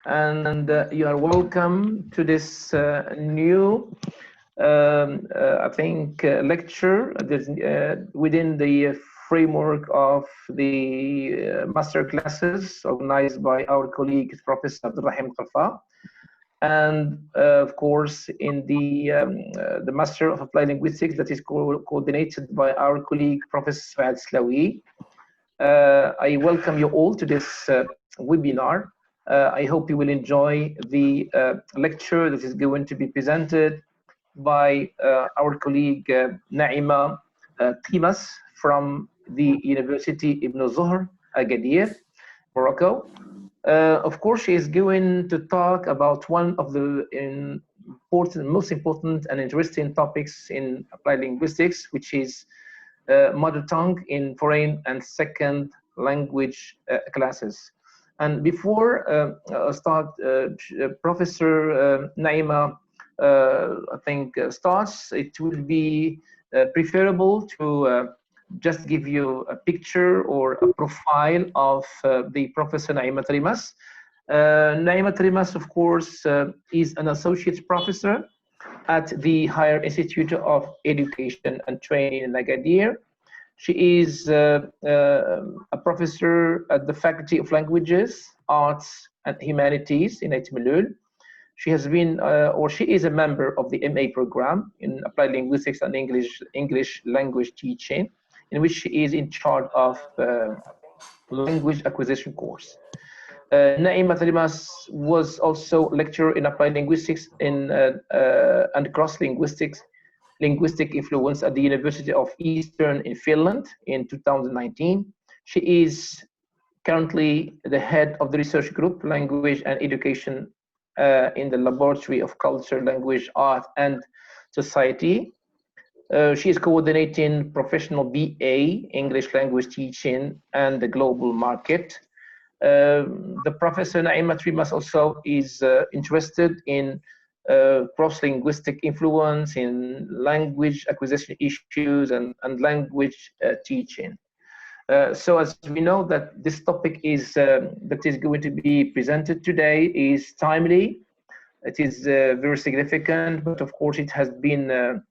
and you are welcome to this new, I think, lecture within the framework of the master classes organized by our colleague, Professor Abderrahim KARFA. And of course, in the Master of Applied Linguistics that is coordinated by our colleague, Professor Saad Slawi. I welcome you all to this webinar. I hope you will enjoy the lecture that is going to be presented by our colleague Naima Trimass from the University Ibn Zohr, Agadir, Morocco. Of course, she is going to talk about one of the most important and interesting topics in applied linguistics, which is mother tongue in foreign and second language classes. And before I start, Professor Naima, I think, starts, it will be preferable to just give you a picture or a profile of the Professor Naima Trimass. Naima Trimass, of course, is an associate professor at the Higher Institute of Education and Training in Agadir. She is a professor at the Faculty of Languages, Arts and Humanities in Malul. She has been, or she is a member of the MA program in Applied Linguistics and English Language Teaching, in which she is in charge of language acquisition course. Naima Trimass was also lecturer in applied linguistics and cross-linguistic influence at the University of Eastern in Finland in 2019. She is currently the head of the research group, Language and Education in the Laboratory of Culture, Language, Art and Society. She is coordinating professional BA, English language teaching, and the global market. The Professor Naima Trimass also is interested in cross-linguistic influence in language acquisition issues and language teaching. So as we know that this topic is that is going to be presented today is timely, it is very significant, but of course it has been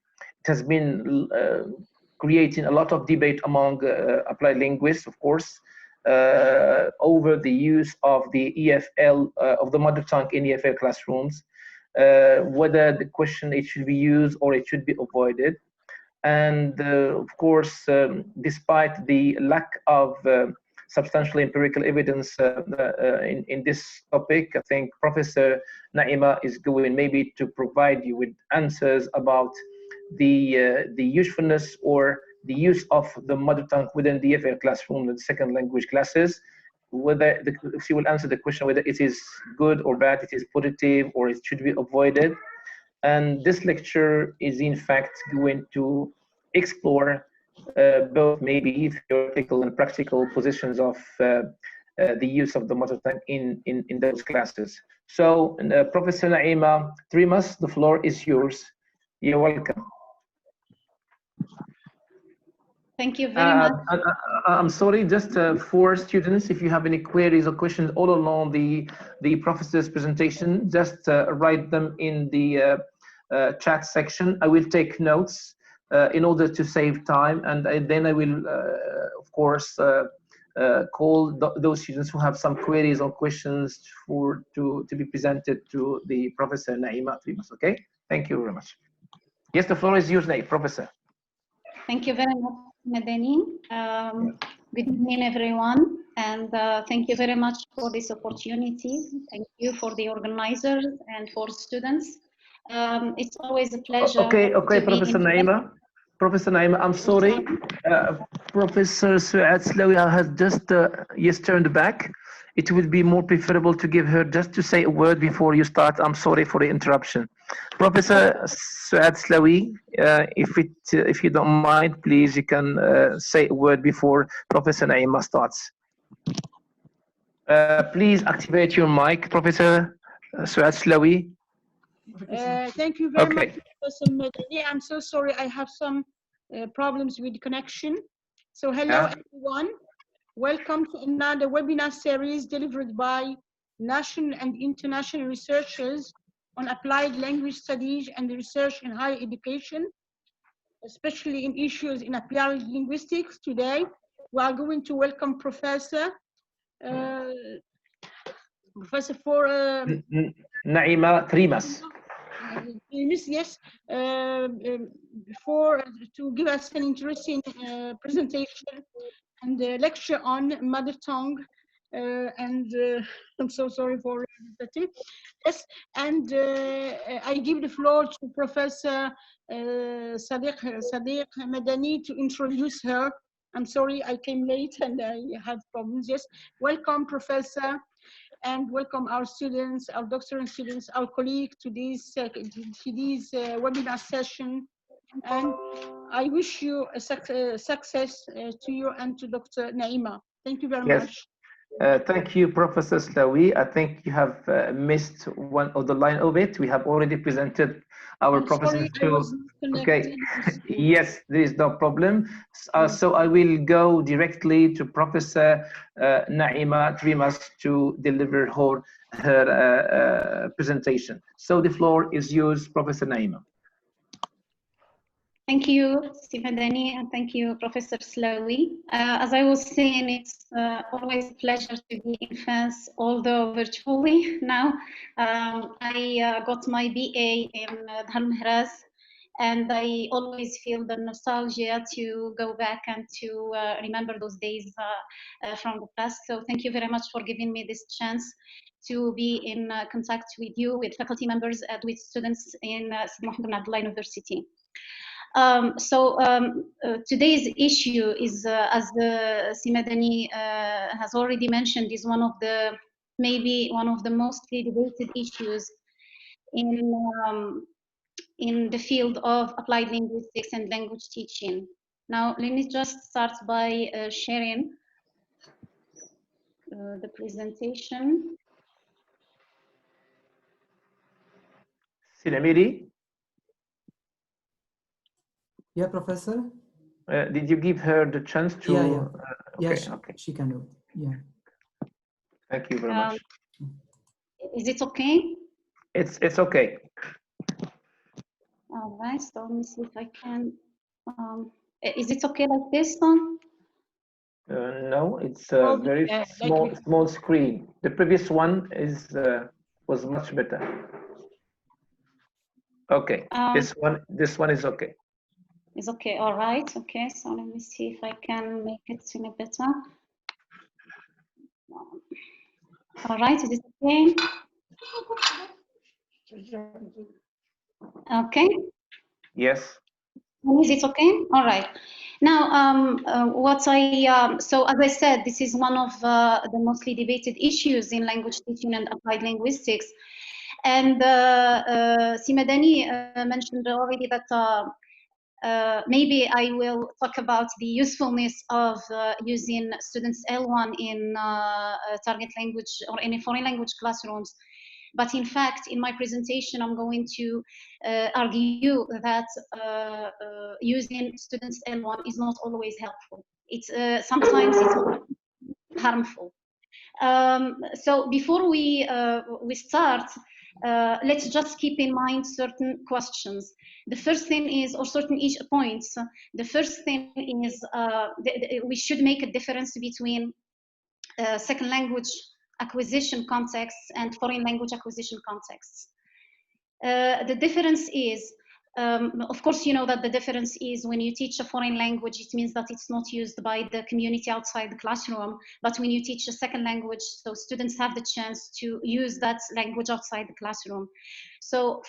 creating a lot of debate among applied linguists, of course, over the use of the EFL, of the mother tongue in EFL classrooms, whether the question it should be used or it should be avoided. And of course, despite the lack of substantial empirical evidence in this topic, I think Professor Naima is going maybe to provide you with answers about the usefulness or the use of the mother tongue within the EFL classroom and second language classes, whether she will answer the question whether it is good or bad, it is positive or it should be avoided. And this lecture is in fact going to explore both maybe theoretical and practical positions of the use of the mother tongue in those classes. So Professor Naima Trimass, the floor is yours. You're welcome. Thank you very much. I'm sorry, just for students, if you have any queries or questions all along the professor's presentation, just write them in the chat section. I will take notes in order to save time, and then I will, of course, call those students who have some queries or questions to be presented to the Professor Naima Trimass. Okay, thank you very much. Yes, the floor is yours, Professor. Thank you very much, Madani. Good evening, everyone, and thank you very much for this opportunity. Thank you for the organizers and for students. It's always a pleasure. Okay, Professor Naima. Professor Naima, I'm sorry. Professor Saad Slawi has just turned back. It would be more preferable to give her just to say a word before you start. I'm sorry for the interruption. Professor Saad Slawi, if you don't mind, please, you can say a word before Professor Naima starts. Please activate your mic, Professor Saad Slawi. Thank you very much, Professor Madani. I'm so sorry, I have some problems with connection. So hello, everyone. Welcome to another webinar series delivered by national and international researchers on applied language studies and research in higher education, especially in issues in applied linguistics. Today, we are going to welcome Professor Naima Trimass. Yes, to give us an interesting presentation and lecture on mother tongue. I'm so sorry for that. Yes, and I give the floor to Professor Sadiq Madani to introduce her. I'm sorry I came late and I had problems. Yes, welcome, Professor, and welcome our students, our doctoral students, our colleagues to this webinar session. And I wish you a success to you and to Dr. Naima. Thank you very much. Thank you, Professor Slawi. I think you have missed one of the line of it. We have already presented our professors to. Okay. Yes, there is no problem. So I will go directly to Professor Naima Trimass to deliver her presentation. So the floor is yours, Professor Naima. Thank you, Madani, and thank you, Professor Slawi. As I was saying, it's always a pleasure to be in France, although virtually now. I got my BA in Dhar, and I always feel the nostalgia to go back and to remember those days from the past. So thank you very much for giving me this chance to be in contact with you, with faculty members, and with students in Mohammed bin Abdullah University. Today's issue is, as Simadani has already mentioned, is maybe one of the mostly debated issues in the field of applied linguistics and language teaching. Now, let me just start by sharing the presentation. Silamiri? Yeah, Professor. Did you give her the chance to? Yeah, she can do it. Yeah. Thank you very much. Is it okay? It's okay. All right. So let me see if I can. Is it okay like this one? No, it's a very small screen. The previous one was much better. Okay, this one is okay. It's okay. All right. Okay. So let me see if I can make it a better. All right. Is it okay? Okay. Yes. Is it okay? All right. Now, so as I said, this is one of the mostly debated issues in language teaching and applied linguistics. And Simadani mentioned already that maybe I will talk about the usefulness of using students L1 in target language or in foreign language classrooms. But in fact, in my presentation, I'm going to argue that using students L1 is not always helpful. Sometimes it's harmful. So before we start, let's just keep in mind certain questions. The first thing is, or certain points. The first thing is we should make a difference between second language acquisition contexts and foreign language acquisition contexts. The difference is, of course, you know that the difference is when you teach a foreign language, it means that it's not used by the community outside the classroom. But when you teach a second language, so students have the chance to use that language outside the classroom. So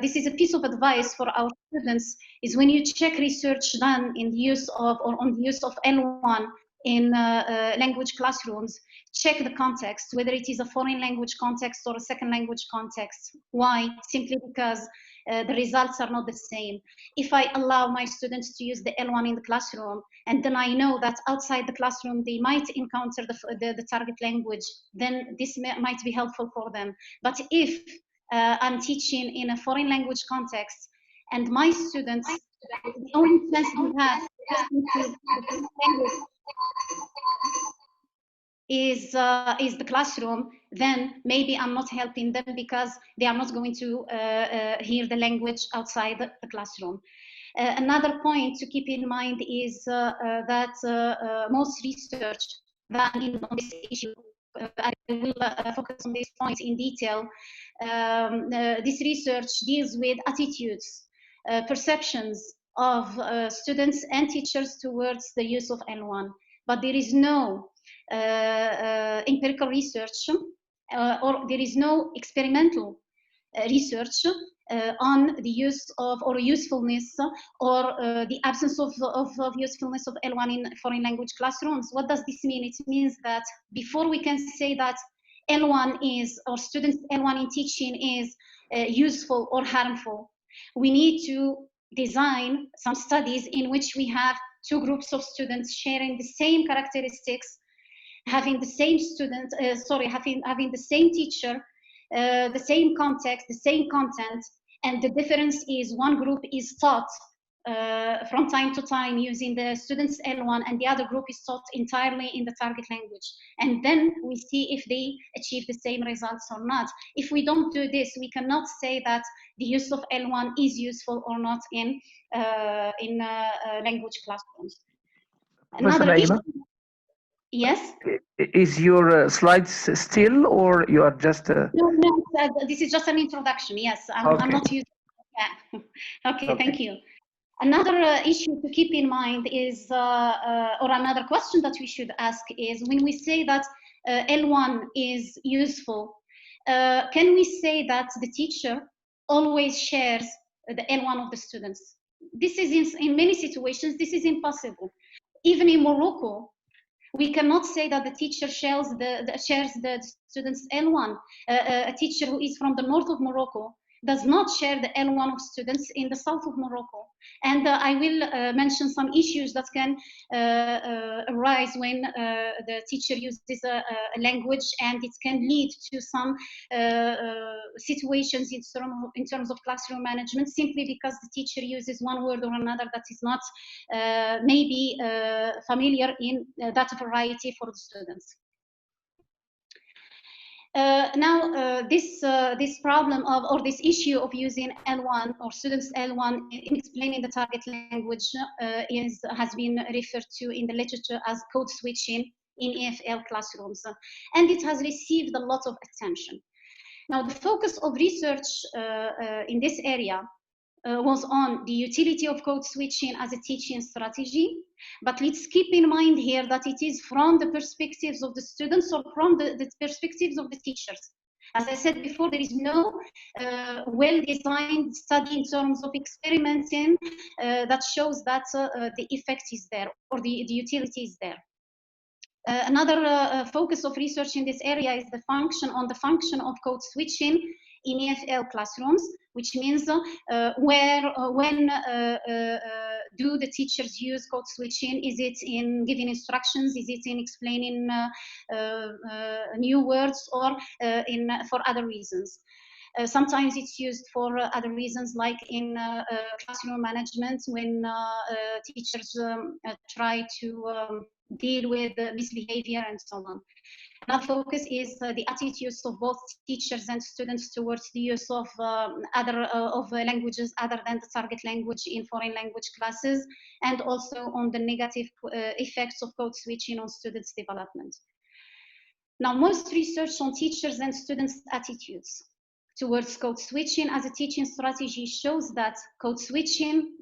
this is a piece of advice for our students, is when you check research done in the use of, or on the use of L1 in language classrooms, check the context, whether it is a foreign language context or a second language context. Why? Simply because the results are not the same. If I allow my students to use the L1 in the classroom, and then I know that outside the classroom they might encounter the target language, then this might be helpful for them. But if I'm teaching in a foreign language context, and my students, the only chance they have is the classroom, then maybe I'm not helping them because they are not going to hear the language outside the classroom. Another point to keep in mind is that most research done on this issue, I will focus on this point in detail. This research deals with attitudes, perceptions of students and teachers towards the use of L1, but there is no empirical research or there is no experimental research on the use of or usefulness or the absence of usefulness of L1 in foreign language classrooms. What does this mean? It means that before we can say that L1 is, or students L1 in teaching is useful or harmful, we need to design some studies in which we have two groups of students sharing the same characteristics, having the same student, having the same teacher, the same context, the same content, and the difference is one group is taught from time to time using the students L1 and the other group is taught entirely in the target language. And then we see if they achieve the same results or not. If we don't do this, we cannot say that the use of L1 is useful or not in language classrooms. Another issue. Yes? Is your slides still, or you are just... No, this is just an introduction. Yes, I'm not using... Yeah. Okay, thank you. Another issue to keep in mind is, or another question that we should ask is, when we say that L1 is useful, can we say that the teacher always shares the L1 of the students? This is in many situations, this is impossible. Even in Morocco, we cannot say that the teacher shares the students L1. A teacher who is from the north of Morocco does not share the L1 of students in the south of Morocco. And I will mention some issues that can arise when the teacher uses a language, and it can lead to some situations in terms of classroom management, simply because the teacher uses one word or another that is not maybe familiar in that variety for the students. This problem of, or this issue of using L1 or students L1 in explaining the target language has been referred to in the literature as code switching in EFL classrooms, and it has received a lot of attention. Now, the focus of research in this area was on the utility of code switching as a teaching strategy, but let's keep in mind here that it is from the perspectives of the students or from the perspectives of the teachers. As I said before, there is no well-designed study in terms of experimenting that shows that the effect is there or the utility is there. Another focus of research in this area is the function of code switching in EFL classrooms, which means when do the teachers use code switching? Is it in giving instructions? Is it in explaining new words, or for other reasons? Sometimes it's used for other reasons, like in classroom management, when teachers try to deal with misbehavior and so on. Another focus is the attitudes of both teachers and students towards the use of languages other than the target language in foreign language classes, and also on the negative effects of code switching on students' development. Now, most research on teachers and students' attitudes towards code switching as a teaching strategy shows that code switching,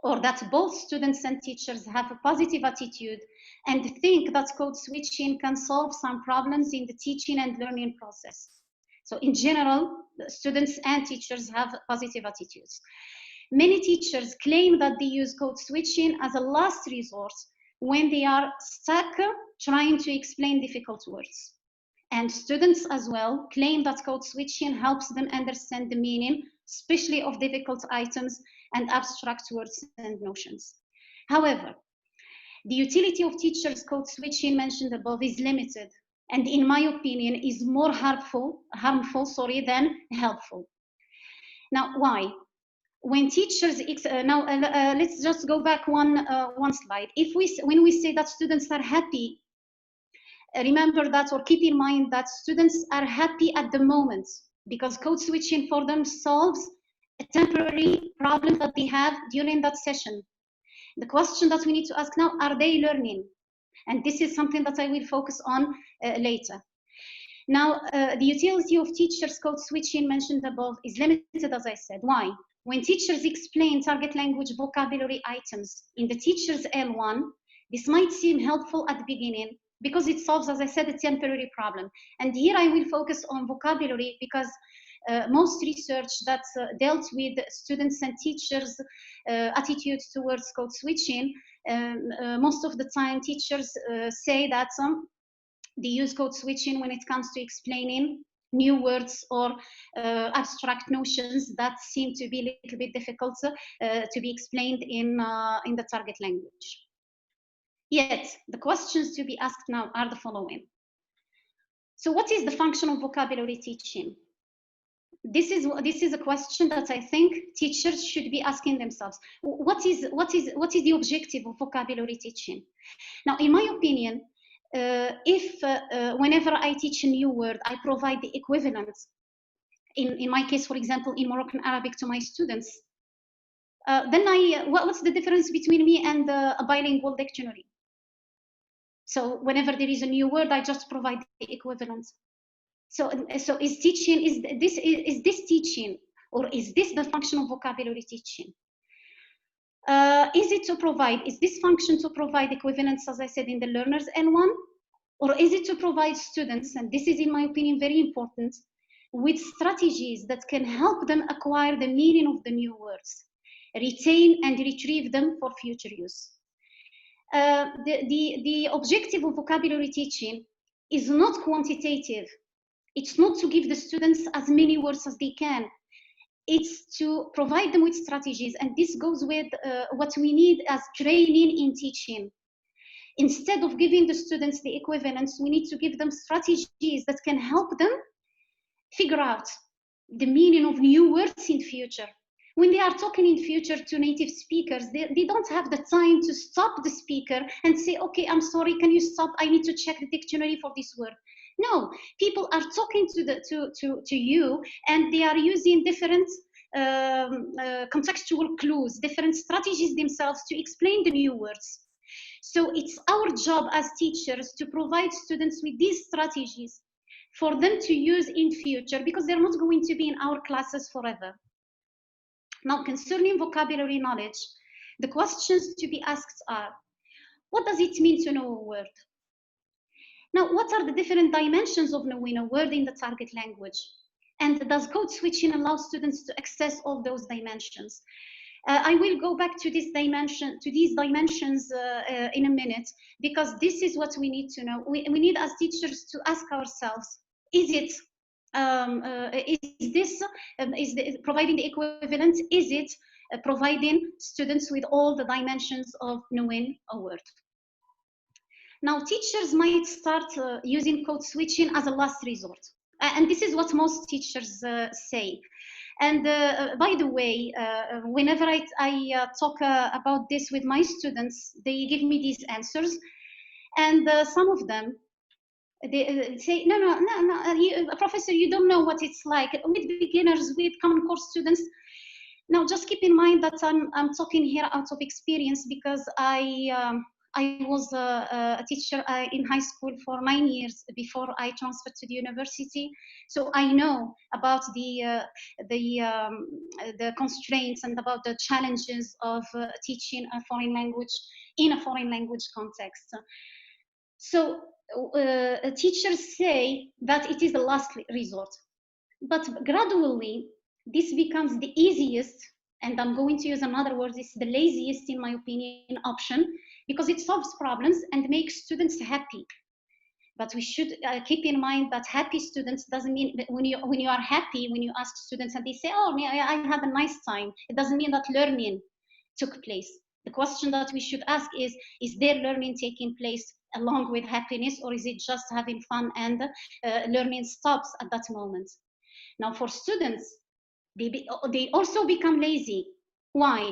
or that both students and teachers have a positive attitude and think that code switching can solve some problems in the teaching and learning process. So in general, students and teachers have positive attitudes. Many teachers claim that they use code switching as a last resort when they are stuck trying to explain difficult words. And students as well claim that code switching helps them understand the meaning, especially of difficult items and abstract words and notions. However, the utility of teachers' code switching mentioned above is limited, and in my opinion is more harmful than helpful. Now, why? When teachers, let's just go back one slide. When we say that students are happy remember that, or keep in mind that students are happy at the moment because code switching for them solves a temporary problem that they have during that session. The question that we need to ask now, are they learning? And this is something that I will focus on later. Now, the utility of teachers code switching mentioned above is limited, as I said. Why? When teachers explain target language vocabulary items in the teacher's L1, this might seem helpful at the beginning because it solves, as I said, a temporary problem. And here I will focus on vocabulary because most research that dealt with students and teachers' attitudes towards code switching, most of the time teachers say that they use code switching when it comes to explaining new words or abstract notions that seem to be a little bit difficult to be explained in the target language. Yet, the questions to be asked now are the following. So what is the function of vocabulary teaching? This is a question that I think teachers should be asking themselves. What is the objective of vocabulary teaching? Now, in my opinion, if whenever I teach a new word, I provide the equivalent, in my case, for example, in Moroccan Arabic to my students, then what's the difference between me and a bilingual dictionary? So whenever there is a new word, I just provide the equivalent. So is this teaching, or is this the function of vocabulary teaching? Is this function to provide equivalence, as I said, in the learner's N1, or is it to provide students, and this is in my opinion very important, with strategies that can help them acquire the meaning of the new words, retain and retrieve them for future use? The objective of vocabulary teaching is not quantitative. It's not to give the students as many words as they can. It's to provide them with strategies, and this goes with what we need as training in teaching. Instead of giving the students the equivalence, we need to give them strategies that can help them figure out the meaning of new words in future. When they are talking in future to native speakers, they don't have the time to stop the speaker and say, okay, I'm sorry, can you stop? I need to check the dictionary for this word. No, people are talking to you, and they are using different contextual clues, different strategies themselves to explain the new words. So it's our job as teachers to provide students with these strategies for them to use in future, because they're not going to be in our classes forever. Now, concerning vocabulary knowledge, the questions to be asked are, what does it mean to know a word? Now, what are the different dimensions of knowing a word in the target language? And does code switching allow students to access all those dimensions? I will go back to these dimensions in a minute, because this is what we need to know. We need as teachers to ask ourselves, is providing the equivalent? Is it providing students with all the dimensions of knowing a word? Now, teachers might start using code switching as a last resort. And this is what most teachers say. And by the way, whenever I talk about this with my students, they give me these answers. And some of them, they say, no, Professor, you don't know what it's like with beginners, with common core students. Now, just keep in mind that I'm talking here out of experience, because I was a teacher in high school for 9 years before I transferred to the university. So I know about the constraints and about the challenges of teaching a foreign language in a foreign language context. So teachers say that it is the last resort, but gradually this becomes the easiest, and I'm going to use another word, it's the laziest, in my opinion, option, because it solves problems and makes students happy. But we should keep in mind that happy students doesn't mean that when you are happy, when you ask students and they say, oh, I had a nice time, it doesn't mean that learning took place. The question that we should ask is their learning taking place along with happiness, or is it just having fun and learning stops at that moment? Now, for students, they also become lazy. Why?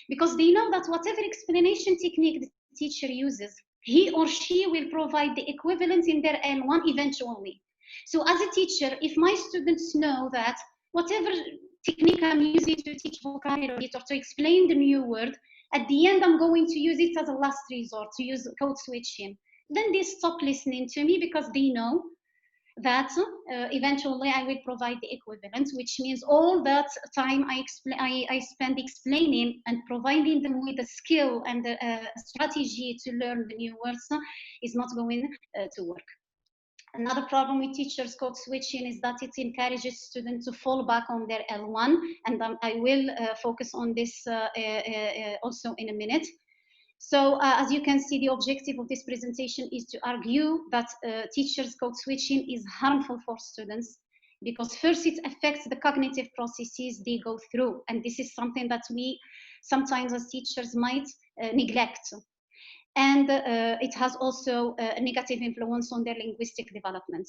Because they know that whatever explanation technique the teacher uses, he or she will provide the equivalent in their L1 eventually. So as a teacher, if my students know that whatever technique I'm using to teach vocabulary or to explain the new word, at the end I'm going to use it as a last resort, to use code switching, then they stop listening to me because they know that eventually I will provide the equivalent, which means all that time I spend explaining and providing them with the skill and the strategy to learn the new words is not going to work. Another problem with teachers code switching is that it encourages students to fall back on their L1, and I will focus on this also in a minute. So as you can see, the objective of this presentation is to argue that teachers code switching is harmful for students because first it affects the cognitive processes they go through, and this is something that we sometimes as teachers might neglect. And it has also a negative influence on their linguistic development.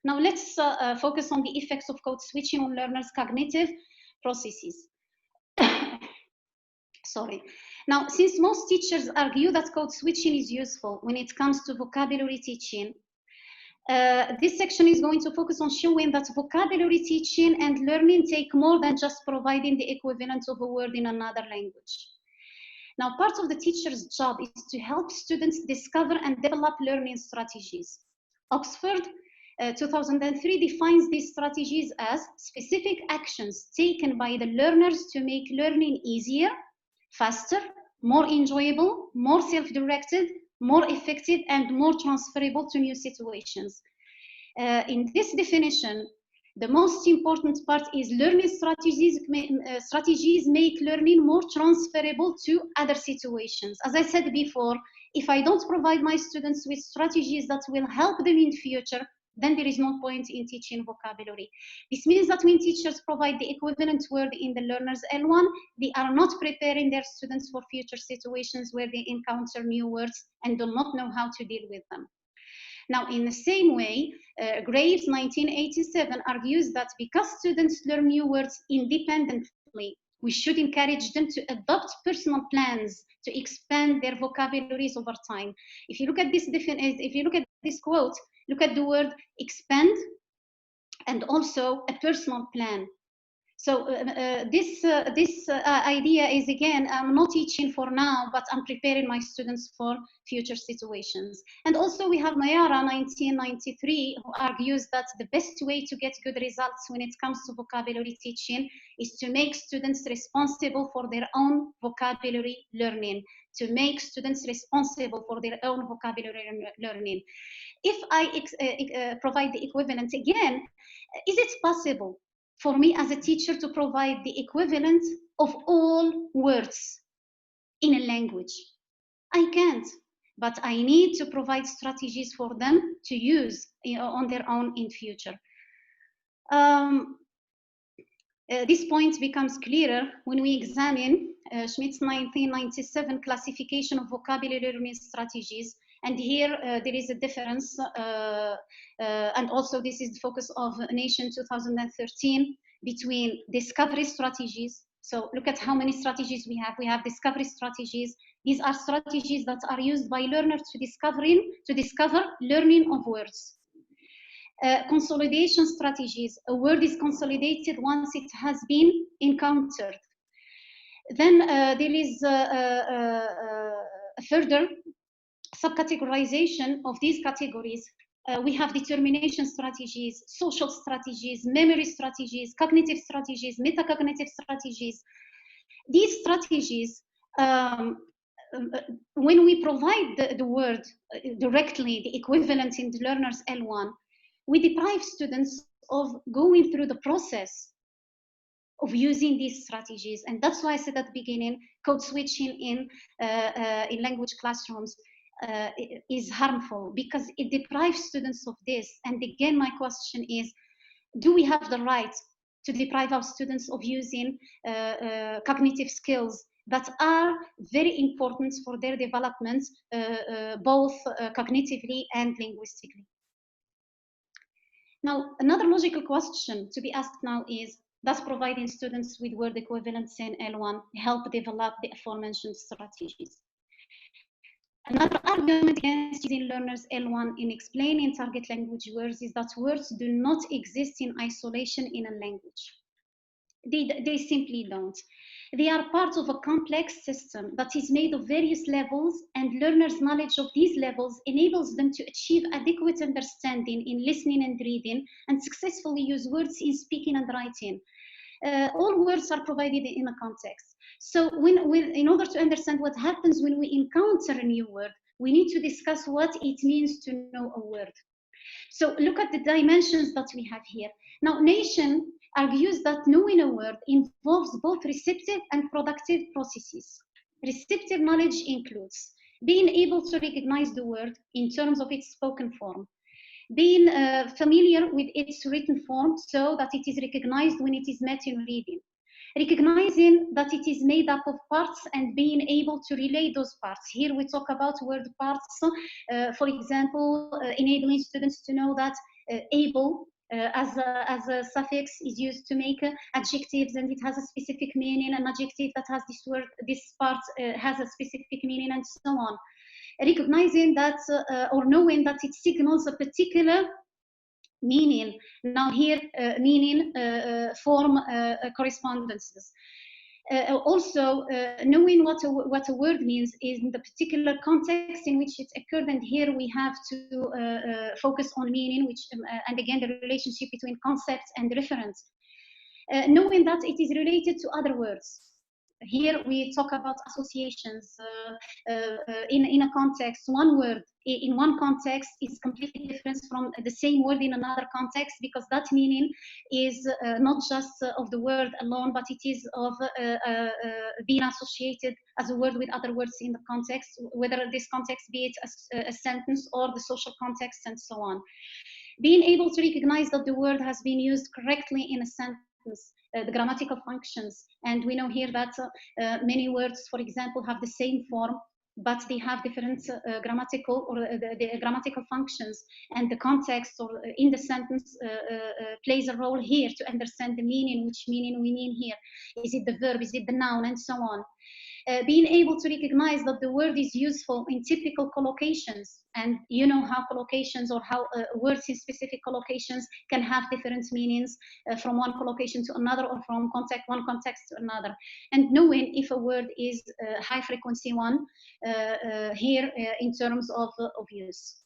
Now let's focus on the effects of code switching on learners' cognitive processes. Sorry. Now, since most teachers argue that code switching is useful when it comes to vocabulary teaching, this section is going to focus on showing that vocabulary teaching and learning take more than just providing the equivalent of a word in another language. Now, part of the teacher's job is to help students discover and develop learning strategies. Oxford 2003 defines these strategies as specific actions taken by the learners to make learning easier, faster, more enjoyable, more self-directed, more effective, and more transferable to new situations. In this definition, the most important part is learning strategies make learning more transferable to other situations. As I said before, if I don't provide my students with strategies that will help them in future, then there is no point in teaching vocabulary. This means that when teachers provide the equivalent word in the learner's L1, they are not preparing their students for future situations where they encounter new words and do not know how to deal with them. Now, in the same way, Graves 1987 argues that because students learn new words independently, we should encourage them to adopt personal plans to expand their vocabularies over time. If you look at this quote, look at the word expand and also a personal plan. So this idea is, again, I'm not teaching for now, but I'm preparing my students for future situations. And also we have Mayara 1993, who argues that the best way to get good results when it comes to vocabulary teaching is to make students responsible for their own vocabulary learning, to make students responsible for their own vocabulary learning. If I provide the equivalent again, is it possible for me as a teacher to provide the equivalent of all words in a language? I can't, but I need to provide strategies for them to use on their own in future. This point becomes clearer when we examine Schmidt's 1997 classification of vocabulary learning strategies. And here there is a difference, and also this is the focus of Nation 2013, between discovery strategies. So look at how many strategies we have. We have discovery strategies. These are strategies that are used by learners to discover learning of words. Consolidation strategies. A word is consolidated once it has been encountered. Then there is a further subcategorization of these categories. We have determination strategies, social strategies, memory strategies, cognitive strategies, metacognitive strategies. These strategies, when we provide the word directly, the equivalent in the learner's L1, we deprive students of going through the process of using these strategies. And that's why I said at the beginning, code switching in language classrooms is harmful because it deprives students of this. And again, my question is, do we have the right to deprive our students of using cognitive skills that are very important for their development, both cognitively and linguistically? Now, another logical question to be asked now is, does providing students with word equivalents in L1 help develop the aforementioned strategies? Another argument against using learners L1 in explaining target language words is that words do not exist in isolation in a language. They simply don't. They are part of a complex system that is made of various levels, and learners' knowledge of these levels enables them to achieve adequate understanding in listening and reading, and successfully use words in speaking and writing. All words are provided in a context. So in order to understand what happens when we encounter a new word, we need to discuss what it means to know a word. So look at the dimensions that we have here. Now, Nation argues that knowing a word involves both receptive and productive processes. Receptive knowledge includes being able to recognize the word in terms of its spoken form, being familiar with its written form so that it is recognized when it is met in reading, recognizing that it is made up of parts and being able to relate those parts. Here we talk about word parts, for example, enabling students to know that able as a suffix is used to make adjectives, and it has a specific meaning. An adjective that has this word, this part has a specific meaning, and so on. Recognizing that or knowing that it signals a particular meaning. Now here, meaning form correspondences. Also, knowing what a word means in the particular context in which it occurred, and here we have to focus on meaning, which and again the relationship between concept and reference. Knowing that it is related to other words. Here we talk about associations in a context. One word in one context is completely different from the same word in another context, because that meaning is not just of the word alone, but it is of being associated as a word with other words in the context, whether this context be it a sentence or the social context and so on. Being able to recognize that the word has been used correctly in a sentence. The grammatical functions, and we know here that many words, for example, have the same form, but they have different grammatical or the grammatical functions, and the context or in the sentence plays a role here to understand the meaning, which meaning we mean here. Is it the verb, is it the noun, and so on. Being able to recognize that the word is useful in typical collocations, and you know how collocations or how words in specific collocations can have different meanings from one collocation to another, or from one context to another, and knowing if a word is high frequency one here in terms of use.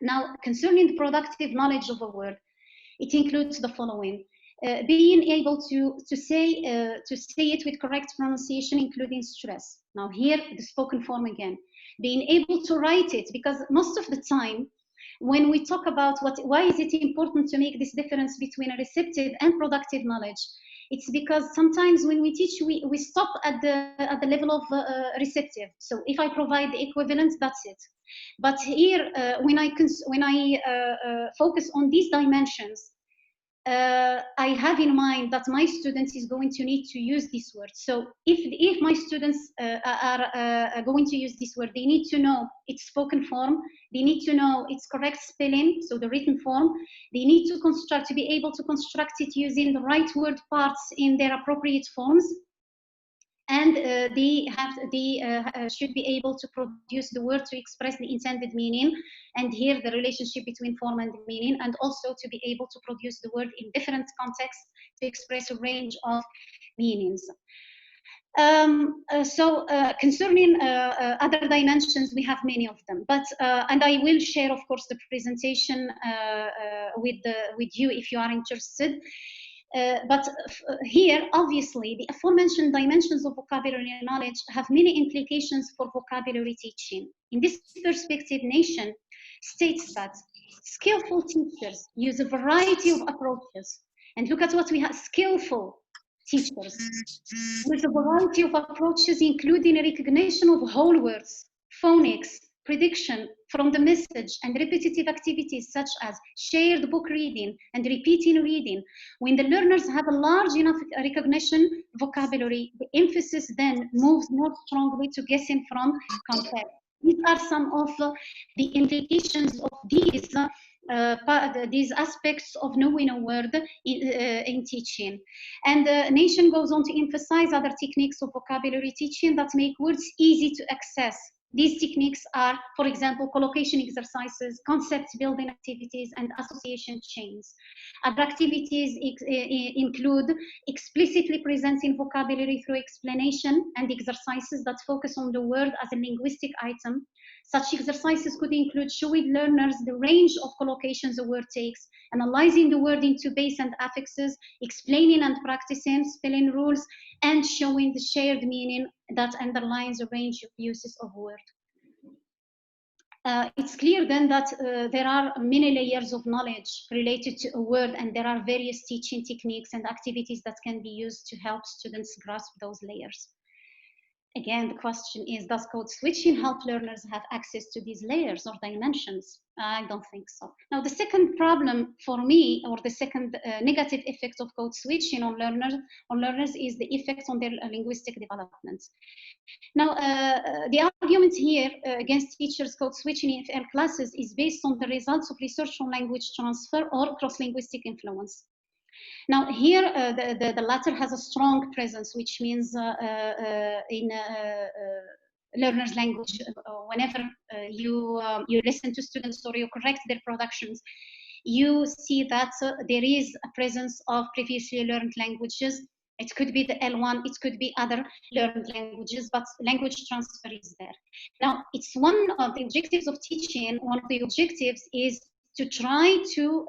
Now, concerning the productive knowledge of a word, it includes the following. Being able to say it with correct pronunciation, including stress. Now here, the spoken form again. Being able to write it, because most of the time, when we talk about why is it important to make this difference between a receptive and productive knowledge, it's because sometimes when we teach, we stop at the level of receptive. So if I provide the equivalent, that's it. But here, when I focus on these dimensions, I have in mind that my students is going to need to use this word. So if my students are going to use this word, they need to know its spoken form, they need to know its correct spelling, so the written form, they need to be able to construct it using the right word parts in their appropriate forms, and they should be able to produce the word to express the intended meaning, and here the relationship between form and meaning, and also to be able to produce the word in different contexts to express a range of meanings. Concerning other dimensions, we have many of them, but and I will share, of course, the presentation with you if you are interested. But here, obviously, the aforementioned dimensions of vocabulary knowledge have many implications for vocabulary teaching. In this perspective, Nation states that skillful teachers use a variety of approaches. And look at what we have, skillful teachers use a variety of approaches, including a recognition of whole words, phonics, prediction from the message, and repetitive activities such as shared book reading and repeating reading. When the learners have a large enough recognition vocabulary, the emphasis then moves more strongly to guessing from context. These are some of the implications of these aspects of knowing a word in teaching. And Nation goes on to emphasize other techniques of vocabulary teaching that make words easy to access These techniques are, for example, collocation exercises, concept building activities, and association chains. Other activities include explicitly presenting vocabulary through explanation and exercises that focus on the word as a linguistic item. Such exercises could include showing learners the range of collocations a word takes, analyzing the word into base and affixes, explaining and practicing spelling rules, and showing the shared meaning that underlines a range of uses of word. It's clear then that there are many layers of knowledge related to a word, and there are various teaching techniques and activities that can be used to help students grasp those layers. Again, the question is, does code switching help learners have access to these layers or dimensions? I don't think so. Now, the second problem for me, or the second negative effect of code switching on learners is the effect on their linguistic development. Now, the argument here against teachers code switching in EFL classes is based on the results of research on language transfer or cross-linguistic influence. Now, here, the latter has a strong presence, which means in learners' language, whenever you listen to students or you correct their productions, you see that there is a presence of previously learned languages. It could be the L1, it could be other learned languages, but language transfer is there. Now, it's one of the objectives of teaching. One of the objectives is to try to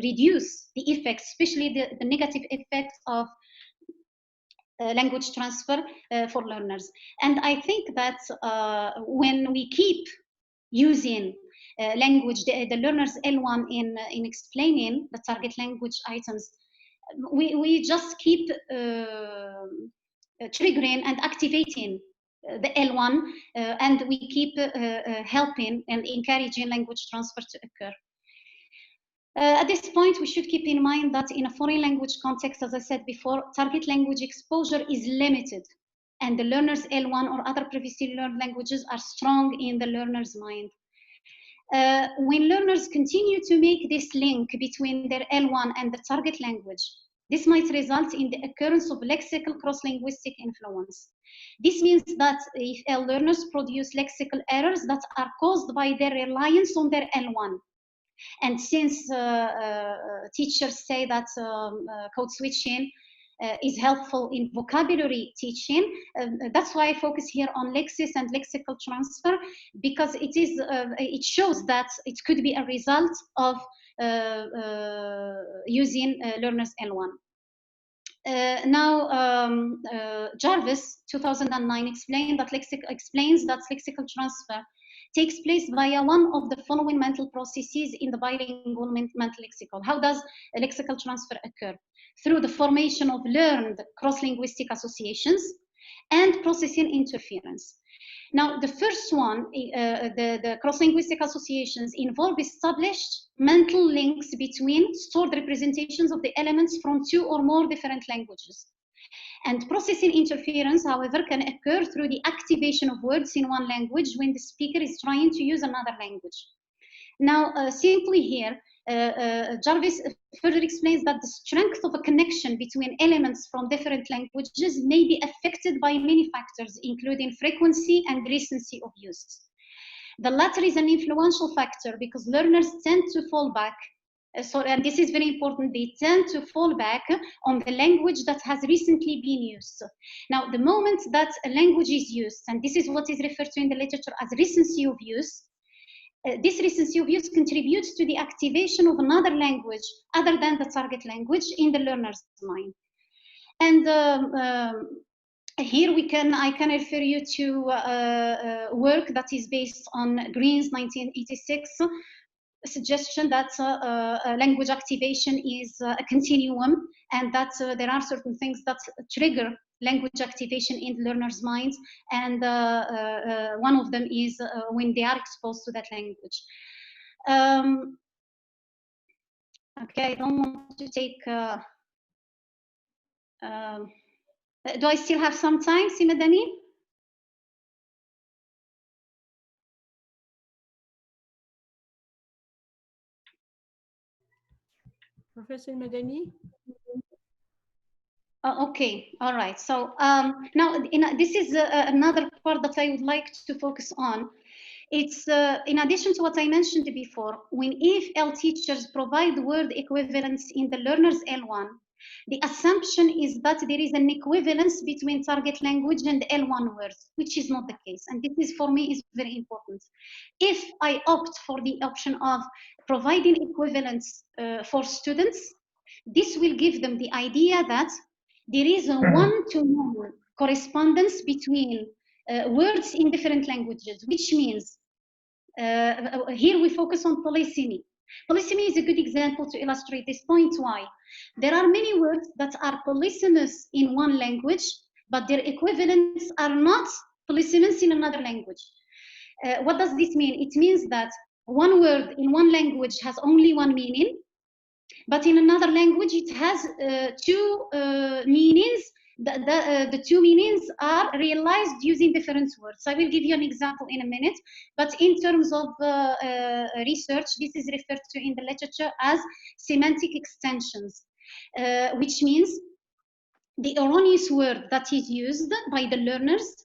reduce the effects, especially the negative effects of language transfer for learners. And I think that when we keep using language, the learners L1 in explaining the target language items, we just keep triggering and activating the L1, and we keep helping and encouraging language transfer to occur. At this point, we should keep in mind that in a foreign language context, as I said before, target language exposure is limited, and the learner's L1 or other previously learned languages are strong in the learner's mind. When learners continue to make this link between their L1 and the target language, this might result in the occurrence of lexical cross-linguistic influence. This means that if learners produce lexical errors that are caused by their reliance on their L1. And since teachers say that code switching is helpful in vocabulary teaching, that's why I focus here on lexis and lexical transfer, because it shows that it could be a result of using learners L1. Jarvis, 2009, explains that lexical transfer takes place via one of the following mental processes in the bilingual mental lexicon. How does a lexical transfer occur? Through the formation of learned cross-linguistic associations and processing interference. Now, the first one, the cross-linguistic associations, involve established mental links between stored representations of the elements from two or more different languages. And processing interference, however, can occur through the activation of words in one language when the speaker is trying to use another language. Now, simply here, Jarvis further explains that the strength of a connection between elements from different languages may be affected by many factors, including frequency and recency of use. The latter is an influential factor because learners tend to fall back. And this is very important, they tend to fall back on the language that has recently been used. Now, the moment that a language is used, and this is what is referred to in the literature as recency of use, this recency of use contributes to the activation of another language other than the target language in the learner's mind. And here I can refer you to work that is based on Green's 1986 suggestion that language activation is a continuum, and that there are certain things that trigger language activation in the learner's minds, and one of them is when they are exposed to that language. Okay, I don't want to take. Do I still have some time, Simadani? Professor Madani? Okay, all right. So now this is another part that I would like to focus on. It's in addition to what I mentioned before, when EFL teachers provide word equivalence in the learner's L1, the assumption is that there is an equivalence between target language and L1 words, which is not the case. And this is, for me, is very important. If I opt for the option of providing equivalence for students, this will give them the idea that there is a one-to-one correspondence between words in different languages, which means here we focus on polysemy. Polysemy is a good example to illustrate this point. Why? There are many words that are polysemous in one language, but their equivalents are not polysemous in another language. What does this mean? It means that one word in one language has only one meaning, but in another language it has two meanings. The two meanings are realized using different words. I will give you an example in a minute, but in terms of research, this is referred to in the literature as semantic extensions, which means the erroneous word that is used by the learners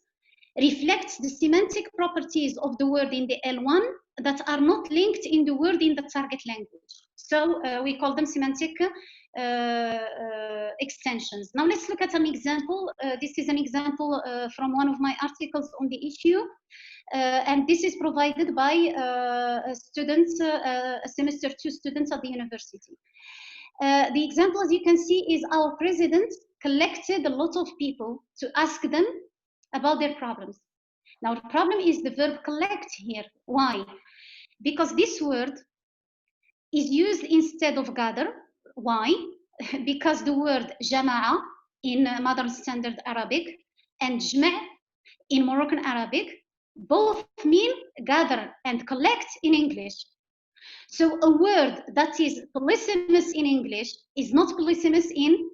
reflects the semantic properties of the word in the L1 that are not linked in the word in the target language. So we call them semantic extensions. Now let's look at an example. This is an example from one of my articles on the issue. And this is provided by students, semester 2 students at the university. The example, as you can see, is our president collected a lot of people to ask them about their problems. Now, the problem is the verb collect here. Why? Because this word is used instead of gather. Why? Because the word jama'a in modern standard Arabic and jma' in Moroccan Arabic both mean gather and collect in English. So a word that is polysemous in English is not polysemous in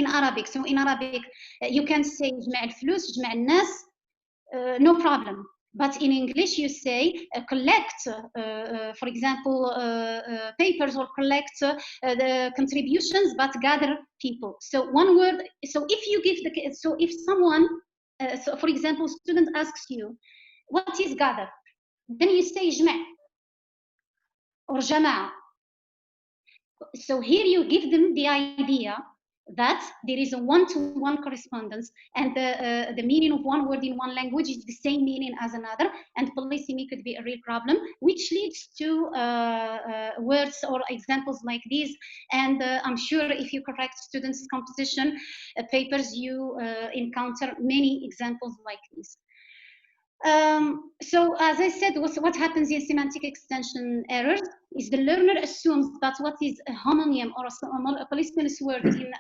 Arabic. So in Arabic, you can say جمع الفلوس, جمع الناس, no problem. But in English, you say collect, for example, papers, or collect the contributions, but gather people. So one word. So if you give the, so if someone, so for example, student asks you, what is gather? Then you say جمع or جماعة. So here you give them the idea that there is a one-to-one correspondence, and the meaning of one word in one language is the same meaning as another, and polysemy could be a real problem, which leads to words or examples like these. And I'm sure if you correct students' composition papers, you encounter many examples like this. So as I said, what happens in semantic extension errors is the learner assumes that what is a homonym or a polysemous word in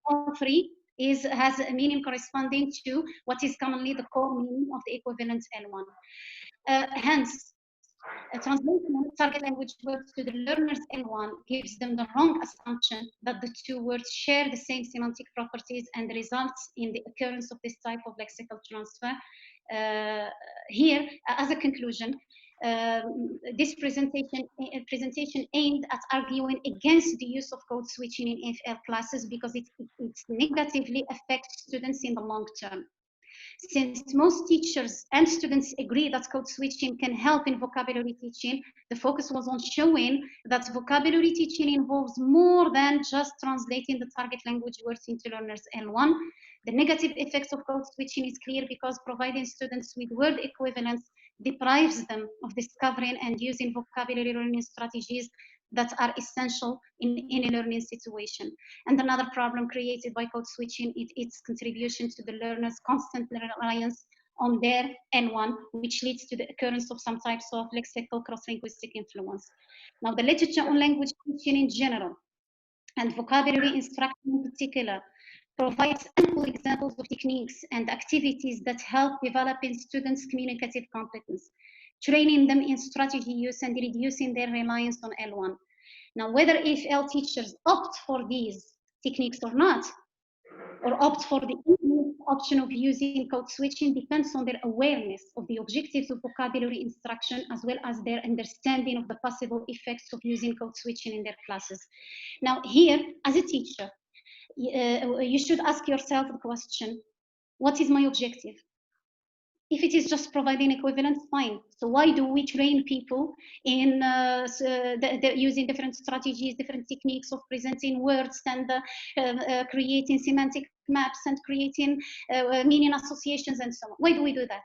all three has a meaning corresponding to what is commonly the core meaning of the equivalent L1. Hence, a translation of target language words to the learner's L1 gives them the wrong assumption that the two words share the same semantic properties, and results in the occurrence of this type of lexical transfer. Here, as a conclusion, this presentation aimed at arguing against the use of code switching in EFL classes because it negatively affects students in the long term. Since most teachers and students agree that code switching can help in vocabulary teaching, the focus was on showing that vocabulary teaching involves more than just translating the target language words into learners L1. The negative effects of code switching is clear because providing students with word equivalence deprives them of discovering and using vocabulary learning strategies that are essential in any learning situation. And another problem created by code switching is its contribution to the learner's constant reliance on their N1, which leads to the occurrence of some types of lexical cross-linguistic influence. Now, the literature on language teaching in general and vocabulary instruction in particular provides ample examples of techniques and activities that help developing students' communicative competence, training them in strategy use and reducing their reliance on L1. Now, whether EFL teachers opt for these techniques or not, or opt for the option of using code switching, depends on their awareness of the objectives of vocabulary instruction, as well as their understanding of the possible effects of using code switching in their classes. Now, here, as a teacher, you should ask yourself the question, what is my objective? If it is just providing equivalence, fine. So why do we train people in using different strategies, different techniques of presenting words and creating semantic maps and creating meaning associations and so on? Why do we do that?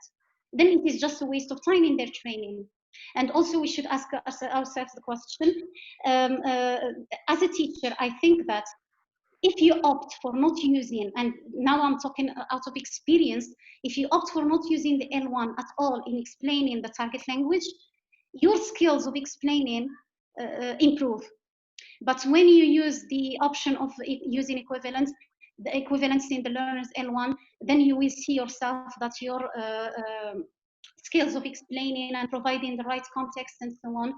Then it is just a waste of time in their training. And also we should ask ourselves the question, as a teacher, I think that if you opt for not using, and now I'm talking out of experience, if you opt for not using the L1 at all in explaining the target language, your skills of explaining improve. But when you use the option of using equivalence, the equivalence in the learner's L1, then you will see yourself that your skills of explaining and providing the right context and so on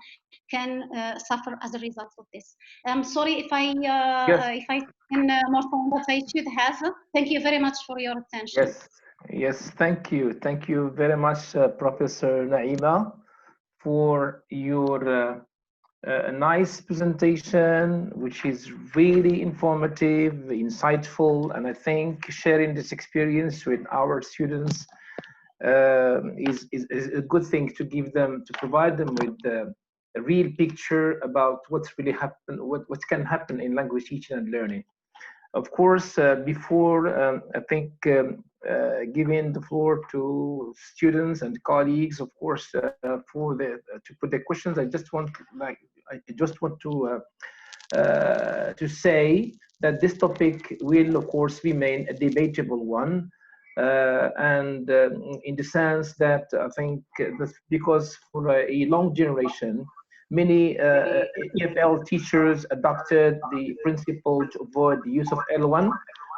can suffer as a result of this. I'm sorry if I spend more time than I should have. Thank you very much for your attention. Yes, thank you very much, Professor Naima, for your nice presentation, which is really informative, insightful, and I think sharing this experience with our students is a good thing to give them, to provide them with a real picture about what's really happen, what can happen in language teaching and learning. Of course, before I think giving the floor to students and colleagues, of course, for to put the questions, I just want to say that this topic will, of course, remain a debatable one. And in the sense that I think that's because for a long generation, many EFL teachers adopted the principle to avoid the use of L1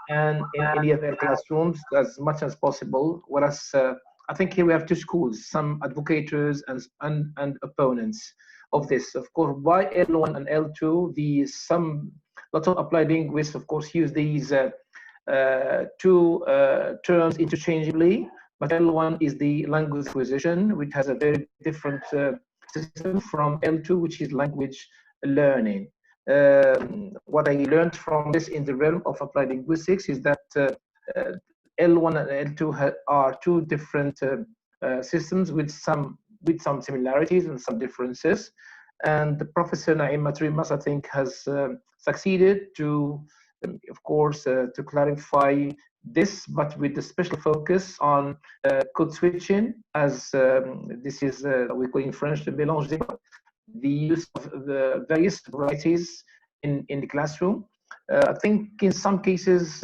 and in EFL classrooms as much as possible. Whereas I think here we have two schools, some advocates and opponents of this. Of course, by L1 and L2, lots of applied linguists, of course, use these two terms interchangeably, but L1 is the language acquisition, which has a very different system from L2, which is language learning. What I learned from this in the realm of applied linguistics is that L1 and L2 are two different systems with some similarities and some differences. And Professor Naima Trimass, I think, has succeeded to, of course, to clarify this, but with a special focus on code switching, as this is, we call in French, the mélange des mots, the use of the various varieties in the classroom. I think in some cases,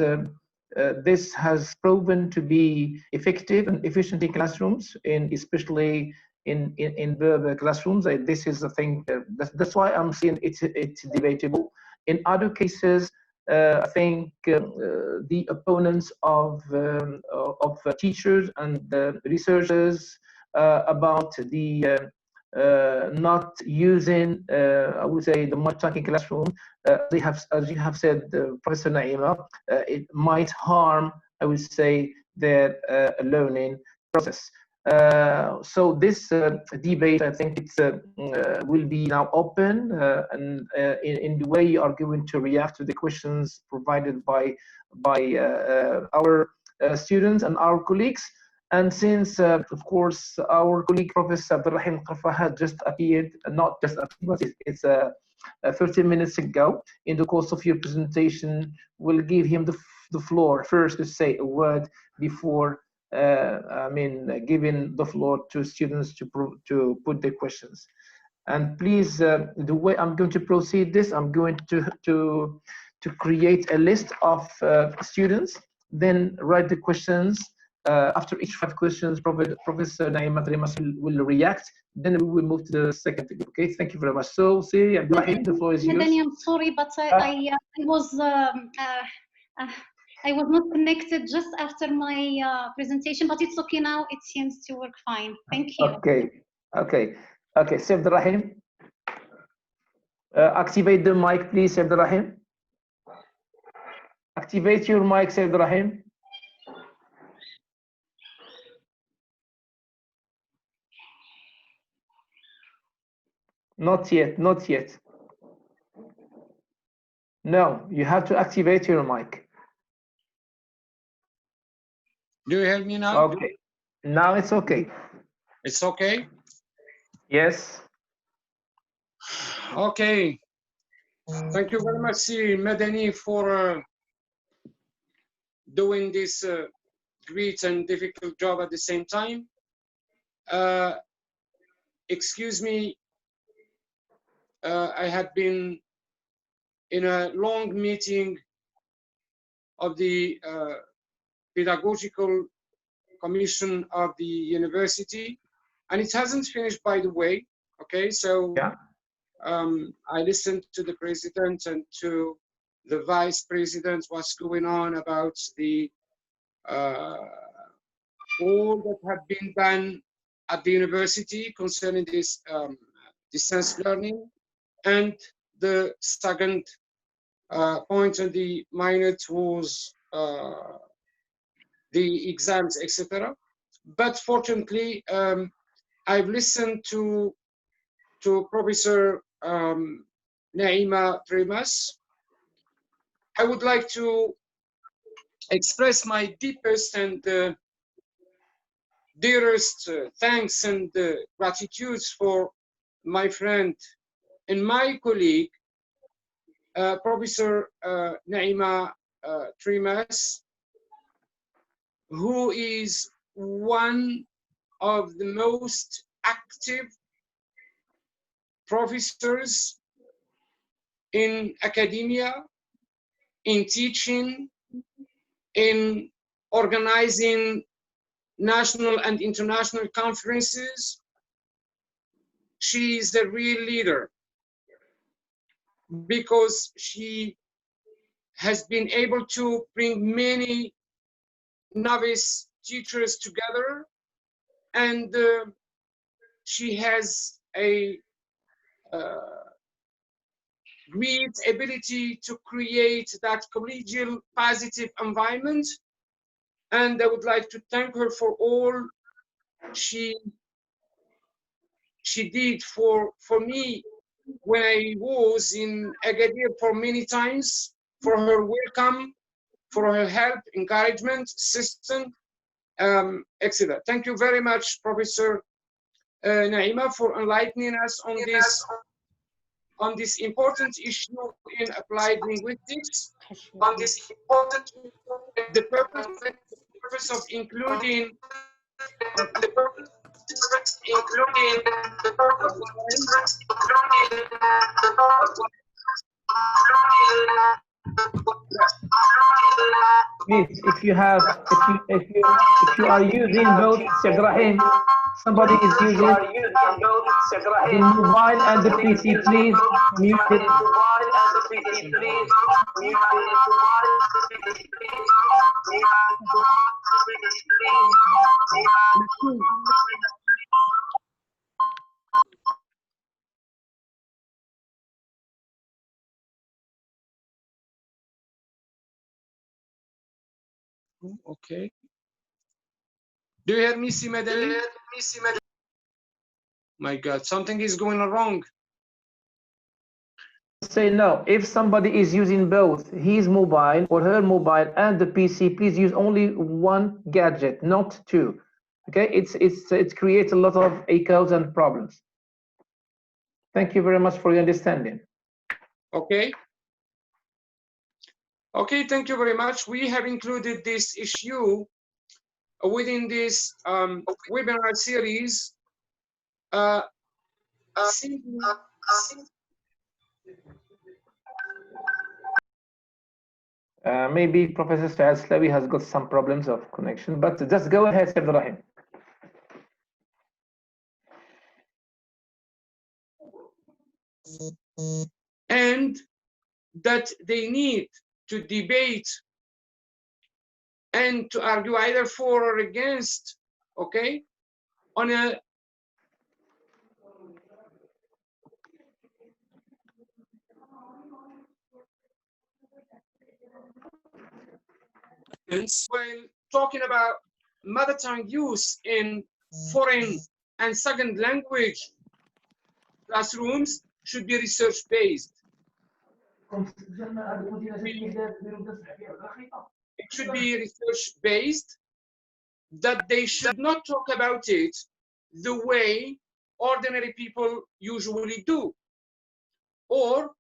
this has proven to be effective and efficient in classrooms, especially in the classrooms. This is the thing, that's why I'm saying it's debatable. In other cases, I think the opponents of teachers and researchers about the not using, I would say, the multitasking classroom, they have, as you have said, Professor Naima, it might harm, I would say, their learning process. So this debate, I think it's will be now open, and in the way you are going to react to the questions provided by our students and our colleagues. And since, of course, our colleague Professor Abderrahim KARFA had just appeared, not just appeared, but it's 30 minutes ago, in the course of your presentation, we'll give him the floor first to say a word before giving the floor to students to put their questions. And please, the way I'm going to proceed this, I'm going to create a list of students, then write the questions. After each 5 questions, Professor Naima Trimass will react. Then we will move to the second thing. Okay, thank you very much. So, see, Abderrahim, the floor is yours. I'm sorry, but I was not connected just after my presentation, but it's okay now. It seems to work fine. Thank you. Okay. Abderrahim, activate the mic, please, Abderrahim. Activate your mic, Abderrahim. Not yet. No, you have to activate your mic. Do you hear me now? Okay. Now it's okay. It's okay? Yes. Okay. Thank you very much, Madani, for doing this great and difficult job at the same time. Excuse me, I had been in a long meeting of the pedagogical commission of the university, and it hasn't finished, by the way. Okay, so yeah. I listened to the president and to the vice president what's going on about the all that have been done at the university concerning this distance learning, and the second point on the minute was the exams, etc. But fortunately, I've listened to Professor Naima Trimass. I would like to express my deepest and dearest thanks and gratitude for my friend and my colleague, Professor Naima Trimass, who is one of the most active professors in academia, in teaching, in organizing national and international conferences. She is a real leader because she has been able to bring many novice teachers together, and she has a great ability to create that collegial positive environment. And I would like to thank her for all she did for me when I was in Agadir for many times, for her welcome, for her help, encouragement, assistance, etc. Thank you very much, Professor Naima, for enlightening us on this important issue in applied linguistics, on this important the purpose of including Please, if you are using both Abderrahim, somebody is using the mobile and the PC, please mute it. Okay. Do you hear me, Madani? My God, something is going wrong. Say no. If somebody is using both his mobile or her mobile and the PC, please use only one gadget, not two. Okay, it creates a lot of echoes and problems. Thank you very much for your understanding. Okay. Okay, thank you very much. We have included this issue within this webinar series. Maybe Professor Saad Slawi has got some problems of connection, but just go ahead, Abderrahim. And that they need to debate and to argue either for or against, okay, on a when talking about mother tongue use in foreign and second language classrooms should be research based. It should be research based, that they should not talk about it the way ordinary people usually do, or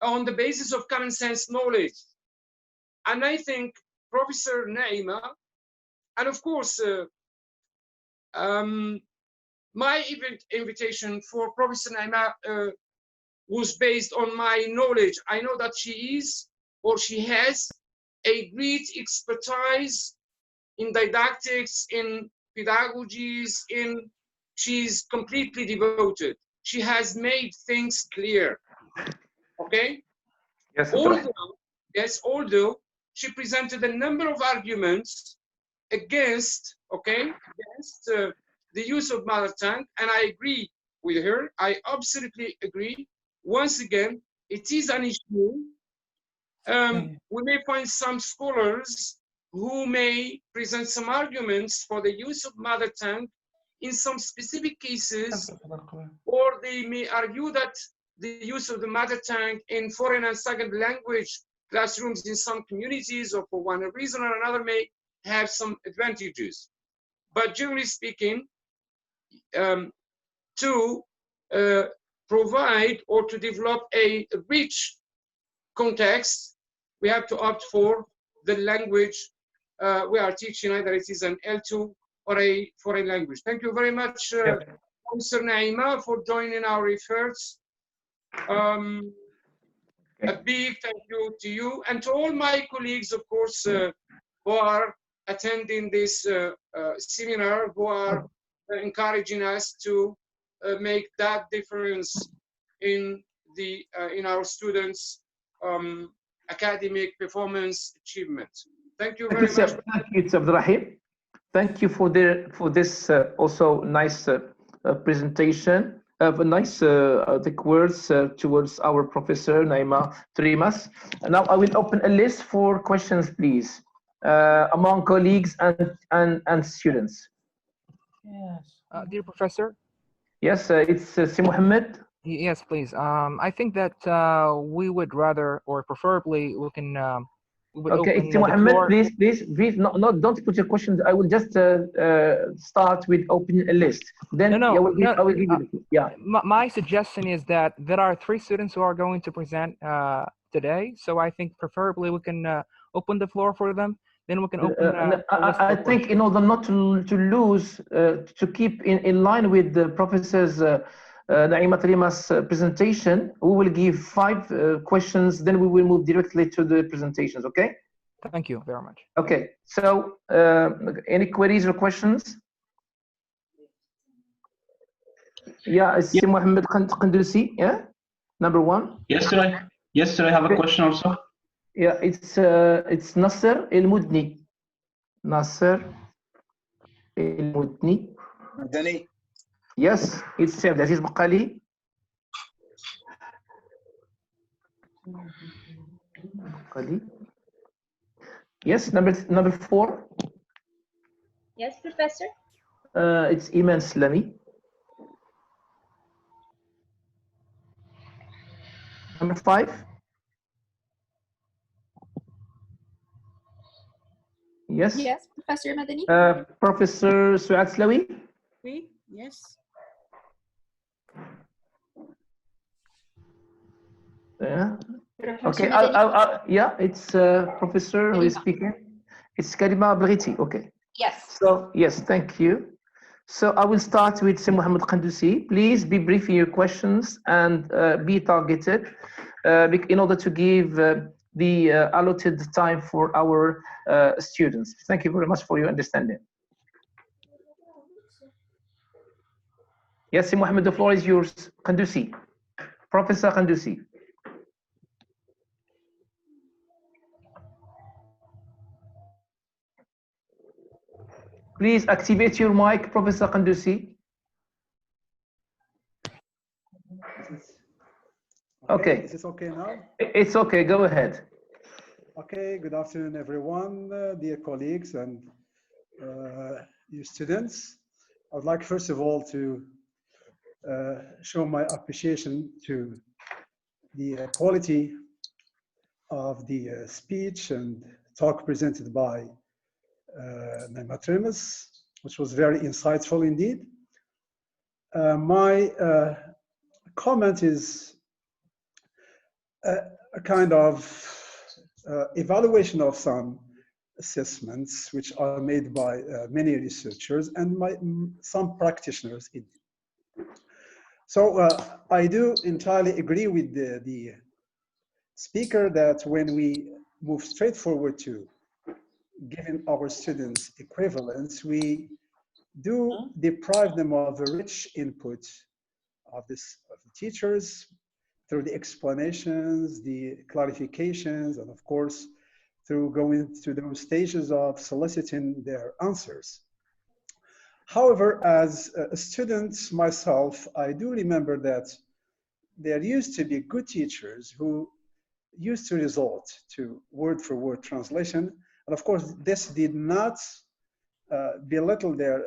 on the basis of common sense knowledge. And I think Professor Naima, and of course, my invitation for Professor Naima was based on my knowledge. I know that she is, or she has, a great expertise in didactics, in pedagogies, she's completely devoted. She has made things clear, okay? Yes, although she presented a number of arguments against, the use of mother tongue, and I agree with her. I absolutely agree. Once again, it is an issue. We may find some scholars who may present some arguments for the use of mother tongue in some specific cases, or they may argue that the use of the mother tongue in foreign and second language classrooms in some communities, or for one reason or another, may have some advantages. But generally speaking, to provide or to develop a rich context, we have to opt for the language we are teaching, either it is an L2 or a foreign language. Thank you very much, Professor Naima, for joining our efforts. A big thank you to you and to all my colleagues, of course, who are attending this seminar, who are encouraging us to make that difference in our students' academic performance achievement. Thank you very much. Thank you, Abderrahim. Thank you for this also nice presentation. Nice words towards our professor Naima Trimass. Now I will open a list for questions, please, among colleagues and students. Yes. Dear professor. Yes, it's Si Mohammed. Yes, please. I think that we would rather, or preferably, we can. Okay, Mohammed, please, no, don't put your questions. I will just start with opening a list. Then I will give you. Yeah. My suggestion is that there are 3 students who are going to present today, so I think preferably we can open the floor for them. Then we can open. I think in order not to lose, to keep in line with the professor's Naima Trimass presentation, we will give 5 questions, then we will move directly to the presentations, okay? Thank you very much. Okay, so any queries or questions? Yeah, it's Mohammed Qandusi, yeah? Number 1. Yes, sir, I have a question also. Yeah, it's Nasser El-Mudni. Nasser El-Mudni. Danny. Yes, it's Abdelaziz Baqali. Yes, number 4. Yes, Professor. It's Iman Slami. Number 5. Yes. Yes, Professor Madani. Professor Suad Slawi. Yes. Yeah. Okay. Yeah, it's Professor who is speaking. It's Karima Abderrahim. Okay. Yes. So yes, thank you. So I will start with Si Mohammed Qandusi. Please be brief in your questions and be targeted in order to give the allotted time for our students. Thank you very much for your understanding. Yes, Si Mohammed, the floor is yours. Qandusi. Professor Qandusi. Please activate your mic, Professor Qandusi. Okay. Is this okay now? It's okay. Go ahead. Okay. Good afternoon, everyone, dear colleagues and dear students. I would like, first of all, to show my appreciation to the quality of the speech and talk presented by Naima Trimass, which was very insightful indeed. My comment is a kind of evaluation of some assessments which are made by many researchers and some practitioners indeed. So I do entirely agree with the speaker that when we move straight forward to giving our students equivalence, we do deprive them of a rich input of the teachers through the explanations, the clarifications, and of course, through going through those stages of soliciting their answers. However, as a student myself, I do remember that there used to be good teachers who used to resort to word-for-word translation. And of course, this did not belittle their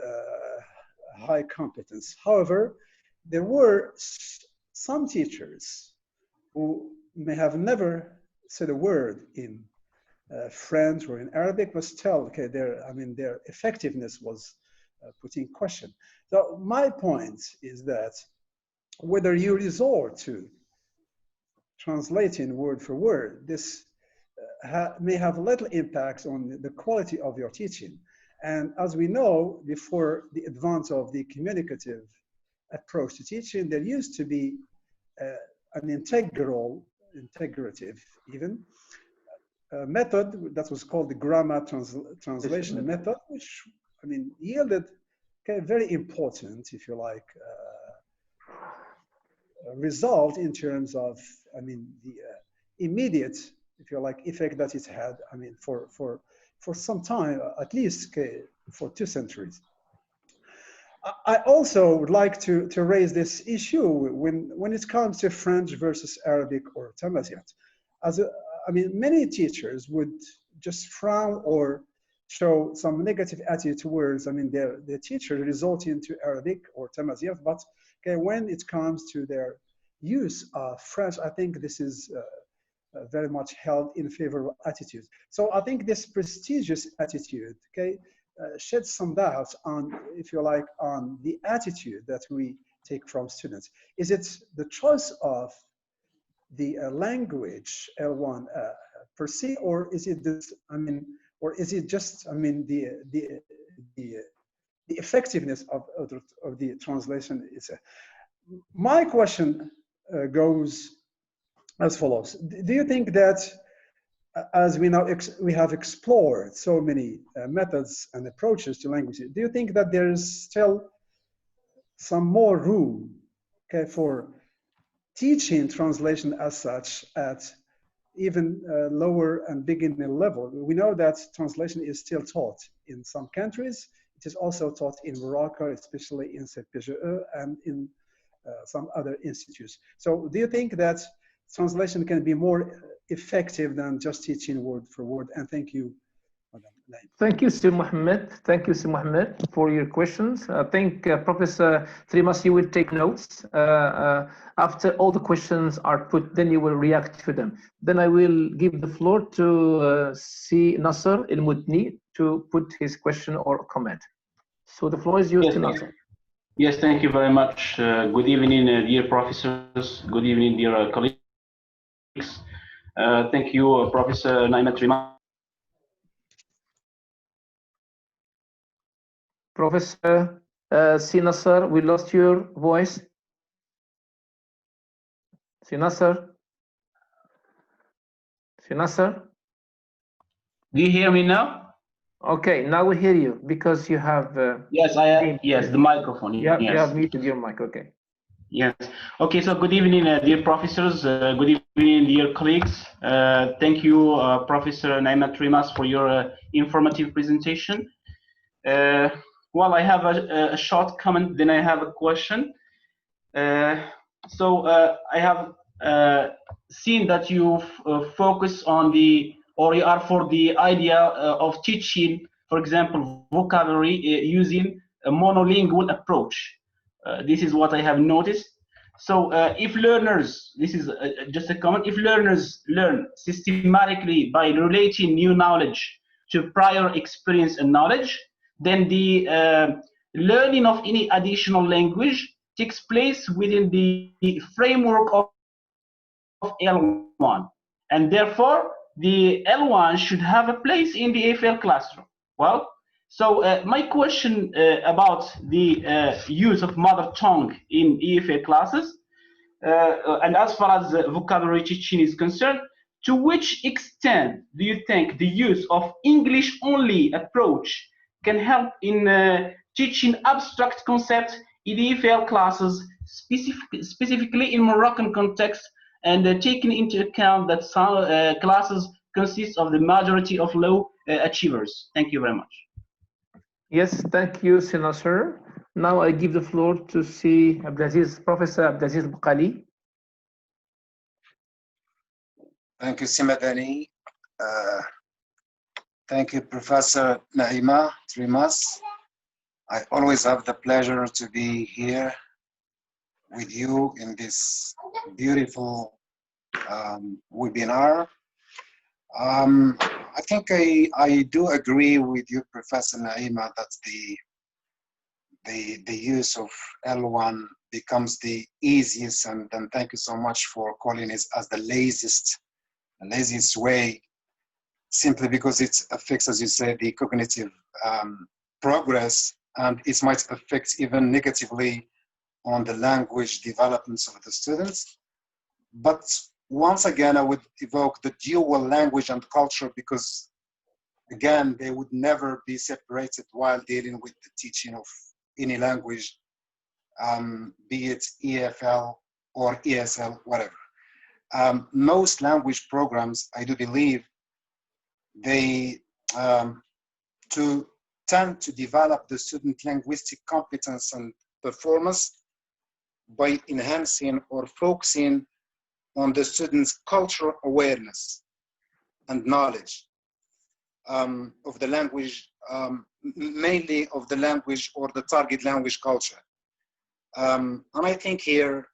high competence. However, there were some teachers who may have never said a word in French or in Arabic, but still, okay, their effectiveness was put in question. So my point is that whether you resort to translating word for word, this may have little impact on the quality of your teaching. And as we know, before the advance of the communicative approach to teaching, there used to be an integrative even, method that was called the grammar translation method, which yielded very important, if you like, result in terms of the immediate, if you like, effect that it had for some time, at least for 2 centuries. I also would like to raise this issue when it comes to French versus Arabic or Tamazight. Many teachers would just frown or show some negative attitude towards their teacher resorting to Arabic or Tamazight, but when it comes to their use of French, I think this is very much held in favor of attitudes. So I think this prestigious attitude sheds some doubt on, if you like, on the attitude that we take from students. Is it the choice of the language L1 per se, or is it this? Or is it just the effectiveness of the translation? My question goes as follows: do you think that, as we have explored so many methods and approaches to language, do you think that there is still some more room for teaching translation as such at even lower and beginner level? We know that translation is still taught in some countries. It is also taught in Morocco, especially in CPGE and in some other institutes. So do you think that translation can be more effective than just teaching word for word? And thank you, Madam Naima. Thank you, Sir Mohammed. Thank you, Sir Mohammed, for your questions. I think Professor Trimass, you will take notes. After all the questions are put, then you will react to them. Then I will give the floor to C. Nasser El-Mudni to put his question or comment. So the floor is yours, to Nasser. Yes, thank you very much. Good evening, dear professors. Good evening, dear colleagues. Thank you, Professor Naima Trimass. Professor C. Nasser, we lost your voice. C. Nasser? C. Nasser? Do you hear me now? Okay, now we hear you because you have. Yes, I have. Yes, the microphone. You have muted your mic. Okay. Yes. Okay. So good evening, dear professors. Good evening, dear colleagues. Thank you, Professor Naima Trimass, for your informative presentation. Well, I have a short comment, then I have a question. So I have seen that you focus on or you are for the idea of teaching, for example, vocabulary using a monolingual approach. This is what I have noticed. So if learners, this is just a comment, if learners learn systematically by relating new knowledge to prior experience and knowledge. Then the learning of any additional language takes place within the framework of L1. And therefore, the L1 should have a place in the EFL classroom. Well, so my question about the use of mother tongue in EFL classes, and as far as vocabulary teaching is concerned, to which extent do you think the use of English-only approach can help in teaching abstract concepts in EFL classes, specifically in Moroccan context, and taking into account that some classes consist of the majority of low achievers? Thank you very much. Yes, thank you, Senator. Now I give the floor to Professor Abdelaziz Boukhali. Thank you, Madani. Thank you, Professor Naima Trimass. I always have the pleasure to be here with you in this beautiful webinar. I think I do agree with you, Professor Naima, that the use of L1 becomes the easiest, and then thank you so much for calling it as the laziest way, simply because it affects, as you said, the cognitive progress, and it might affect even negatively on the language developments of the students. But once again, I would evoke the dual language and culture, because again, they would never be separated while dealing with the teaching of any language, be it EFL or ESL, whatever. Most language programs, I do believe, they tend to develop the student linguistic competence and performance by enhancing or focusing on the student's cultural awareness and knowledge of the language, mainly of the language or the target language culture. And I think here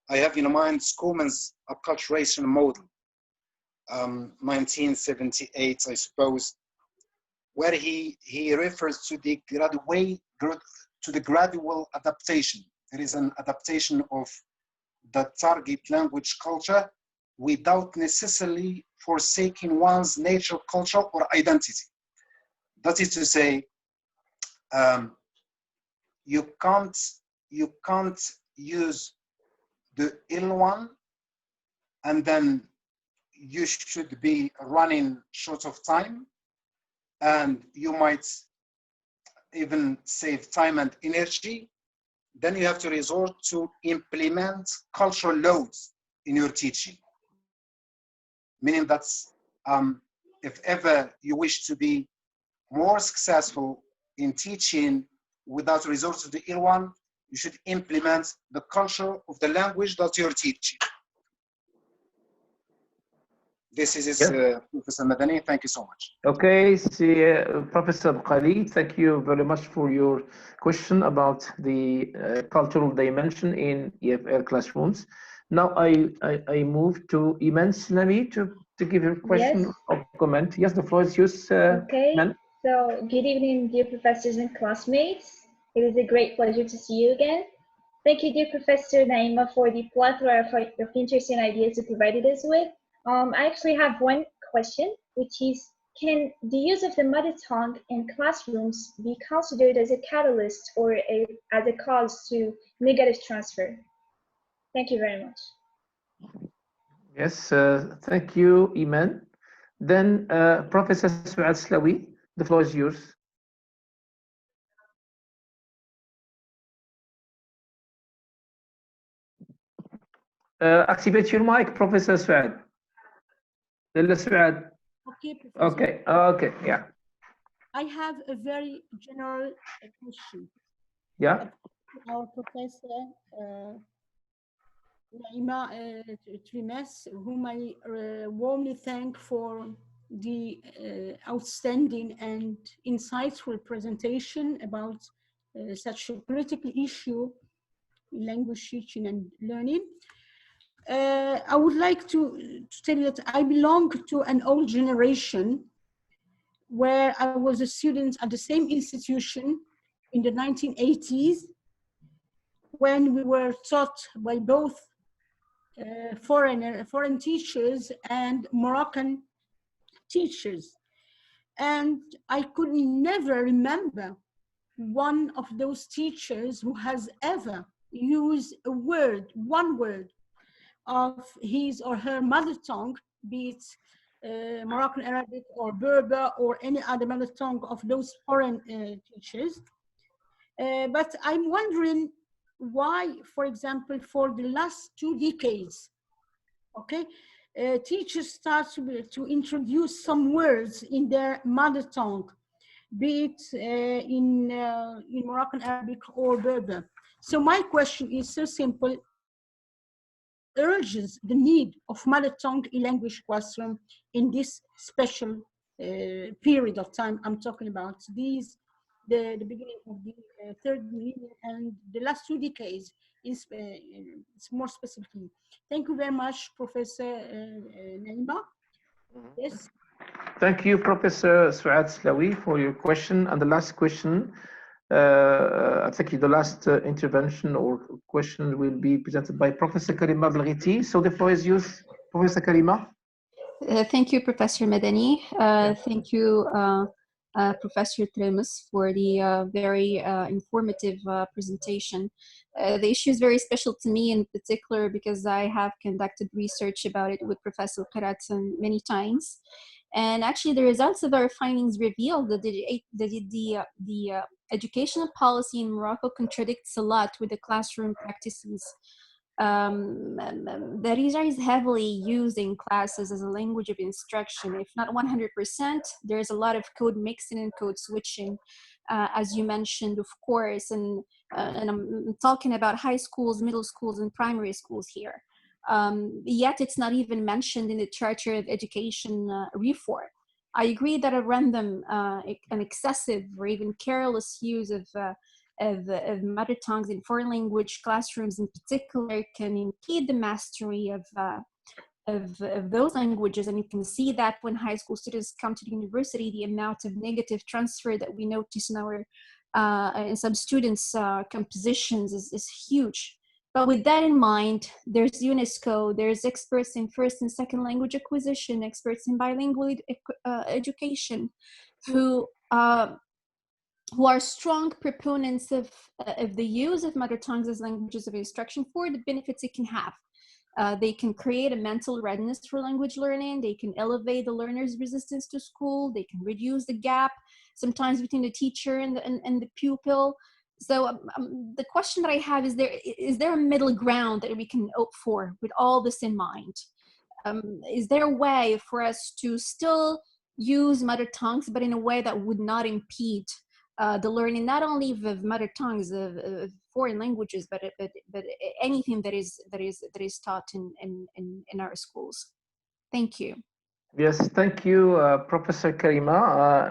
I have in mind Schoolman's acculturation model, 1978, I suppose, where he refers to the gradual adaptation. There is an adaptation of the target language culture without necessarily forsaking one's natural culture or identity. That is to say, you can't use the L1 and then you should be running short of time, and you might even save time and energy. Then you have to resort to implement cultural loads in your teaching. Meaning that if ever you wish to be more successful in teaching without resort to the L1, you should implement the culture of the language that you're teaching. This is Professor Madani. Thank you so much. Okay, Professor Boukhali, thank you very much for your question about the cultural dimension in EFL classrooms. Now I move to Iman Slami to give your question or comment. Yes, the floor is yours. Okay, Iman. So good evening, dear professors and classmates. It is a great pleasure to see you again. Thank you, dear Professor Naima, for the plethora of interesting ideas you provided us with. I actually have one question, which is, can the use of the mother tongue in classrooms be considered as a catalyst or as a cause to negative transfer? Thank you very much. Yes, thank you, Iman. Then Professor Suad Slawi, the floor is yours. Activate your mic, Professor Suad. Suad. Okay, Professor. Okay, yeah. I have a very general question. Yeah. Our Professor Naima Trimass, whom I warmly thank for the outstanding and insightful presentation about such a critical issue in language teaching and learning. I would like to tell you that I belong to an old generation where I was a student at the same institution in the 1980s, when we were taught by both foreign teachers and Moroccan teachers. And I could never remember one of those teachers who has ever used a word, one word of his or her mother tongue, be it Moroccan Arabic or Berber or any other mother tongue of those foreign teachers. But I'm wondering why, for example, for the last 2 decades, okay, teachers start to introduce some words in their mother tongue, be it in Moroccan Arabic or Berber. So my question is so simple: urges the need of mother tongue in language classroom in this special period of time I'm talking about, these the beginning of the third millennium and the last 2 decades is more specifically. Thank you very much, Professor Naima. Yes. Thank you, Professor Suad Slawi, for your question. And the last question, I think the last intervention or question will be presented by Professor Karima Belghiti. So the floor is yours, Professor Karima. Thank you, Professor Madani. Thank you, Professor Trimass, for the very informative presentation. The issue is very special to me in particular because I have conducted research about it with Professor Karatsan many times. And actually the results of our findings reveal that the educational policy in Morocco contradicts a lot with the classroom practices. Darija is heavily used in classes as a language of instruction, if not 100%. There's a lot of code mixing and code switching, as you mentioned, of course, and I'm talking about high schools, middle schools, and primary schools here. Yet it's not even mentioned in the Charter of Education reform. I agree that a random, an excessive, or even careless use of mother tongues in foreign language classrooms in particular can impede the mastery of those languages. And you can see that when high school students come to the university, the amount of negative transfer that we notice in our in some students' compositions is huge. But with that in mind, there's UNESCO, there's experts in first and second language acquisition, experts in bilingual education, who are strong proponents of the use of mother tongues as languages of instruction for the benefits it can have. They can create a mental readiness for language learning. They can elevate the learner's resistance to school. They can reduce the gap sometimes between the teacher and the pupil. So the question that I have is there a middle ground that we can opt for with all this in mind? Is there a way for us to still use mother tongues, but in a way that would not impede the learning not only of mother tongues of foreign languages, but anything that is taught in our schools? Thank you. Yes, thank you, Professor Karima.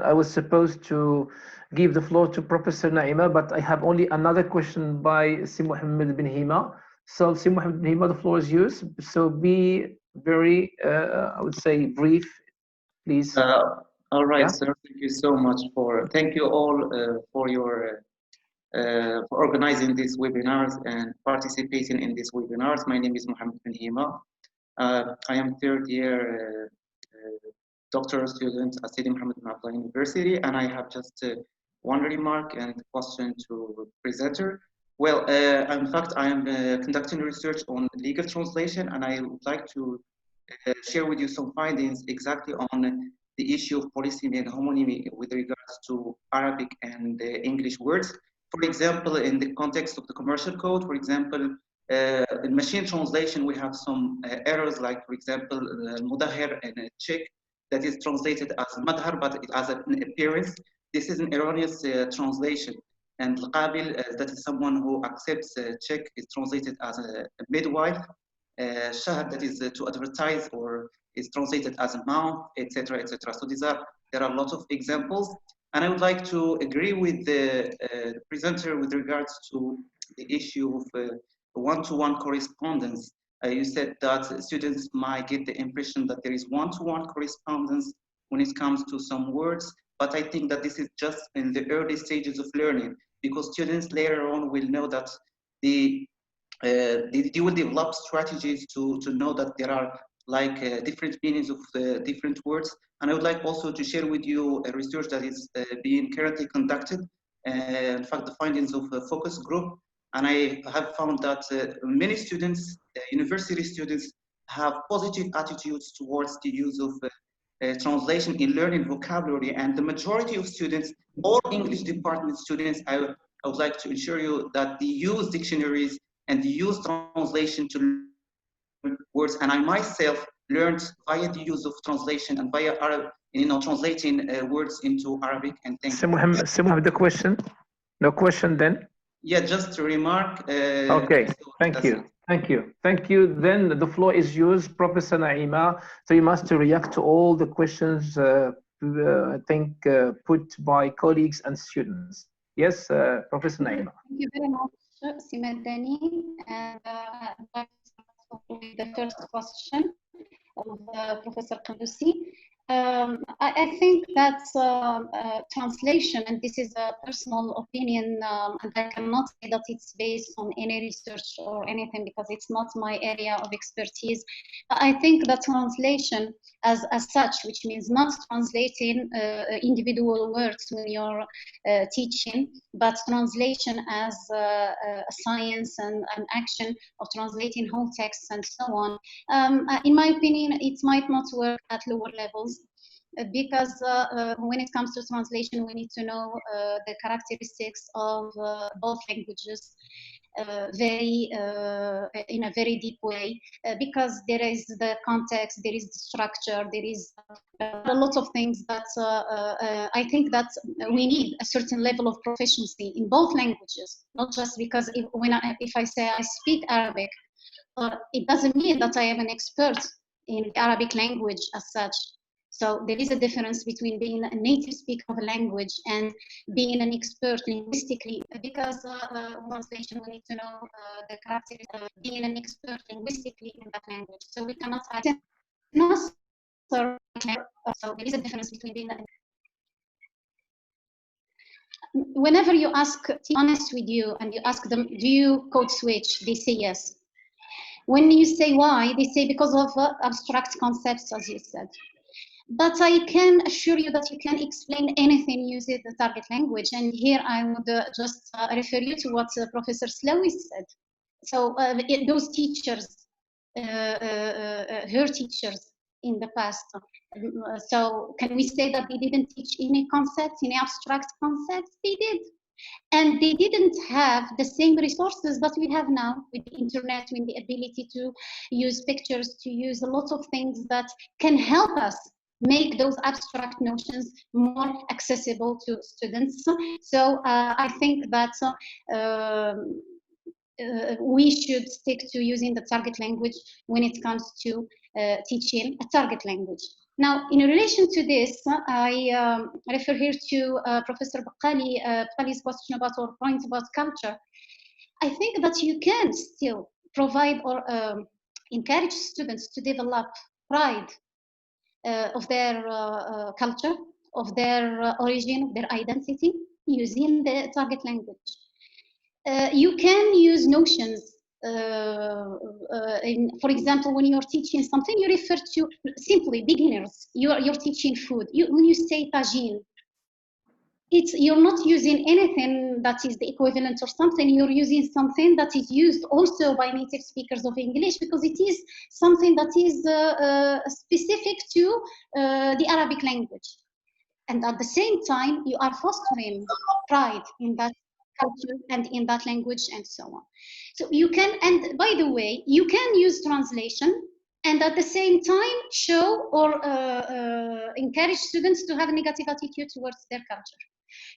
I was supposed to give the floor to Professor Naima, but I have only another question by Si Mohammed bin Hima. So Si Mohammed bin Hima, the floor is yours. So be very, I would say, brief, please. All right, sir. Thank you so much thank you all for your for organizing these webinars and participating in these webinars. My name is Mohammed bin Hima. I am third year doctoral student at Sidi Mohammed bin Abdullah University, and I have just one remark and question to presenter. Well, in fact, I am conducting research on legal translation, and I would like to share with you some findings exactly on the issue of polysemy and homonymy with regards to Arabic and English words. For example, in the context of the commercial code, for example, in machine translation, we have some errors like, for example, mudahir and check that is translated as madhar, but it has an appearance. This is an erroneous translation. And qabil, that is someone who accepts check, is translated as a midwife. Shahad, that is to advertise, or is translated as a mouth, etc., etc. So there are a lot of examples, and I would like to agree with the presenter with regards to the issue of one-to-one correspondence. You said that students might get the impression that there is one-to-one correspondence when it comes to some words, but I think that this is just in the early stages of learning, because students later on will know that they will develop strategies to know that there are like different meanings of different words. And I would like also to share with you a research that is being currently conducted, in fact the findings of a focus group, and I have found that many students, university students, have positive attitudes towards the use of translation in learning vocabulary, and the majority of students, all English department students, I would like to assure you that they use dictionaries and they use translation to learn words. And I myself learned via the use of translation and via translating words into Arabic. And thank you. Mohammed, the question? No question then? Yeah, just to remark. Okay, thank you. Thank you. Thank you. Then the floor is yours, Professor Naima. So you must react to all the questions, I think, put by colleagues and students. Yes, Professor Naima. Thank you very much, Simadani. And the first question of Professor Qadusi. I think that translation, and this is a personal opinion, and I cannot say that it's based on any research or anything because it's not my area of expertise. I think that translation as such, which means not translating individual words when you're teaching, but translation as a science and an action of translating whole texts and so on. In my opinion, it might not work at lower levels. Because when it comes to translation, we need to know the characteristics of both languages in a very deep way, because there is the context, there is the structure, there is a lot of things that I think that we need a certain level of proficiency in both languages, not just because if I say I speak Arabic, it doesn't mean that I am an expert in the Arabic language as such. So there is a difference between being a native speaker of a language and being an expert linguistically, because translation, we need to know the characteristics of being an expert linguistically in that language. So we cannot so there is a difference between being whenever you ask, honest with you, and you ask them, do you code switch? They say yes. When you say why, they say because of abstract concepts, as you said. But I can assure you that you can explain anything using the target language. And here I would just refer you to what Professor Slawi said. So those teachers, her teachers in the past, so can we say that they didn't teach any concepts, any abstract concepts? They did. And they didn't have the same resources that we have now with the internet, with the ability to use pictures, to use a lot of things that can help us make those abstract notions more accessible to students. So I think that we should stick to using the target language when it comes to teaching a target language. Now, in relation to this, I refer here to Professor Bakkali's question about or point about culture. I think that you can still provide or encourage students to develop pride of their culture, of their origin, of their identity, using the target language. You can use notions. For example, when you're teaching something, you refer to simply beginners. You're teaching food. When you say tagine, you're not using anything that is the equivalent or something. You're using something that is used also by native speakers of English, because it is something that is specific to the Arabic language. And at the same time, you are fostering pride in that culture and in that language and so on. So you can, and by the way, you can use translation and at the same time show or encourage students to have a negative attitude towards their culture.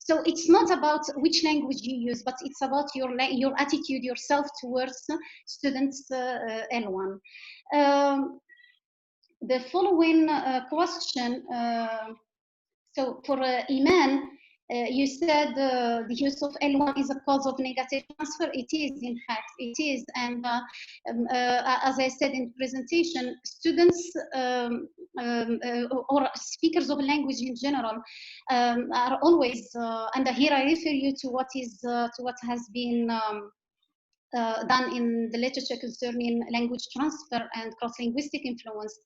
So it's not about which language you use, but it's about your attitude yourself towards students L1. The following question, so for Iman, You said the use of L1 is a cause of negative transfer. It is, in fact, it is. And as I said in the presentation, students or speakers of language in general are always, and here I refer you to what has been done in the literature concerning language transfer and cross-linguistic influence.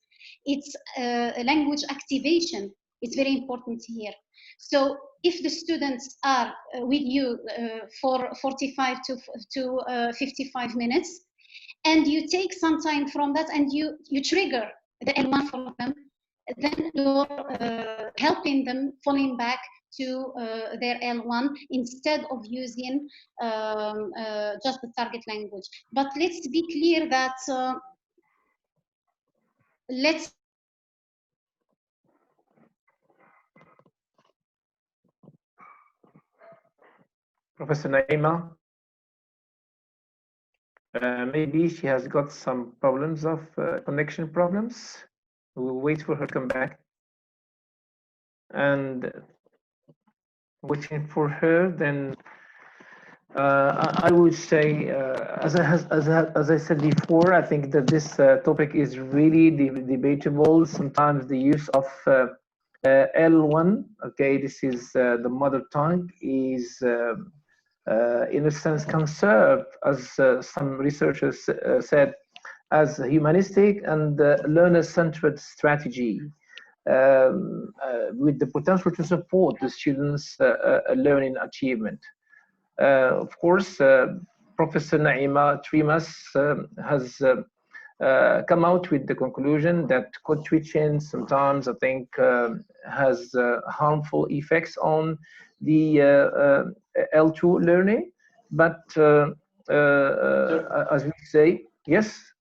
It's language activation. It's very important here. So if the students are with you for 45 to 55 minutes, and you take some time from that and you trigger the L1 for them, then you're helping them falling back to their L1 instead of using just the target language. But let's be clear that Professor Naima, maybe she has got some problems of connection problems. We'll wait for her to come back. And waiting for her, then I would say, as I said before, I think that this topic is really debatable. Sometimes the use of L1, okay, this is the mother tongue, is in a sense conserved, as some researchers said, as a humanistic and learner-centered strategy. With the potential to support the students' learning achievement. Of course, Professor Naima Trimass has come out with the conclusion that code switching sometimes, I think, has harmful effects on the L2 learning. But as we say, yes?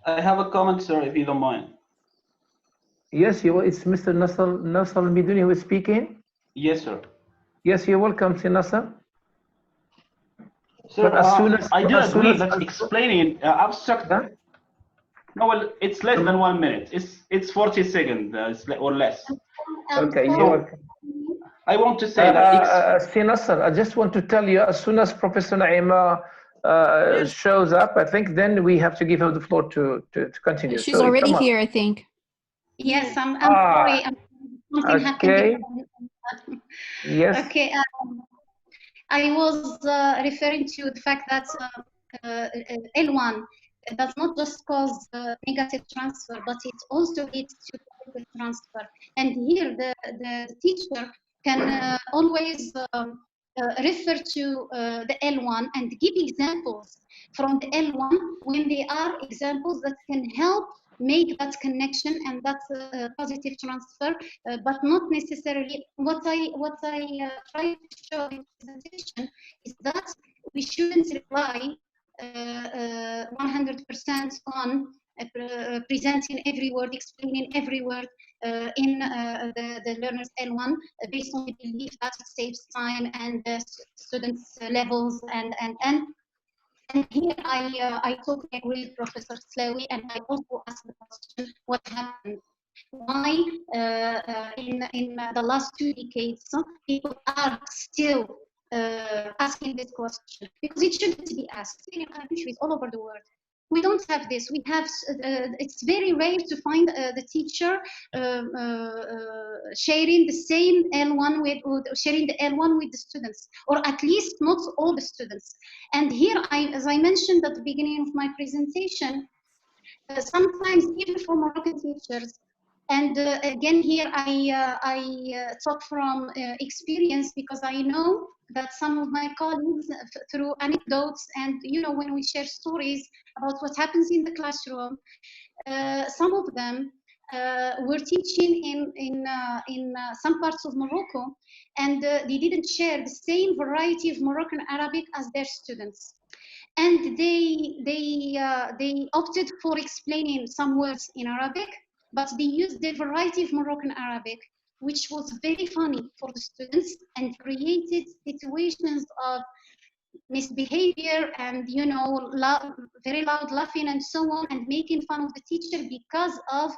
I have a comment, sir, if you don't mind. Yes, it's Mr. Nasser Al-Miduni who is speaking. Yes, sir. Yes, you're welcome, Sir Nasser. Sir, I do agree that explaining abstract. Huh? No, well, it's less than 1 minute. It's 40 seconds or less. Okay, you're welcome. I want to say that. Sir Nasser, I just want to tell you, as soon as Professor Naima shows up, I think then we have to give her the floor to continue. She's already here, I think. Yes, I'm sorry. Something happened. Yes. Okay. I was referring to the fact that L1 does not just cause negative transfer, but it also leads to positive transfer. And here the teacher can always refer to the L1 and give examples from the L1 when they are examples that can help make that connection and that positive transfer, but not necessarily. What I try to show in the presentation is that we shouldn't rely 100% on presenting every word, explaining every word in the learner's L1 based on the belief that it saves time and students' levels and here I totally agree with Professor Slawi, and I also asked the question, what happened? Why in the last 2 decades, people are still asking this question? Because it shouldn't be asked in countries all over the world. We don't have this. We have, it's very rare to find the teacher sharing the same L1 sharing the L1 with the students, or at least not all the students. And here, as I mentioned at the beginning of my presentation, sometimes even for Moroccan teachers, and again here I talk from experience because I know that some of my colleagues through anecdotes and when we share stories about what happens in the classroom, some of them were teaching in some parts of Morocco, and they didn't share the same variety of Moroccan Arabic as their students. And they opted for explaining some words in Arabic, but they used the variety of Moroccan Arabic, which was very funny for the students and created situations of misbehavior and very loud laughing and so on, and making fun of the teacher because of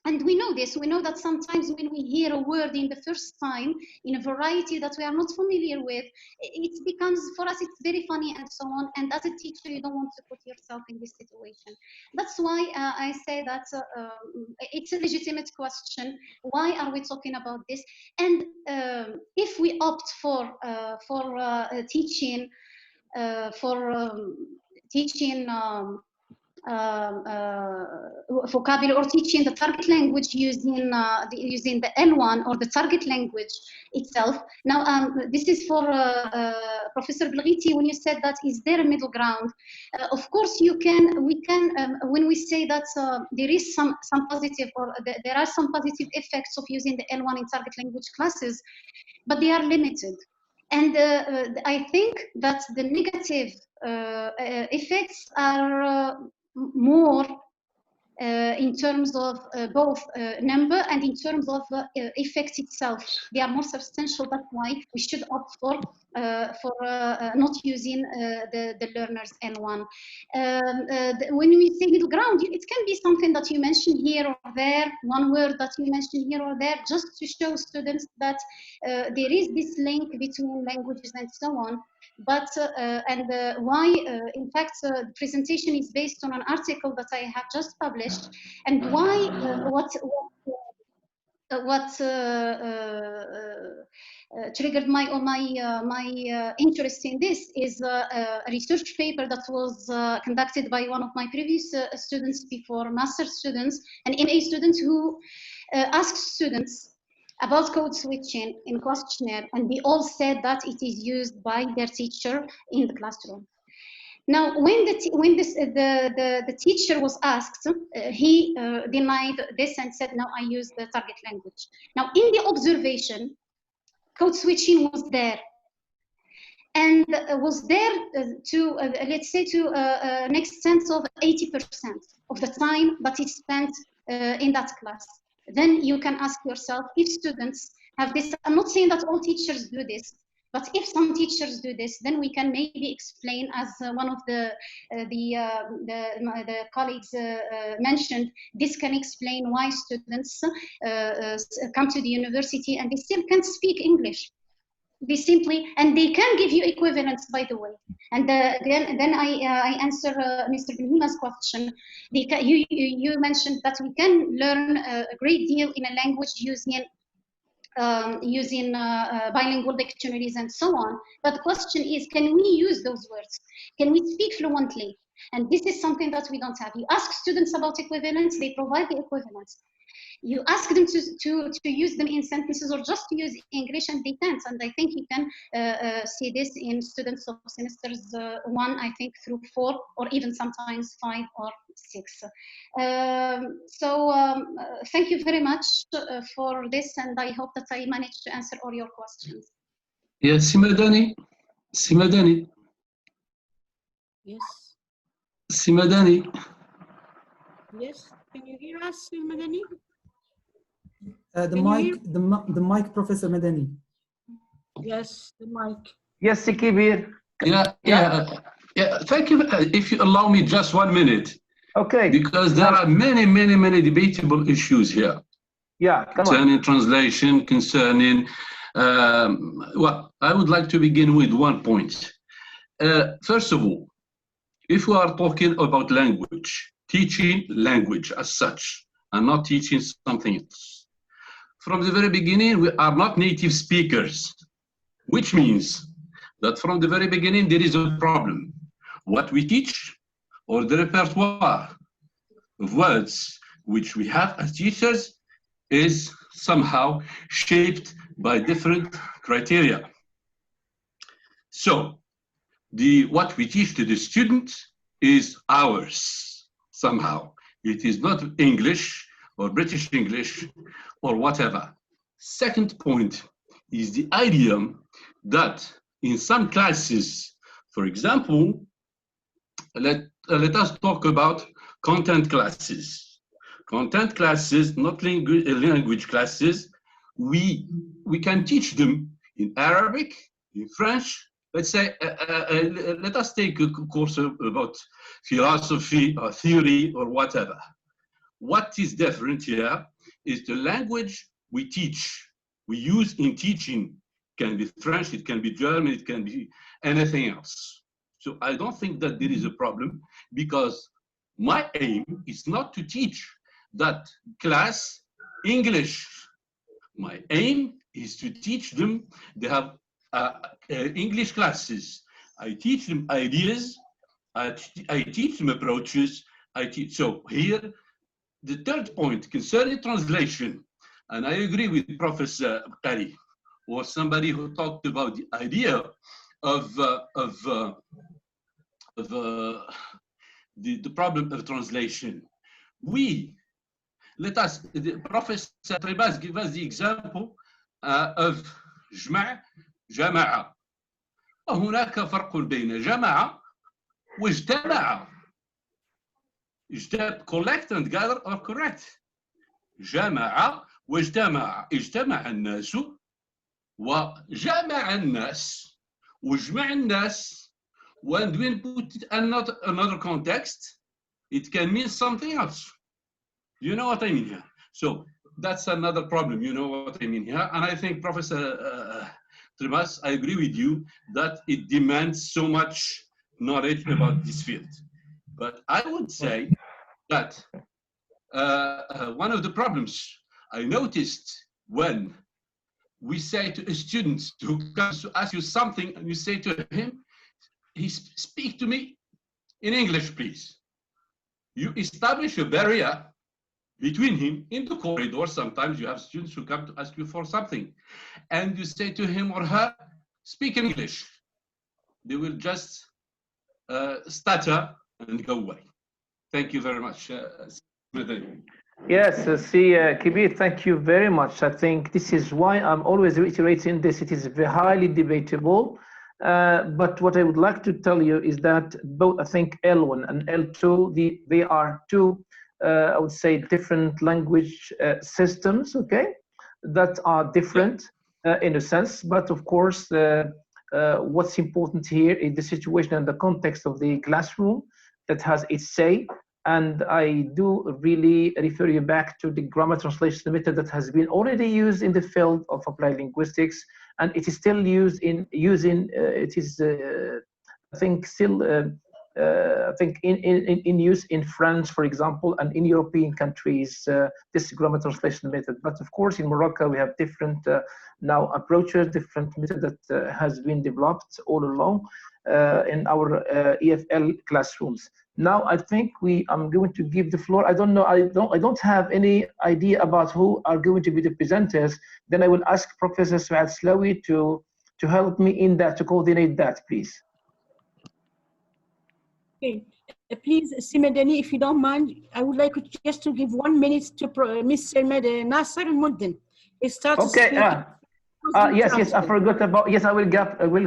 And we know this. We know that sometimes when we hear a word in the first time in a variety that we are not familiar with, it becomes, for us, it's very funny and so on. And as a teacher, you don't want to put yourself in this situation. That's why I say that it's a legitimate question. Why are we talking about this? And if we opt for teaching, vocabulary or teaching the target language using using the L1 or the target language itself. Now, this is for Professor Belghiti. When you said that, is there a middle ground? Of course, we can. When we say that there is some positive, or there are some positive effects of using the L1 in target language classes, but they are limited. And I think that the negative effects are more in terms of both number and in terms of effect itself. They are more substantial. That's why we should opt for not using the learners N1. When we say middle ground, it can be something that you mentioned here or there, one word that you mentioned here or there, just to show students that there is this link between languages and so on. But why, in fact, the presentation is based on an article that I have just published, and why what triggered my interest in this is a research paper that was conducted by one of my previous students before, master students and MA students, who asked students about code switching in questionnaire, and they all said that it is used by their teacher in the classroom. Now, when the teacher was asked, he denied this and said, "No, I use the target language." Now, in the observation, code switching was there, and was there to let's say to an extent of 80% of the time that he spent in that class. Then you can ask yourself, if students have this, I'm not saying that all teachers do this, but if some teachers do this, then we can maybe explain, as one of the colleagues mentioned, this can explain why students come to the university and they still can't speak English. They simply, and they can give you equivalents, by the way. And then I answer Mr. Belhima's question. You mentioned that we can learn a great deal in a language using bilingual dictionaries and so on. But the question is, can we use those words? Can we speak fluently? And this is something that we don't have. You ask students about equivalents, they provide the equivalents. You ask them to use them in sentences or just to use English, and they can't. And I think you can see this in students of semesters 1, I think, through 4, or even sometimes 5 or 6. Thank you very much for this, and I hope that I managed to answer all your questions. Yes, Simadani. Yes. Simadani. Yes, can you hear us, Madani? The mic, Professor Madani. Yes, the mic. Yes, Sikibir. Yeah. Thank you. If you allow me just 1 minute. Okay. Because there are many debatable issues here. Yeah, come concerning on. translation, concerning, well, I would like to begin with 1 point. First of all, if we are talking about language, teaching language as such, and not teaching something else. From the very beginning, we are not native speakers, which means that from the very beginning, there is a problem. What we teach, or the repertoire of words which we have as teachers, is somehow shaped by different criteria. So, what we teach to the student is ours, somehow. It is not English or British English or whatever. Second point is the idea that in some classes, for example, let us talk about content classes. Content classes, not language classes, we can teach them in Arabic, in French. Let's say, let us take a course about philosophy or theory or whatever. what is different here is the language we teach, we use in teaching. It can be French, it can be German, it can be anything else. So I don't think that there is a problem, because my aim is not to teach that class English. My aim is to teach them. They have English classes. I teach them ideas. I teach them approaches. So here, the third point concerning translation, and I agree with Professor Qari, or somebody who talked about the idea of the problem of translation. Let us, Professor Trimass give us the example of جمع جماعة. وهناك فرق بين جماعة واجتمع. Collect and gather are correct. جمع واجتمع. اجتمع الناس وجمع الناس وجمع الناس. When we put it in another context, it can mean something else. You know what I mean here? So that's another problem. You know what I mean here? And I think, Professor Trimass, I agree with you that it demands so much knowledge about this field. But I would say that one of the problems I noticed when we say to a student who comes to ask you something, and you say to him, speak to me in English, please. You establish a barrier between him in the corridor. Sometimes you have students who come to ask you for something, and you say to him or her, speak in English. They will just stutter and go away. Thank you very much. Yes, Kibir, thank you very much. I think this is why I'm always reiterating this. It is very highly debatable. But what I would like to tell you is that both, I think, L1 and L2, they are two, I would say, different language systems, okay, that are different in a sense. But of course, what's important here is the situation and the context of the classroom that has its say. And I do really refer you back to the grammar translation method that has been already used in the field of applied linguistics, and it is still used in I think still I think in use in France, for example, and in European countries, this grammar translation method. But of course, in Morocco, we have different now approaches, different method that has been developed all along in our EFL classrooms. Now, I think I'm going to give the floor. I don't know. I don't have any idea about who are going to be the presenters. Then I will ask Professor Suad Slawi to help me in that, to coordinate that, please. Okay. Please, Simedani, if you don't mind, I would like just to give 1 minute to Mr. Nasser Muddin. It starts. Okay. Yes. I forgot about. Yes, I will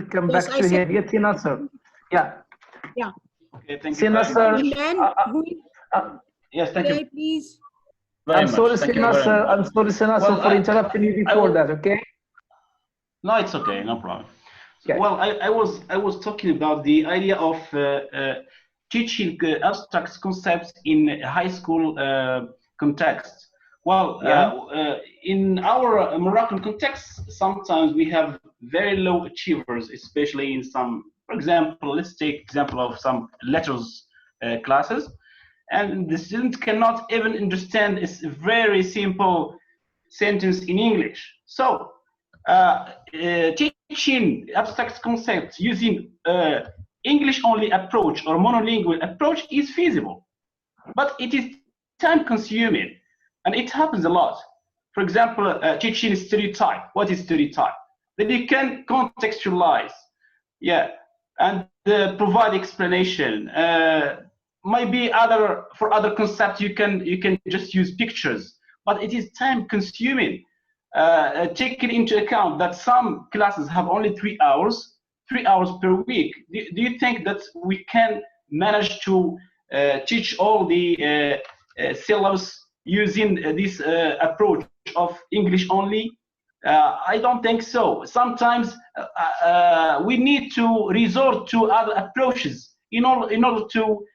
come back to him. Yes, Nasser. Yeah. Yeah. Okay, thank you. Nasser. Yes, thank you. Please. I'm sorry, Nasser, for interrupting you before that. Okay. No, it's okay. No problem. Okay. Well, I was talking about the idea of teaching abstract concepts in high school context. Well, in our Moroccan context, sometimes we have very low achievers, especially in some, for example, let's take example of some letters classes, and the student cannot even understand a very simple sentence in English. So teaching abstract concepts using English-only approach or monolingual approach is feasible, but it is time-consuming, and it happens a lot. For example, teaching stereotype. What is stereotype? Then you can contextualize, and provide explanation. Maybe for other concepts you can just use pictures, but it is time-consuming. Taking into account that some classes have only 3 hours per week, do you think that we can manage to teach all the syllabus using this approach of English only? I don't think so. Sometimes we need to resort to other approaches in order to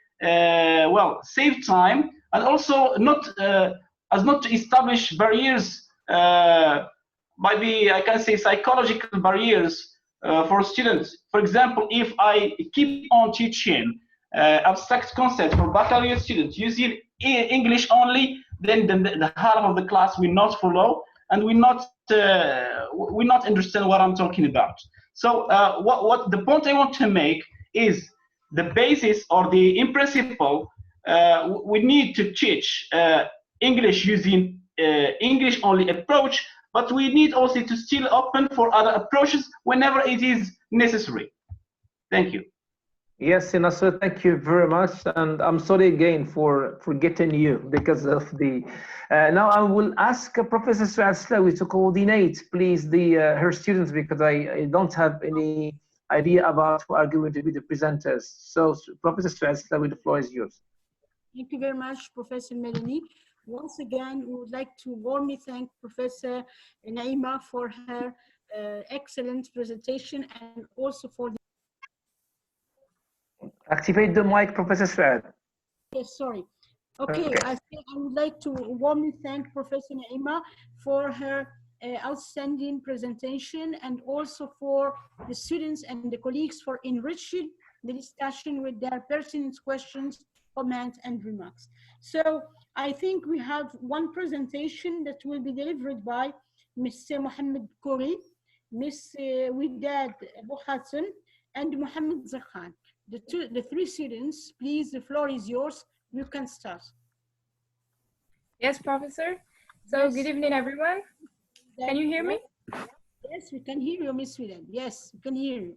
save time and also not as not to establish barriers by the, I can say, psychological barriers for students. For example, if I keep on teaching abstract concepts for baccalaureate students using English only, then the half of the class will not follow and will not understand what I'm talking about. So what the point I want to make is the basis or the in principle, we need to teach English using English only approach, but we need also to still open for other approaches whenever it is necessary. Thank you. Yes, Nasser, thank you very much. And I'm sorry again for forgetting you because of the... now I will ask Professor Suad Slawi to coordinate, please, her students, because I don't have any idea about who are going to be the presenters. So, Professor Suad Slawi, the floor is yours. Thank you very much, Professor Madani. Once again, we would like to warmly thank Professor Naima for her excellent presentation and also for the... Activate the mic, Professor Suad. Yes, sorry. Okay, I would like to warmly thank Professor Naima for her outstanding presentation and also for the students and the colleagues for enriching the discussion with their pertinent questions, comments, and remarks. So I think we have one presentation that will be delivered by Mr. Mohammed Kouri, Ms. Widad Bouhatson, and Mohammed Zakhan. The three students, please, the floor is yours. You can start. Yes, Professor. So yes. Good evening, everyone. Can you hear me? Yes, we can hear you, Ms. Widad. Yes, we can hear you.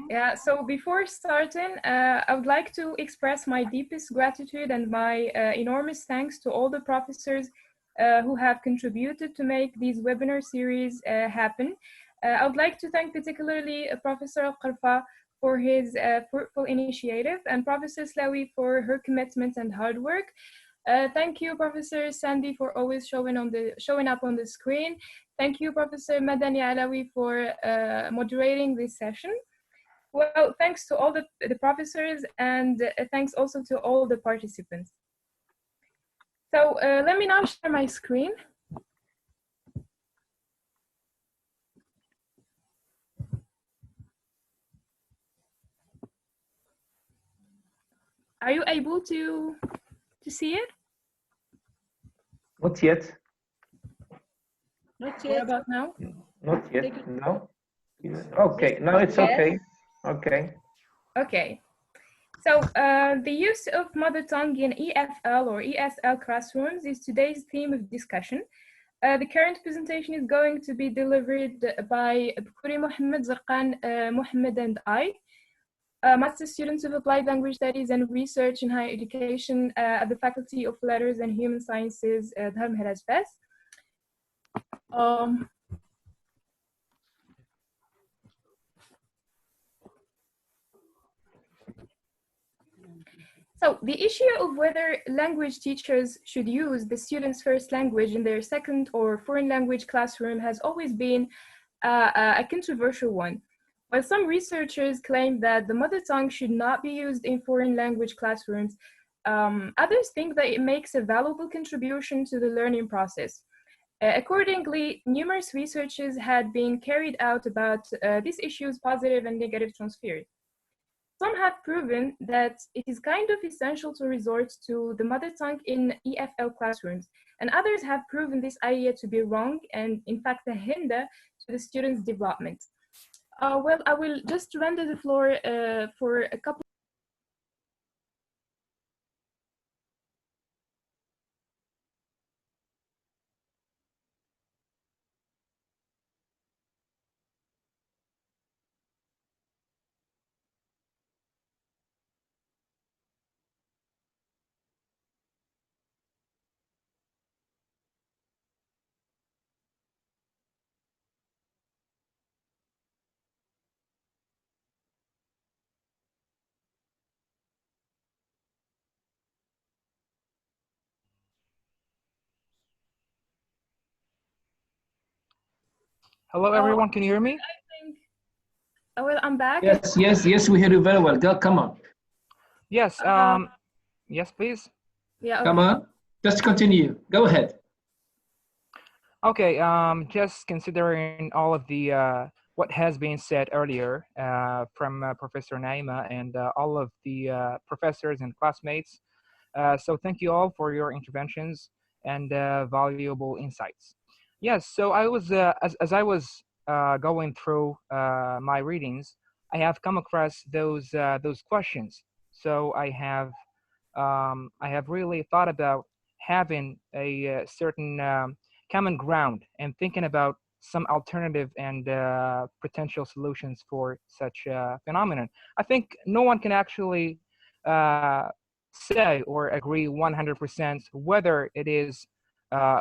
Yeah, so before starting, I would like to express my deepest gratitude and my enormous thanks to all the professors who have contributed to make these webinar series happen. I would like to thank particularly Professor KARFA for his fruitful initiative and Professor Slawi for her commitment and hard work. Thank you, Professor Sandy, for always showing up on the screen. Thank you, Professor Madani Alawi, for moderating this session. Well, thanks to all the professors and thanks also to all the participants. So let me now share my screen. Are you able to see it? Not yet. Not yet. What about now? Not yet. No. Okay. Now it's okay. Okay. Okay. So the use of mother tongue in EFL or ESL classrooms is today's theme of discussion. The current presentation is going to be delivered by Bkouri Mohammed, Zakhan Mohammed, and I, Master Students of Applied Language Studies and Research in Higher Education at the Faculty of Letters and Human Sciences at Dharm Fes. So the issue of whether language teachers should use the students' first language in their second or foreign language classroom has always been a controversial one. While some researchers claim that the mother tongue should not be used in foreign language classrooms, others think that it makes a valuable contribution to the learning process. Accordingly, numerous researches had been carried out about this issue's positive and negative transfers. Some have proven that it is kind of essential to resort to the mother tongue in EFL classrooms, and others have proven this idea to be wrong and in fact a hinder to the students' development. Well, I will just render the floor for a couple. Hello, everyone. Can you hear me? Well, I'm back. Yes, we hear you very well. Go, come on. Yes, yes, please. Yeah. Okay. Come on, just continue. Go ahead. Okay, just considering all of the what has been said earlier from Professor Naima and all of the professors and classmates. So thank you all for your interventions and valuable insights. Yes, so I was as I was going through my readings, I have come across those questions. So I have really thought about having a certain common ground and thinking about some alternative and potential solutions for such a phenomenon. I think no one can actually uh, say or agree 100% whether it is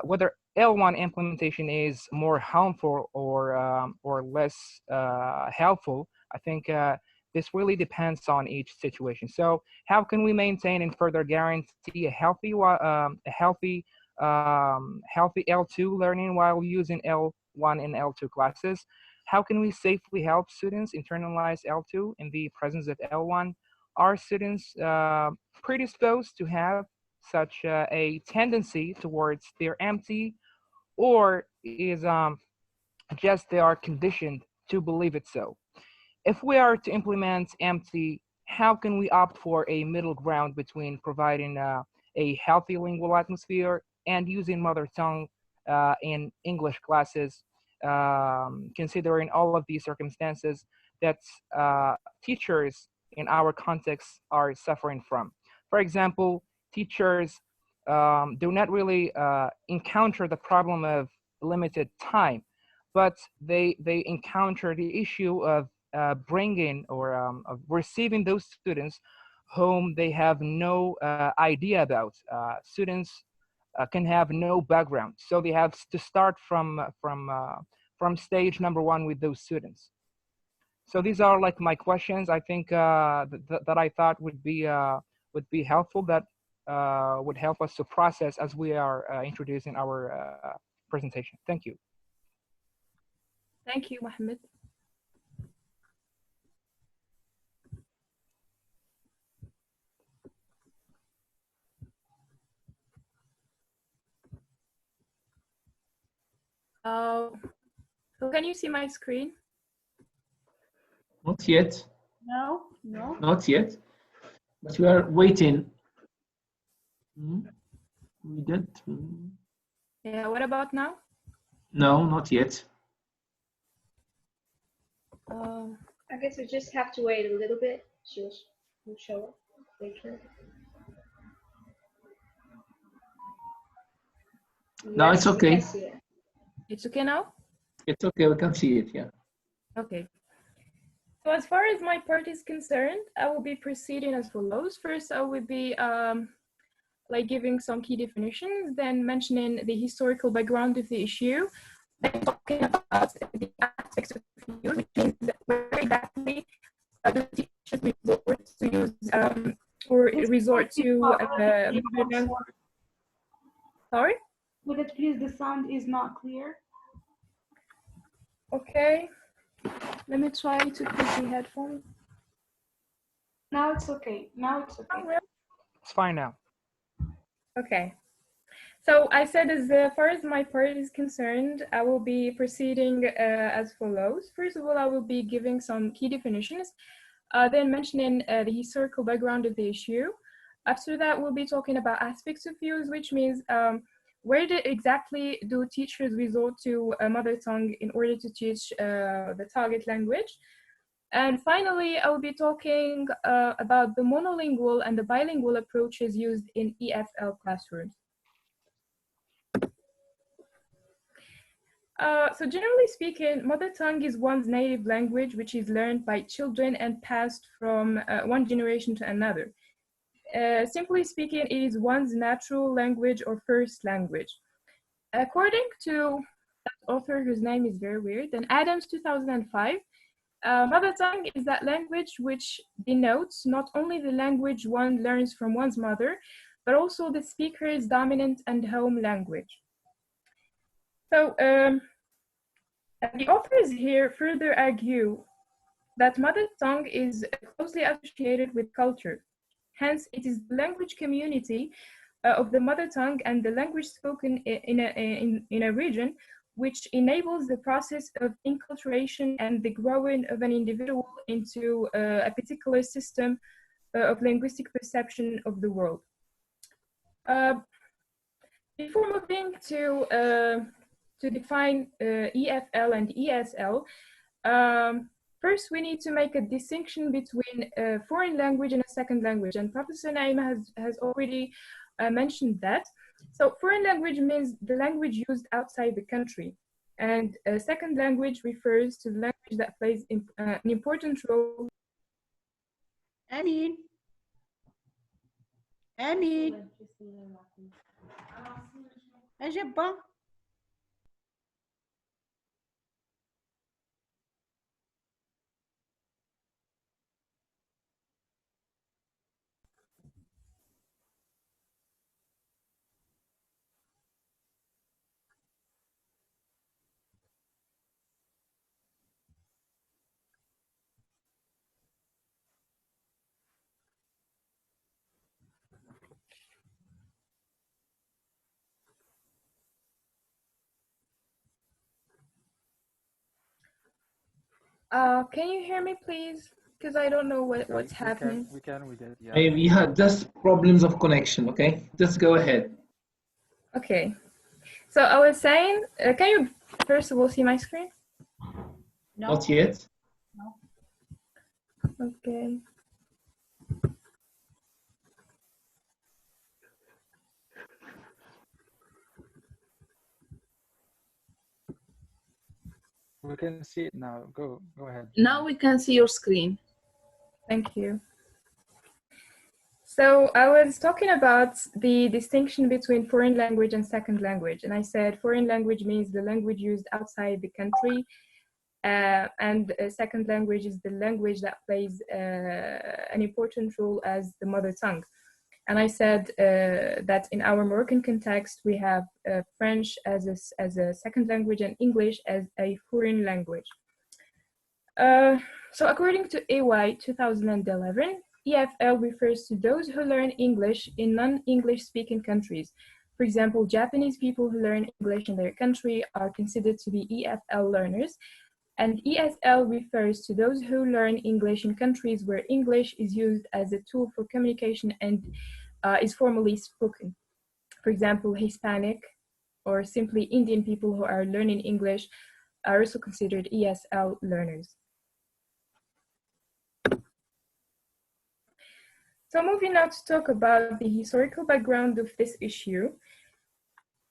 whether L1 implementation is more harmful or less helpful. I think this really depends on each situation. So how can we maintain and further guarantee a healthy L2 learning while using L1 and L2 classes? How can we safely help students internalize L2 in the presence of L1? Are students predisposed to have such a tendency towards their empty, or is just they are conditioned to believe it so? If we are to implement empty, how can we opt for a middle ground between providing a healthy lingual atmosphere and using mother tongue in English classes, considering all of these circumstances that teachers in our context are suffering from? For example, teachers do not really encounter the problem of limited time, but they encounter the issue of bringing or of receiving those students whom they have no idea about. Students can have no background, so they have to start from stage number one with those students. So these are like my questions. I think that I thought would be helpful, that would help us to process as we are introducing our presentation. Thank you. Thank you, Mohammed. So can you see my screen? Not yet. No, no. Not yet. But we are waiting. We did. Yeah, what about now? No, not yet. I guess we just have to wait a little bit. She'll show up later. No, it's okay. It's okay now? It's okay, we can see it, yeah. Okay. So as far as my part is concerned, I will be proceeding as follows. First, I will be like giving some key definitions, then mentioning the historical background of the issue, then talking about the aspects of use, which means where exactly the teachers resort to use or resort to sorry? Would it please, the sound is not clear. Okay, let me try to put the headphones. Now it's okay. Now it's okay. It's fine now. Okay. So I said, as far as my part is concerned, I will be proceeding as follows. First of all, I will be giving some key definitions, then mentioning the historical background of the issue. After that, we'll be talking about aspects of use, which means where exactly do teachers resort to a mother tongue in order to teach the target language? And finally, I will be talking about the monolingual and the bilingual approaches used in EFL classrooms. So generally speaking, mother tongue is one's native language, which is learned by children and passed from one generation to another. Simply speaking, it is one's natural language or first language. According to that author, whose name is very weird, and Adams 2005, mother tongue is that language which denotes not only the language one learns from one's mother, but also the speaker's dominant and home language. So the authors here further argue that mother tongue is closely associated with culture. Hence, it is the language community of the mother tongue and the language spoken in a region, which enables the process of enculturation and the growing of an individual into a particular system of linguistic perception of the world. Before moving to define EFL and ESL, first we need to make a distinction between a foreign language and a second language, and Professor Naima has already mentioned that. So foreign language means the language used outside the country, and a second language refers to the language that plays an important role. Amin. Amin. Ajabba. Can you hear me, please? Because I don't know what's happening. We did, yeah. Maybe you had just problems of connection, okay? Just go ahead. Okay. So I was saying, can you first of all see my screen? No. Not yet. No. Okay. We can see it now. Go ahead. Now we can see your screen. Thank you. So I was talking about the distinction between foreign language and second language. And I said foreign language means the language used outside the country. And second language is the language that plays an important role as the mother tongue. And I said that in our Moroccan context, we have French as a second language and English as a foreign language. So according to AY 2011, EFL refers to those who learn English in non-English speaking countries. For example, Japanese people who learn English in their country are considered to be EFL learners. And ESL refers to those who learn English in countries where English is used as a tool for communication and is formally spoken. For example, Hispanic or simply Indian people who are learning English are also considered ESL learners. So moving now to talk about the historical background of this issue.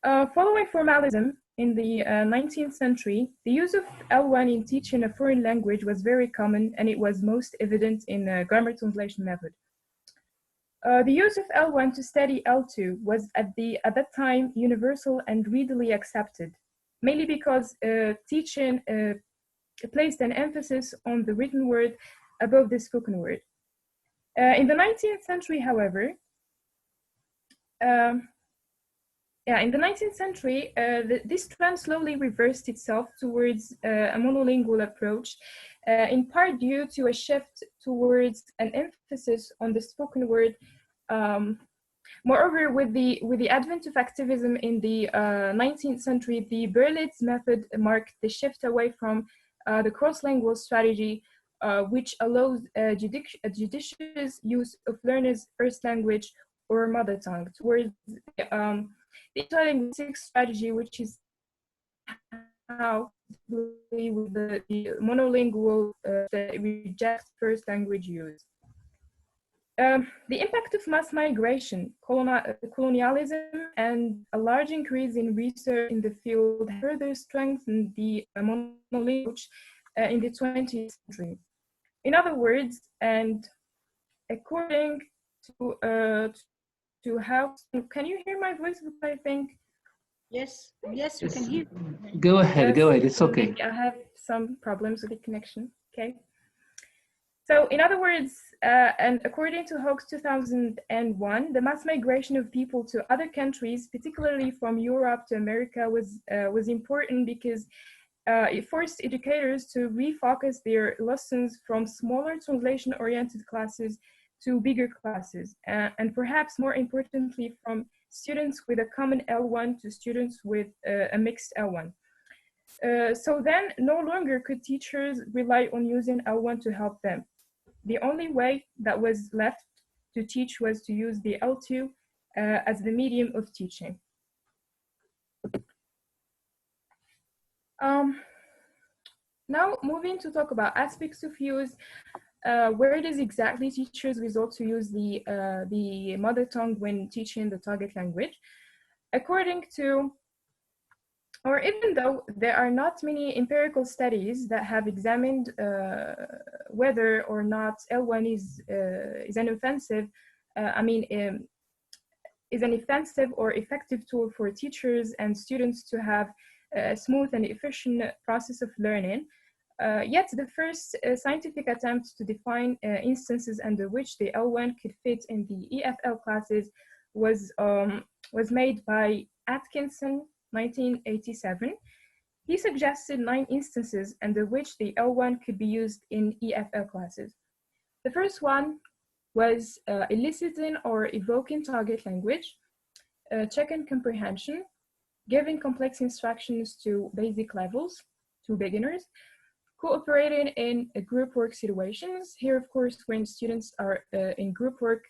Following formalism in the 19th century, the use of L1 in teaching a foreign language was very common, and it was most evident in the grammar translation method. The use of L1 to study L2 was at that time universal and readily accepted, mainly because teaching placed an emphasis on the written word above the spoken word. In the 19th century, however, this trend slowly reversed itself towards a monolingual approach, in part due to a shift towards an emphasis on the spoken word. Moreover, with the advent of activism in the 19th century, the Berlitz method marked the shift away from the cross-lingual strategy, which allows a judicious use of learners' first language or mother tongue, towards the interlinguistic strategy, which is how with the monolingual that rejects first language use. The impact of mass migration, colonialism, and a large increase in research in the field further strengthened the monolingual in the 20th century. In other words, and according to how, can you hear my voice, I think? Yes, yes, we can hear. Go ahead, Yes, go ahead, it's okay. I have some problems with the connection, okay? So in other words, and according to Hawkes 2001, the mass migration of people to other countries, particularly from Europe to America, was important because it forced educators to refocus their lessons from smaller translation-oriented classes to bigger classes, and perhaps more importantly, from students with a common L1 to students with a mixed L1. So then no longer could teachers rely on using L1 to help them. The only way that was left to teach was to use the L2 as the medium of teaching. Now moving to talk about aspects of use, where does exactly teachers resort to use the mother tongue when teaching the target language? According to, or even though there are not many empirical studies that have examined whether or not L1 is an offensive, is an offensive or effective tool for teachers and students to have a smooth and efficient process of learning. Yet the first scientific attempt to define instances under which the L1 could fit in the EFL classes was made by Atkinson, 1987. He suggested 9 instances under which the L1 could be used in EFL classes. The first one was eliciting or evoking target language, checking comprehension, giving complex instructions to basic levels, to beginners, cooperating in group work situations. Here, of course, when students are in group work,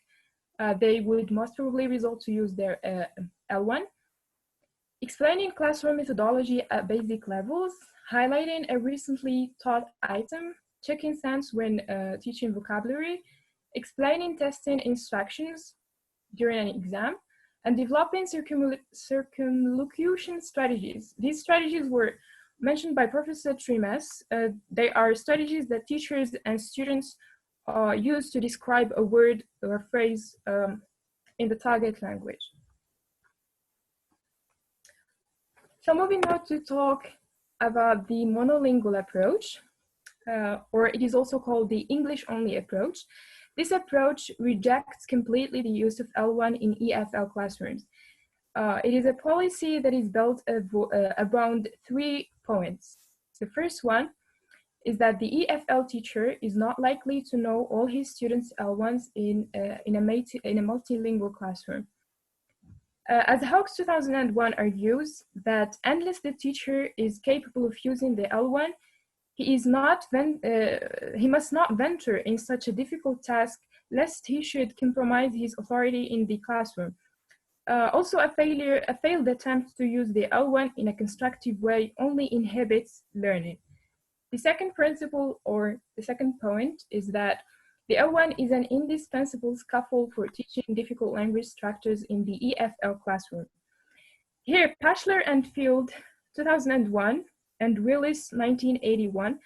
they would most probably resort to use their L1. Explaining classroom methodology at basic levels, highlighting a recently taught item, checking sense when teaching vocabulary, explaining testing instructions during an exam, and developing circumlocution strategies. These strategies were mentioned by Professor Trimass. They are strategies that teachers and students use to describe a word or a phrase in the target language. So moving now to talk about the monolingual approach, or it is also called the English-only approach. This approach rejects completely the use of L1 in EFL classrooms. It is a policy that is built around 3 points. The first one is that the EFL teacher is not likely to know all his students' L1s in a multilingual classroom. As Hawkes 2001 argues that unless the teacher is capable of using the L1, he must not venture in such a difficult task lest he should compromise his authority in the classroom. Also, a failed attempt to use the L1 in a constructive way only inhibits learning. The second principle, or the second point, is that the L1 is an indispensable scaffold for teaching difficult language structures in the EFL classroom. Here, Pashler and Field, 2001, and Willis, 1981,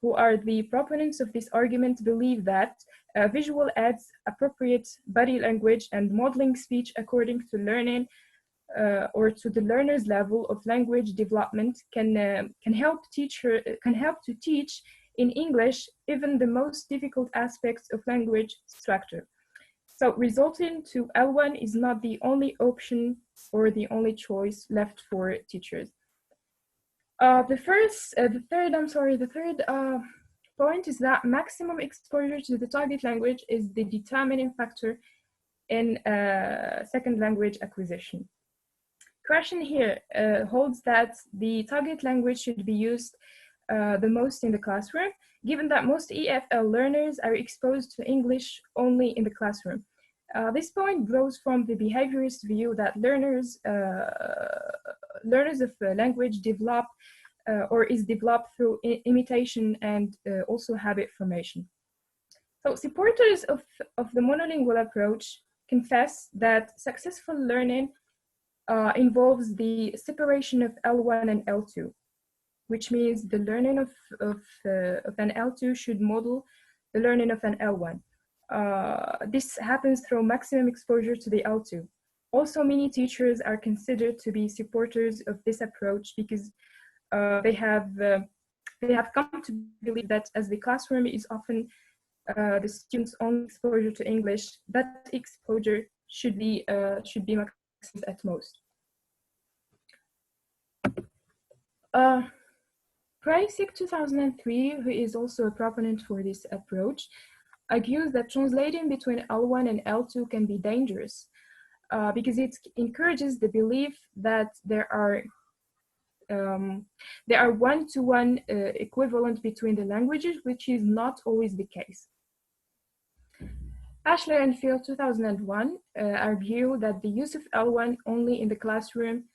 who are the proponents of this argument, believe that visual aids, appropriate body language, and modeling speech according to learning or to the learner's level of language development can help to teach in English even the most difficult aspects of language structure. So resulting to L1 is not the only option or the only choice left for teachers. The third point is that maximum exposure to the target language is the determining factor in second language acquisition. Question here holds that the target language should be used the most in the classroom, given that most EFL learners are exposed to English only in the classroom. This point grows from the behaviorist view that learners of language develop or is developed through imitation and also habit formation. So supporters of the monolingual approach confess that successful learning involves the separation of L1 and L2, which means the learning of an L2 should model the learning of an L1. This happens through maximum exposure to the L2. Also, many teachers are considered to be supporters of this approach because they have come to believe that as the classroom is often the students' own exposure to English, that exposure should be maximized at most. Preissig 2003, who is also a proponent for this approach, argues that translating between L1 and L2 can be dangerous. because it encourages the belief that there are one-to-one equivalent between the languages, which is not always the case. Ashler and Field 2001 argue that the use of L1 only in the classroom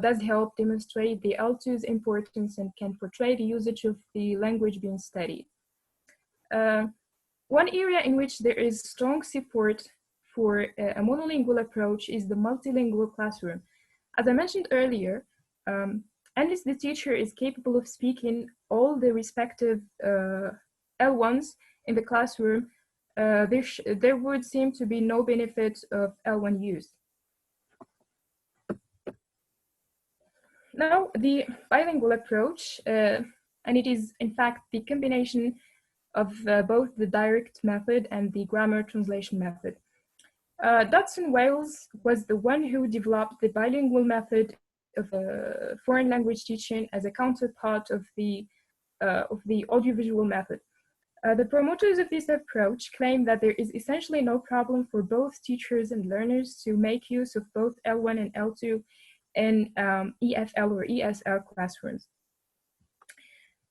does help demonstrate the L2's importance and can portray the usage of the language being studied. One area in which there is strong support for a monolingual approach is the multilingual classroom. As I mentioned earlier, unless the teacher is capable of speaking all the respective L1s in the classroom, there would seem to be no benefit of L1 use. Now, the bilingual approach, and it is in fact the combination of both the direct method and the grammar translation method. Dodson Wales was the one who developed the bilingual method of foreign language teaching as a counterpart of the audiovisual method. The promoters of this approach claim that there is essentially no problem for both teachers and learners to make use of both L1 and L2 in EFL or ESL classrooms.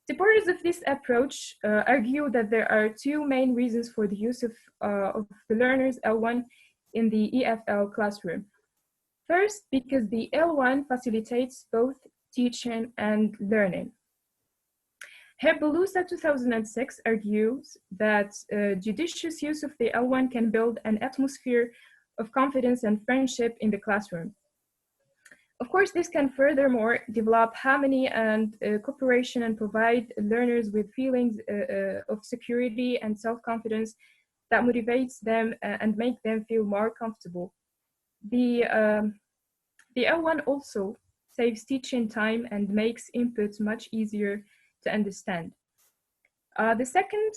Supporters of this approach argue that there are two main reasons for the use of the learner's L1 in the EFL classroom. First, because the L1 facilitates both teaching and learning. Herbalusa 2006 argues that judicious use of the L1 can build an atmosphere of confidence and friendship in the classroom. Of course, this can furthermore develop harmony and cooperation and provide learners with feelings of security and self-confidence that motivates them and make them feel more comfortable. The L1 also saves teaching time and makes input much easier to understand. The second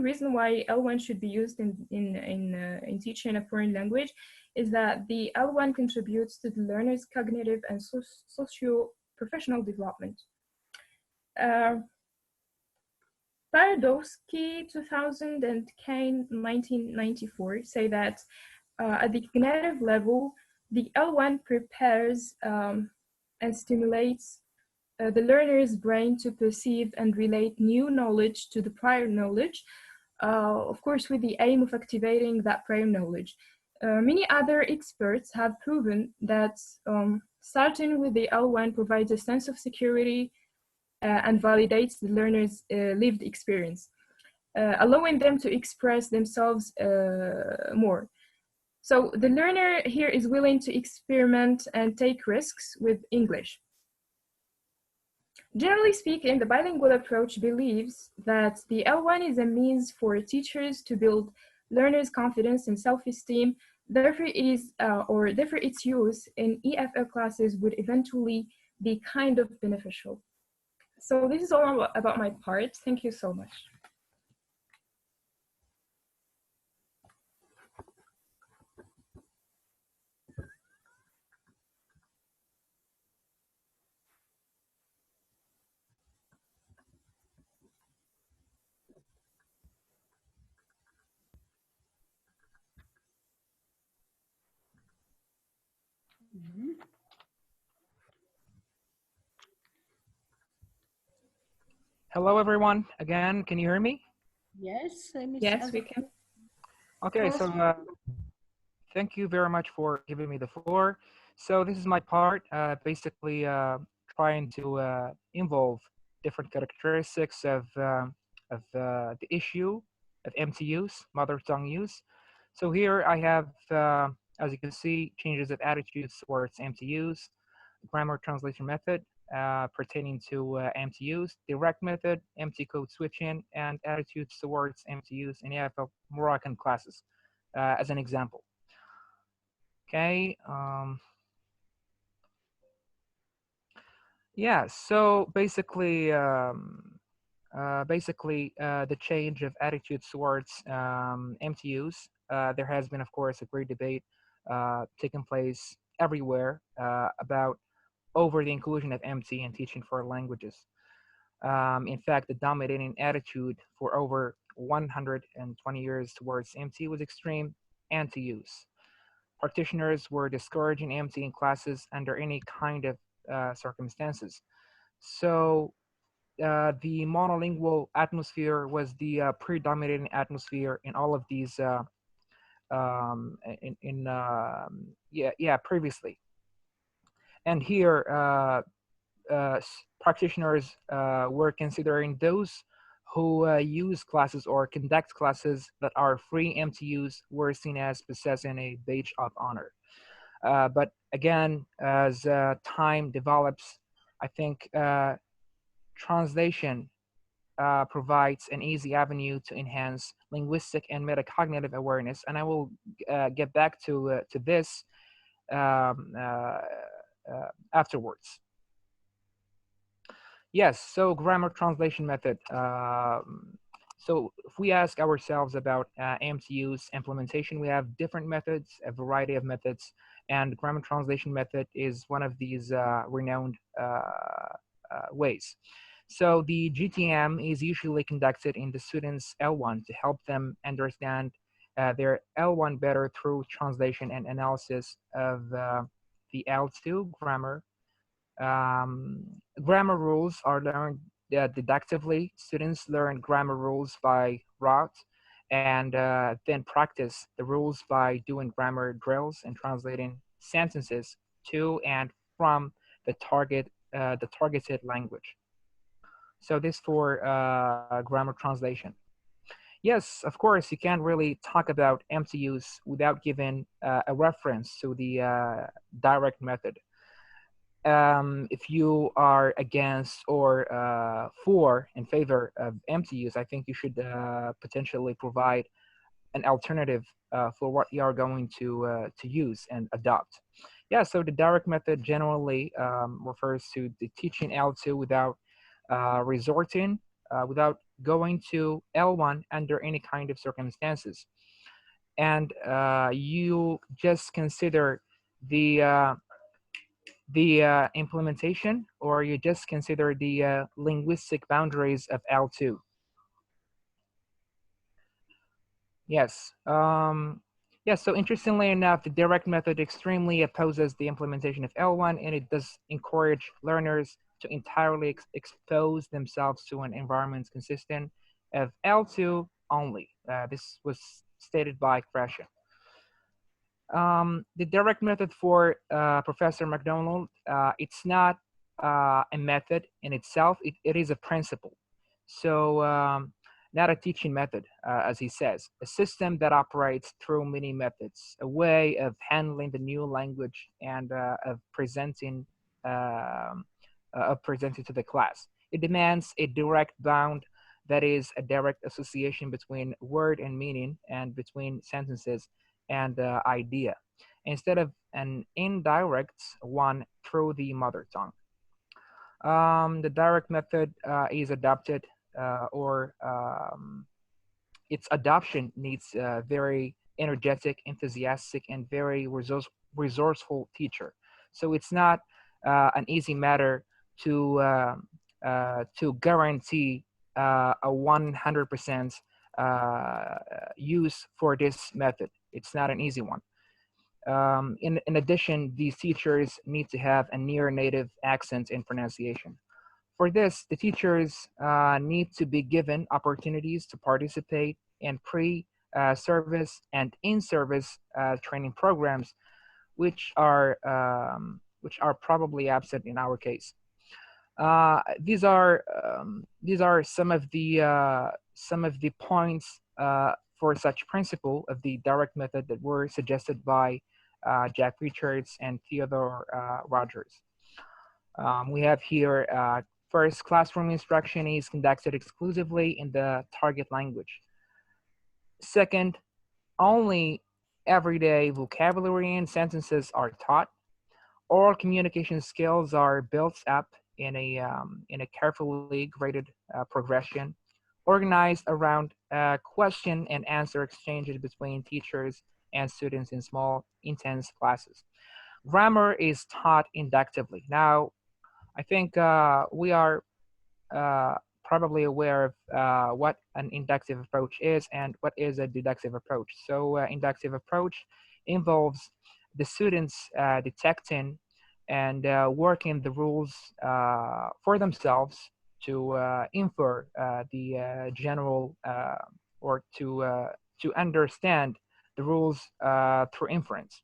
reason why L1 should be used in teaching a foreign language is that the L1 contributes to the learner's cognitive and socio-professional development. Paradowski 2000 and Kane 1994 say that at the cognitive level, the L1 prepares and stimulates the learner's brain to perceive and relate new knowledge to the prior knowledge, of course, with the aim of activating that prior knowledge. Many other experts have proven that starting with the L1 provides a sense of security and validates the learner's lived experience, allowing them to express themselves more. So the learner here is willing to experiment and take risks with English. Generally speaking, the bilingual approach believes that the L1 is a means for teachers to build learners' confidence and self-esteem. Therefore, therefore, its use in EFL classes would eventually be kind of beneficial. So this is all about my part. Thank you so much. Hello, everyone. Again, can you hear me? Yes, yes, we can. Okay, so thank you very much for giving me the floor. So this is my part, basically trying to involve different characteristics of the issue of MTUs, mother tongue use. So here I have, as you can see, changes of attitudes towards MTUs, grammar translation method pertaining to MTUs, direct method, MT code switching, and attitudes towards MTUs in EFL Moroccan classes, as an example. Okay. Yeah. So basically, the change of attitudes towards MTUs. There has been, of course, a great debate taking place everywhere about over the inclusion of MT in teaching foreign languages. In fact, the dominating attitude for over 120 years towards MT was extreme anti-use. Practitioners were discouraging emptying classes under any kind of circumstances. So the monolingual atmosphere was the predominating atmosphere in all of these previously. And here practitioners were considering those who use classes or conduct classes that are free MTUs were seen as possessing a badge of honor. But again, as time develops, I think translation provides an easy avenue to enhance linguistic and metacognitive awareness. And I will get back to this afterwards. Yes, so grammar translation method. So if we ask ourselves about MTU's implementation, we have different methods, a variety of methods, and grammar translation method is one of these renowned ways. So the GTM is usually conducted in the students' L1 to help them understand their L1 better through translation and analysis of the L2 grammar. Grammar rules are learned deductively. Students learn grammar rules by rote and then practice the rules by doing grammar drills and translating sentences to and from the targeted language. So this for grammar translation. Yes, of course, you can't really talk about MTUs without giving a reference to the direct method. If you are against or for in favor of MTUs, I think you should potentially provide an alternative for what you are going to use and adopt. Yeah, so the direct method generally refers to the teaching L2 without without going to L1 under any kind of circumstances. And you just consider the implementation, or you just consider the linguistic boundaries of L2. Yes. Yes, so interestingly enough, the direct method extremely opposes the implementation of L1, and it does encourage learners to entirely expose themselves to an environment consistent of L2 only. This was stated by Krashen. The direct method for Professor McDonald, it's not a method in itself, it is a principle. So not a teaching method, as he says, a system that operates through many methods, a way of handling the new language and of presenting to the class. It demands a direct bound, that is a direct association between word and meaning and between sentences and idea, instead of an indirect one through the mother tongue. The direct method is adopted its adoption needs a very energetic, enthusiastic, and very resourceful teacher. So it's not an easy matter to guarantee a 100% use for this method. It's not an easy one. In addition, these teachers need to have a near native accent and pronunciation. For this, the teachers need to be given opportunities to participate in pre-service and in-service training programs, which are probably absent in our case. These are some of the points for such principle of the direct method that were suggested by Jack Richards and Theodore Rogers. We have here first, classroom instruction is conducted exclusively in the target language. Second, only everyday vocabulary and sentences are taught. Oral communication skills are built up in a carefully graded progression, organized around question and answer exchanges between teachers and students in small, intense classes. Grammar is taught inductively. Now, I think we are probably aware of what an inductive approach is and what is a deductive approach. So inductive approach involves the students detecting and working the rules for themselves to infer the general or to understand the rules through inference.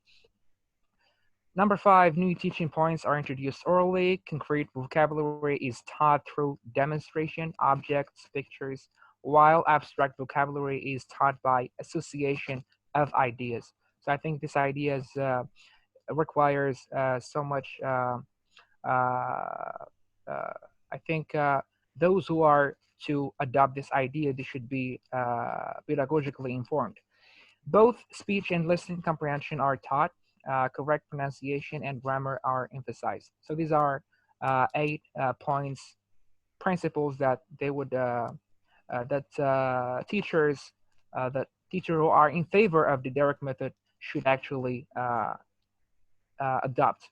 Number 5, new teaching points are introduced orally. Concrete vocabulary is taught through demonstration, objects, pictures, while abstract vocabulary is taught by association of ideas. So I think this ideas requires so much, I think those who are to adopt this idea, they should be pedagogically informed. Both speech and listening comprehension are taught. Correct pronunciation and grammar are emphasized. So these are 8 points, principles that they would teachers who are in favor of the direct method should actually adopt.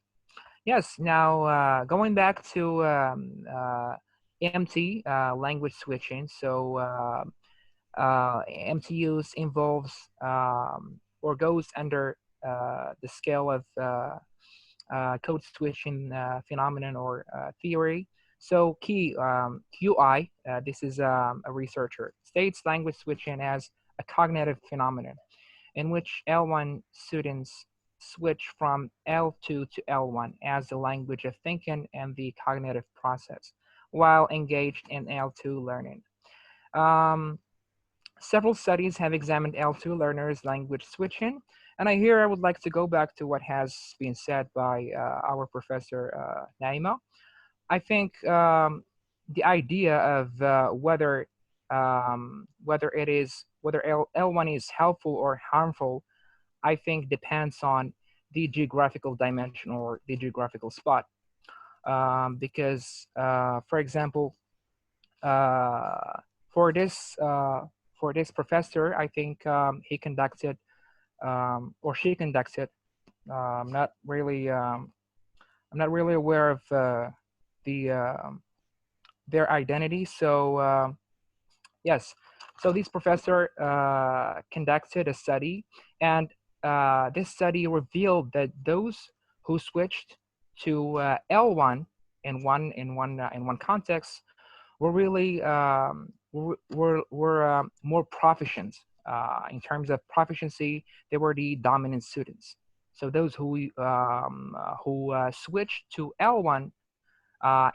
Yes. Now going back to MT, language switching. So MTUs involves or goes under the scale of code switching phenomenon or theory. So QI, this is a researcher, states language switching as a cognitive phenomenon in which L1 students switch from L2 to L1 as the language of thinking and the cognitive process while engaged in L2 learning. Several studies have examined L2 learners' language switching, and I would like to go back to what has been said by our professor Naima. I think the idea of whether L1 is helpful or harmful, I think depends on the geographical dimension or the geographical spot. Because, for example, for this professor, I think he conducted or she conducted. I'm not really aware of their identity. So yes, so this professor conducted a study, and this study revealed that those who switched to L1 in one context were really were more proficient in terms of proficiency. They were the dominant students. So those who switched to L1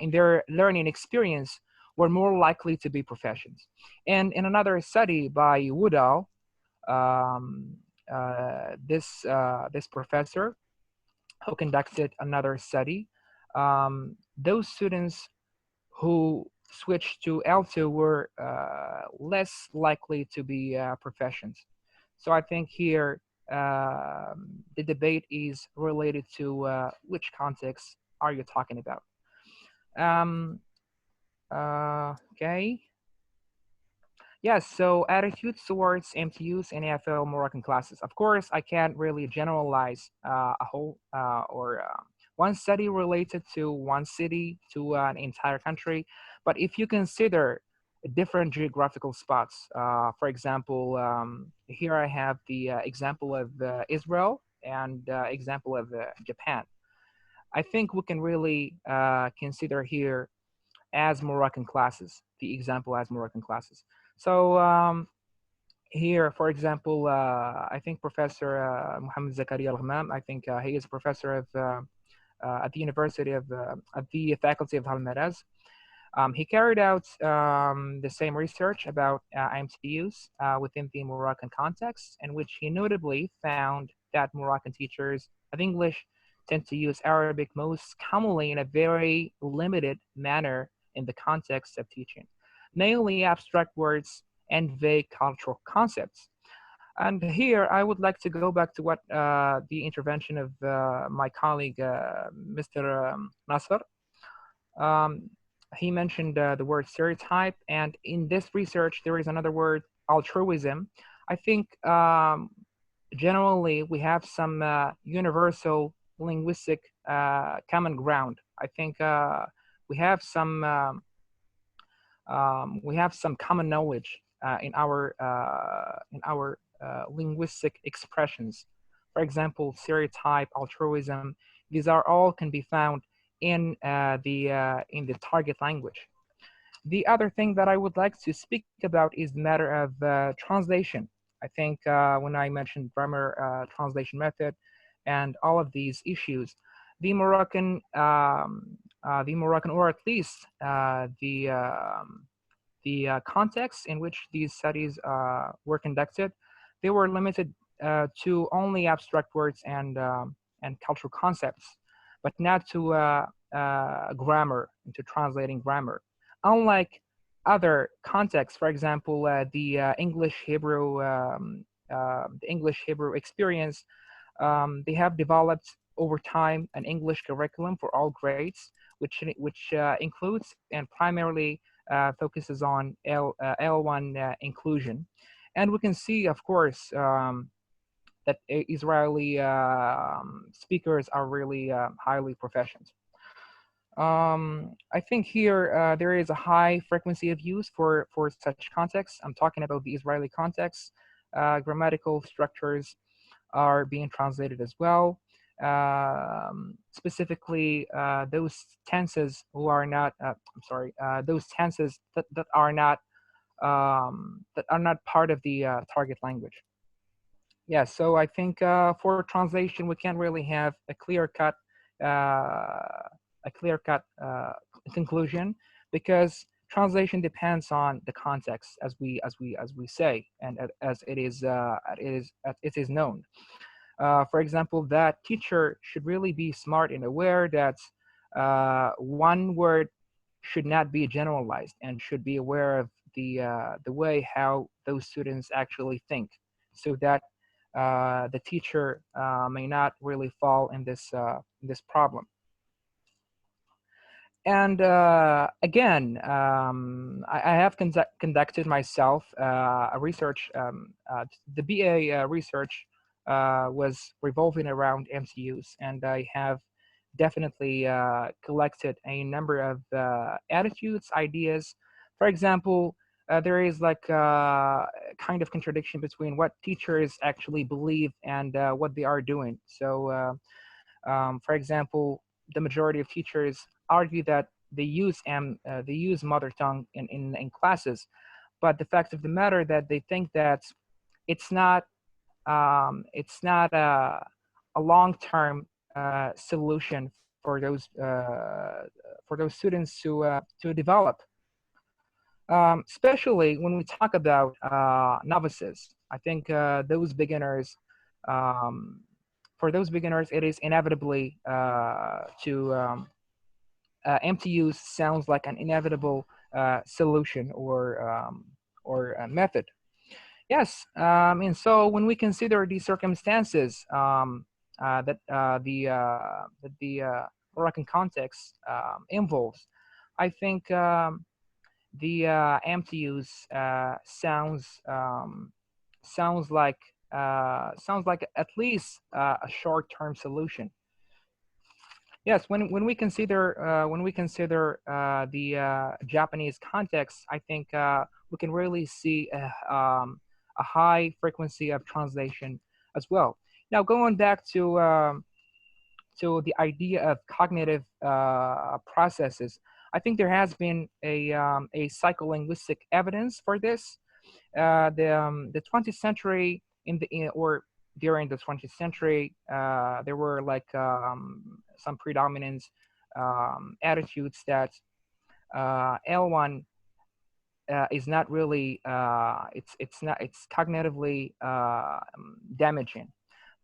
in their learning experience were more likely to be proficient. And in another study by Woodall, this professor who conducted another study, those students who switched to L2 were less likely to be proficient. So I think here the debate is related to which context are you talking about. Okay. Yes, so attitudes towards MTUs and EFL Moroccan classes. Of course, I can't really generalize a whole or one study related to one city to an entire country. But if you consider different geographical spots, for example, here I have the example of Israel and example of Japan. I think we can really consider here as Moroccan classes, the example as Moroccan classes. So here, for example, I think Professor Mohammed Zakaria Al-Ghamam, I think he is a professor of at the University of at the Faculty of Halmaraz. He carried out the same research about MTUs within the Moroccan context, in which he notably found that Moroccan teachers of English tend to use Arabic most commonly in a very limited manner in the context of teaching, mainly abstract words and vague cultural concepts. And here I would like to go back to what the intervention of my colleague, Mr. Nasser. He mentioned the word stereotype, and in this research, there is another word, altruism. I think generally we have some universal linguistic common ground. I think we have some we have some common knowledge in our linguistic expressions. For example, stereotype, altruism. These are all can be found in the target language. The other thing that I would like to speak about is the matter of translation. I think when I mentioned grammar translation method and all of these issues, the Moroccan, or at least the context in which these studies were conducted, they were limited to only abstract words and cultural concepts, but not to grammar, into translating grammar. Unlike other contexts, for example, the English Hebrew experience, they have developed over time an English curriculum for all grades, which includes and primarily focuses on L1 inclusion. And we can see, of course, that Israeli speakers are really highly proficient. I think here there is a high frequency of use for such contexts. I'm talking about the Israeli context. Grammatical structures are being translated as well. Specifically, those tenses who are not, those tenses that are not part of the target language. Yeah, so I think for translation, we can't really have a clear-cut conclusion, because translation depends on the context, as we say, and as it is known. For example, that teacher should really be smart and aware that one word should not be generalized, and should be aware of the way how those students actually think, so that the teacher may not really fall in this problem. And again, I have conducted myself a research. The BA research was revolving around MCUs, and I have definitely collected a number of attitudes, ideas. For example, there is like a kind of contradiction between what teachers actually believe and what they are doing. So, for example, the majority of teachers argue that they use mother tongue in classes, but the fact of the matter that they think that it's not a long-term solution for those students to develop. Especially when we talk about novices, I think those beginners, for those beginners, it is inevitably MTUs sounds like an inevitable solution or method. Yes, and so when we consider these circumstances that the Moroccan context involves, I think the MTUs sounds like at least a short-term solution. Yes, when we consider the Japanese context, I think we can really see a high frequency of translation as well. Now, going back to the idea of cognitive processes, I think there has been a psycholinguistic evidence for this. The 20th century during the 20th century, there were like some predominant attitudes that L1 is not really it's cognitively damaging.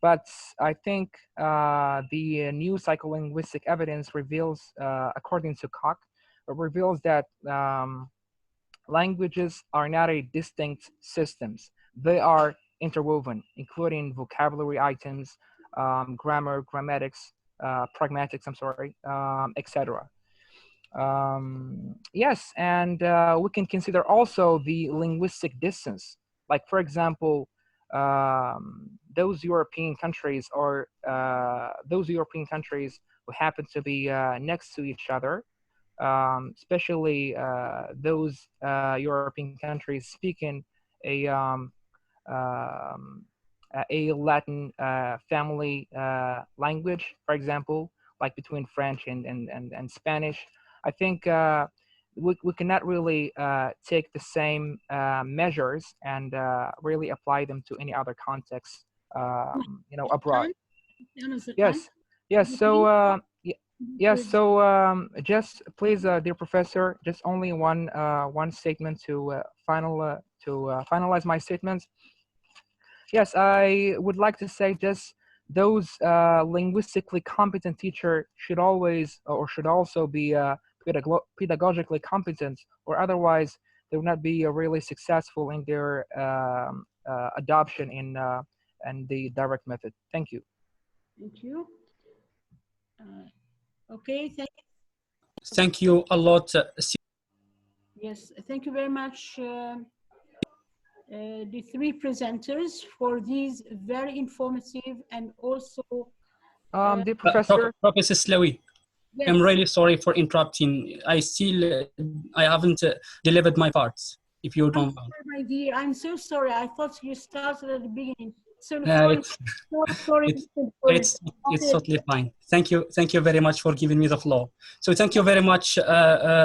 But I think the new psycholinguistic evidence reveals, according to Koch, reveals that languages are not a distinct systems. They are interwoven, including vocabulary items, grammar, grammatics, pragmatics, etc. Yes, and we can consider also the linguistic distance. Like, for example, those European countries who happen to be next to each other, especially those European countries speaking a Latin family language, for example, like between French and Spanish. I think we cannot really take the same measures and really apply them to any other context, abroad. Yes, yes. So yes. So just please, dear professor, just only one statement to finalize my statements. Yes, I would like to say just those linguistically competent teacher should always or should also be pedagogically competent, or otherwise they will not be really successful in their adoption in the direct method. Thank you. Thank you. Okay, thank you a lot. Yes, thank you very much, the three presenters, for these very informative and also the professor Professor Slawi. Yes. I'm really sorry for interrupting. I haven't delivered my parts, if you don't mind. My dear, I'm so sorry. I thought you started at the beginning. So It's totally fine. Thank you very much for giving me the floor. So thank you very much,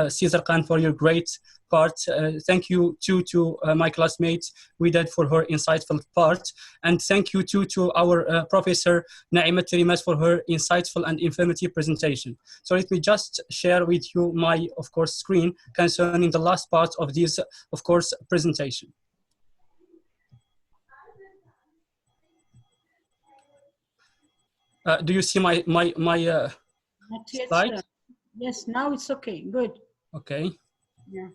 Cesar Khan, for your great part. Thank you to my classmates Widad for her insightful part, and thank you to our professor Naima Trimass for her insightful and informative presentation. So let me just share with you my, of course, screen concerning the last part of this, of course, presentation. Do you see my slide? Yes, now it's okay. Good. Okay. Yeah.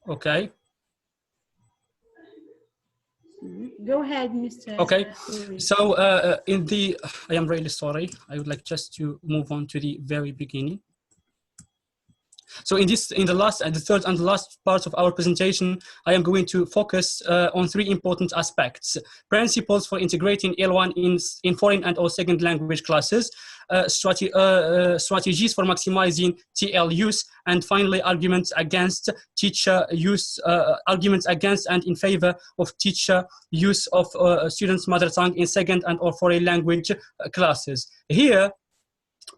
Okay. Go ahead, Mr. Okay. So I am really sorry. I would like just to move on to the very beginning. So in the third and last part of our presentation, I am going to focus on three important aspects: principles for integrating L1 in foreign and or second language classes, strategies for maximizing TL use, and finally arguments against teacher use, arguments against and in favor of teacher use of students' mother tongue in second and or foreign language classes. Here,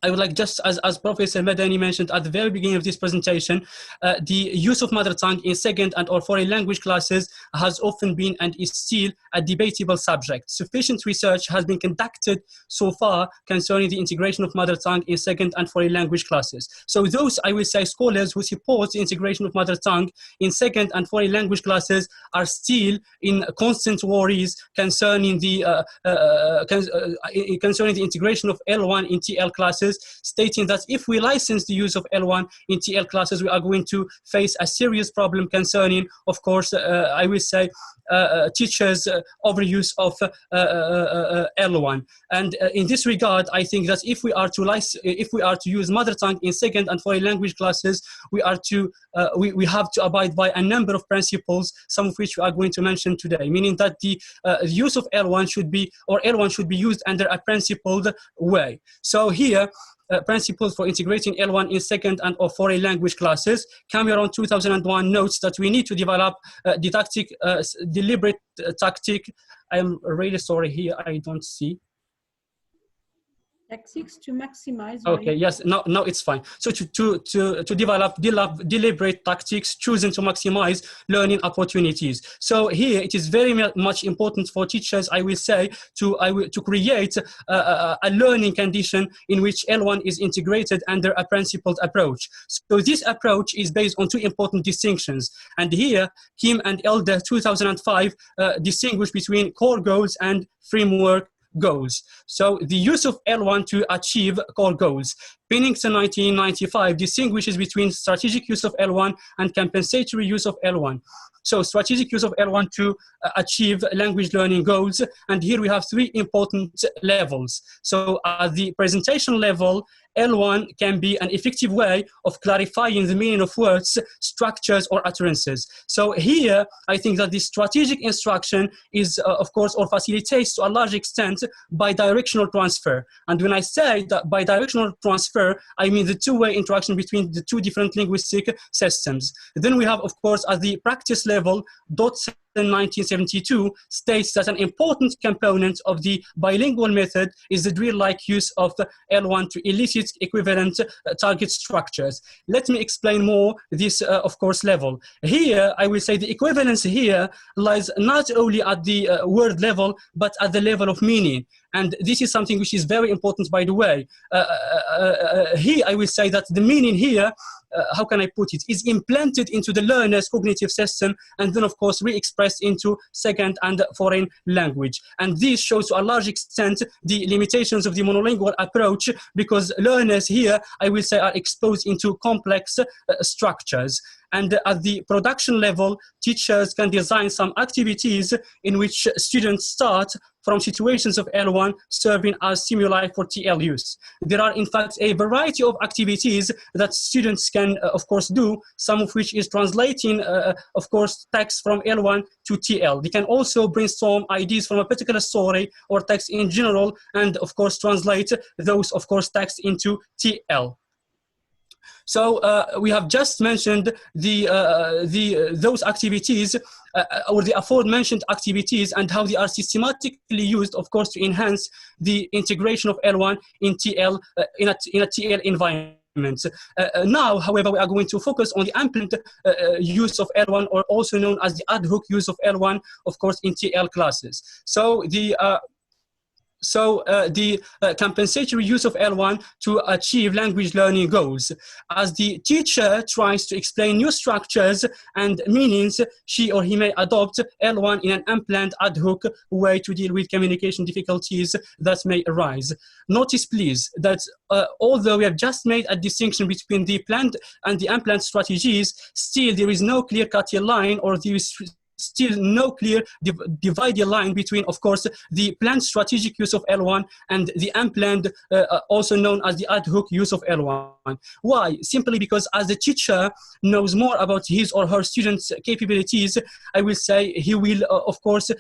I would like, just as Professor Madani mentioned at the very beginning of this presentation, the use of mother tongue in second and or foreign language classes has often been and is still a debatable subject. Sufficient research has been conducted so far concerning the integration of mother tongue in second and foreign language classes. So those, I will say, scholars who support the integration of mother tongue in second and foreign language classes are still in constant worries concerning the integration of L1 in TL classes, stating that if we license the use of L1 in TL classes, we are going to face a serious problem concerning, of course, I will say, teachers' overuse of L1. And in this regard, I think that if we are to use mother tongue in second and foreign language classes, we have to abide by a number of principles, some of which we are going to mention today. Meaning that the use of L1 should be used under a principled way. So here, principles for integrating L1 in second and or foreign language classes. Cameron 2001 notes that we need to develop deliberate tactic. I'm really sorry here, I don't see. Tactics to maximize. Okay, yes, now it's fine. So to develop deliberate tactics chosen to maximize learning opportunities. So here it is very much important for teachers, I will say, to create a learning condition in which L1 is integrated under a principled approach. So this approach is based on two important distinctions. And here, Kim and Elder 2005 distinguish between core goals and framework goals. So the use of L1 to achieve core goals. Pennington 1995 distinguishes between strategic use of L1 and compensatory use of L1. So strategic use of L1 to achieve language learning goals. And here we have three important levels. So at the presentation level, L1 can be an effective way of clarifying the meaning of words, structures, or utterances. So here, I think that the strategic instruction is, of course, or facilitates to a large extent bidirectional transfer. And when I say that bidirectional transfer, I mean the two-way interaction between the two different linguistic systems. Then we have, of course, at the practice level, Dotson in 1972 states that an important component of the bilingual method is the drill-like use of L1 to elicit equivalent target structures. Let me explain more this, of course, level. Here, I will say the equivalence here lies not only at the word level, but at the level of meaning. And this is something which is very important, by the way. Here, I will say that the meaning here, how can I put it, is implanted into the learner's cognitive system and then, of course, re-expressed into second and foreign language. And this shows to a large extent the limitations of the monolingual approach, because learners here, I will say, are exposed into complex structures. And at the production level, teachers can design some activities in which students start from situations of L1 serving as stimuli for TL use. There are, in fact, a variety of activities that students can, of course, do, some of which is translating, of course, text from L1 to TL. They can also brainstorm ideas from a particular story or text in general, and, of course, translate those, of course, text into TL. So we have just mentioned those activities or the aforementioned activities and how they are systematically used, of course, to enhance the integration of L1 in TL in a TL environment. Now, however, we are going to focus on the amplified use of L1, or also known as the ad hoc use of L1, of course, in TL classes. So the compensatory use of L1 to achieve language learning goals. As the teacher tries to explain new structures and meanings, she or he may adopt L1 in an unplanned ad hoc way to deal with communication difficulties that may arise. Notice, please, that although we have just made a distinction between the planned and the unplanned strategies, still there is no clear-cut line, or there is still no clear dividing line between, of course, the planned strategic use of L1 and the unplanned, also known as the ad hoc use of L1. Why? Simply because as the teacher knows more about his or her students' capabilities, I will say he will, of course,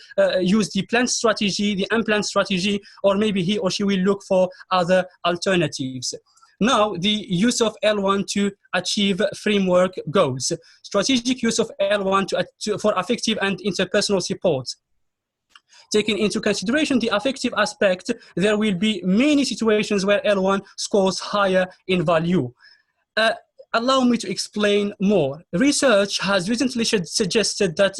use the planned strategy, the unplanned strategy, or maybe he or she will look for other alternatives. Now, the use of L1 to achieve framework goals. Strategic use of L1 for affective and interpersonal support. Taking into consideration the affective aspect, there will be many situations where L1 scores higher in value. Allow me to explain more. Research has recently suggested that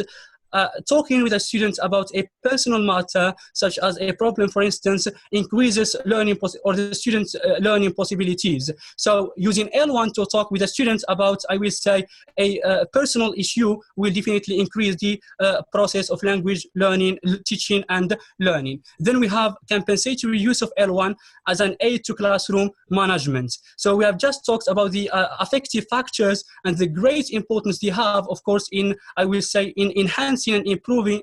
talking with a student about a personal matter, such as a problem, for instance, increases learning or the student's learning possibilities. So using L1 to talk with a student about, I will say, a personal issue will definitely increase the process of language learning, teaching, and learning. Then we have compensatory use of L1 as an aid to classroom management. So we have just talked about the affective factors and the great importance they have, of course, in, I will say, in enhancing and improving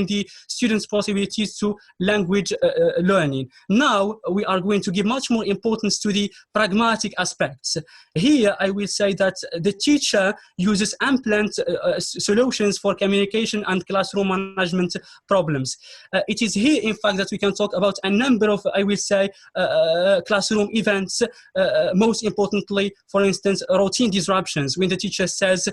the students' possibilities to language learning. Now we are going to give much more importance to the pragmatic aspects. Here I will say that the teacher uses unplanned solutions for communication and classroom management problems. It is here, in fact, that we can talk about a number of, I will say, classroom events. Most importantly, for instance, routine disruptions, when the teacher says,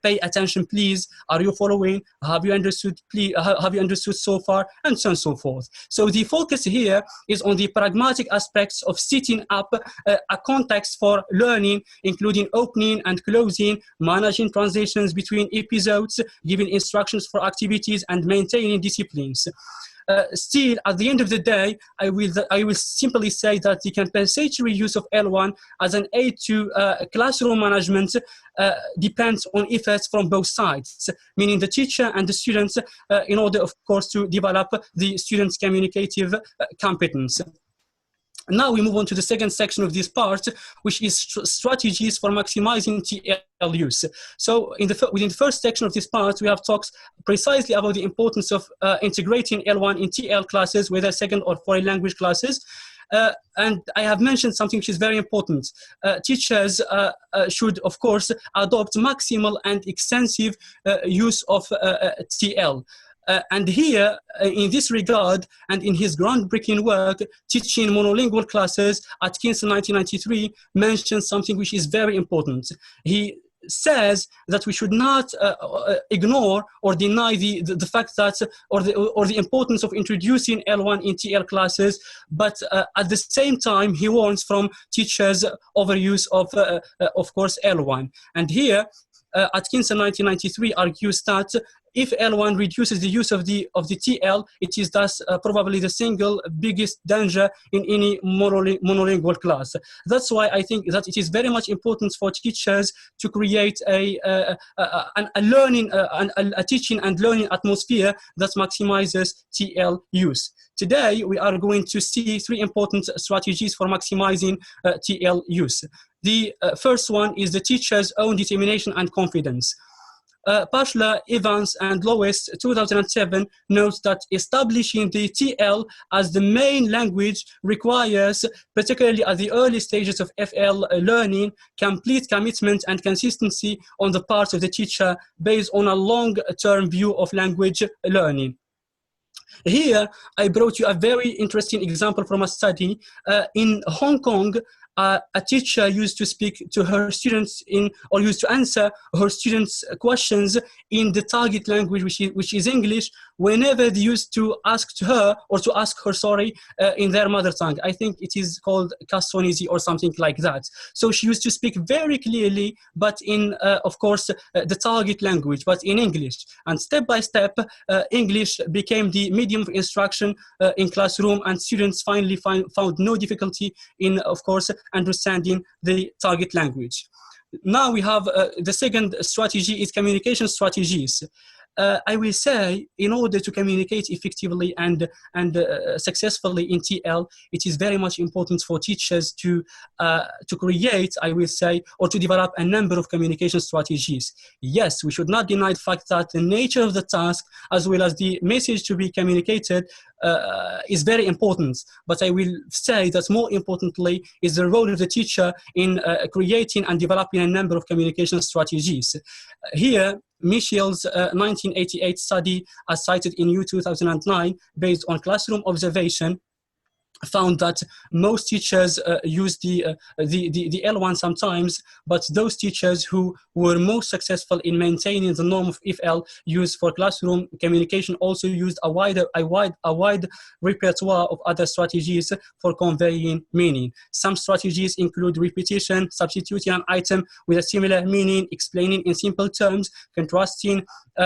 pay attention, please. Are you following? Have you understood? Please, have you understood so far? And so on and so forth. So the focus here is on the pragmatic aspects of setting up a context for learning, including opening and closing, managing transitions between episodes, giving instructions for activities, and maintaining disciplines. Still, at the end of the day, I will simply say that the compensatory use of L1 as an aid to classroom management depends on efforts from both sides, meaning the teacher and the students, in order, of course, to develop the students' communicative competence. Now we move on to the second section of this part, which is strategies for maximizing TL use. So within the first section of this part, we have talked precisely about the importance of integrating L1 in TL classes, whether second or foreign language classes. And I have mentioned something which is very important. Teachers should, of course, adopt maximal and extensive use of TL. And here, in this regard, and in his groundbreaking work, Teaching Monolingual Classes, Atkinson 1993 mentions something which is very important. He says that we should not ignore or deny the fact that, or the importance of introducing L1 in TL classes, but at the same time, he warns from teachers' overuse of course, L1. And here, Atkinson 1993 argues that if L1 reduces the use of the TL, it is thus probably the single biggest danger in any monolingual class. That's why I think that it is very much important for teachers to create a teaching and learning atmosphere that maximizes TL use. Today, we are going to see 3 important strategies for maximizing TL use. The first one is the teacher's own determination and confidence. Pashla, Evans, and Lewis, 2007, notes that establishing the TL as the main language requires, particularly at the early stages of FL learning, complete commitment and consistency on the part of the teacher based on a long-term view of language learning. Here, I brought you a very interesting example from a study. In Hong Kong, a teacher used to speak to her students used to answer her students' questions in the target language, which is English, whenever they used to ask her, in their mother tongue. I think it is called Castonese or something like that. So she used to speak very clearly, but in, of course, the target language, but in English. And step by step, English became the medium of instruction in classroom, and students finally found no difficulty in, of course, understanding the target language. Now we have the second strategy is communication strategies. I will say, in order to communicate effectively and successfully in TL, it is very much important for teachers to create, I will say, or to develop a number of communication strategies. Yes, we should not deny the fact that the nature of the task, as well as the message to be communicated, is very important. But I will say that more importantly is the role of the teacher in creating and developing a number of communication strategies. Here, Michel's 1988 study, as cited in U 2009, based on classroom observation, found that most teachers use the L1 sometimes, but those teachers who were most successful in maintaining the norm of EFL use for classroom communication also used a wide repertoire of other strategies for conveying meaning. Some strategies include repetition, substituting an item with a similar meaning, explaining in simple terms, contrasting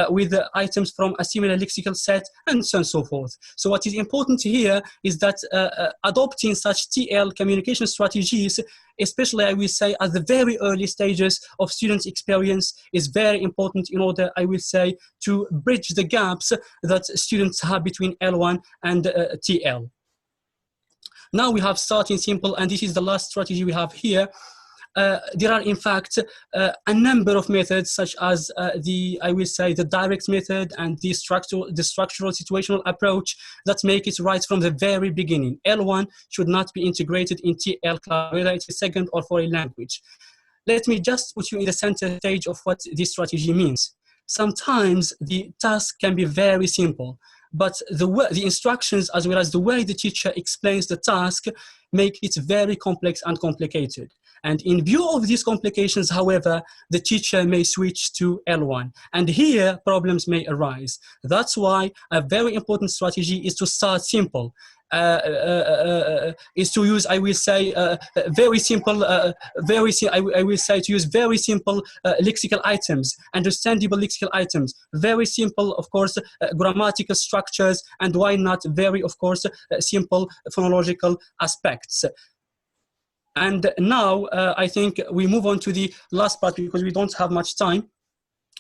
with the items from a similar lexical set, and so on and so forth. So what is important here is that adopting such TL communication strategies, especially I will say at the very early stages of students' experience, is very important in order, I will say, to bridge the gaps that students have between L1 and TL. Now we have starting simple, and this is the last strategy we have here. There are, in fact, a number of methods, such as I will say, the direct method and the structural situational approach that make it right from the very beginning. L1 should not be integrated in TL class, whether it's a second or foreign language. Let me just put you in the center stage of what this strategy means. Sometimes the task can be very simple, but the instructions, as well as the way the teacher explains the task, make it very complex and complicated. And in view of these complications, however, the teacher may switch to L1. And here, problems may arise. That's why a very important strategy is to start simple. Is to use, I will say, very simple, I will say to use very simple lexical items, understandable lexical items, very simple, of course, grammatical structures, and why not very, of course, simple phonological aspects. And now I think we move on to the last part because we don't have much time.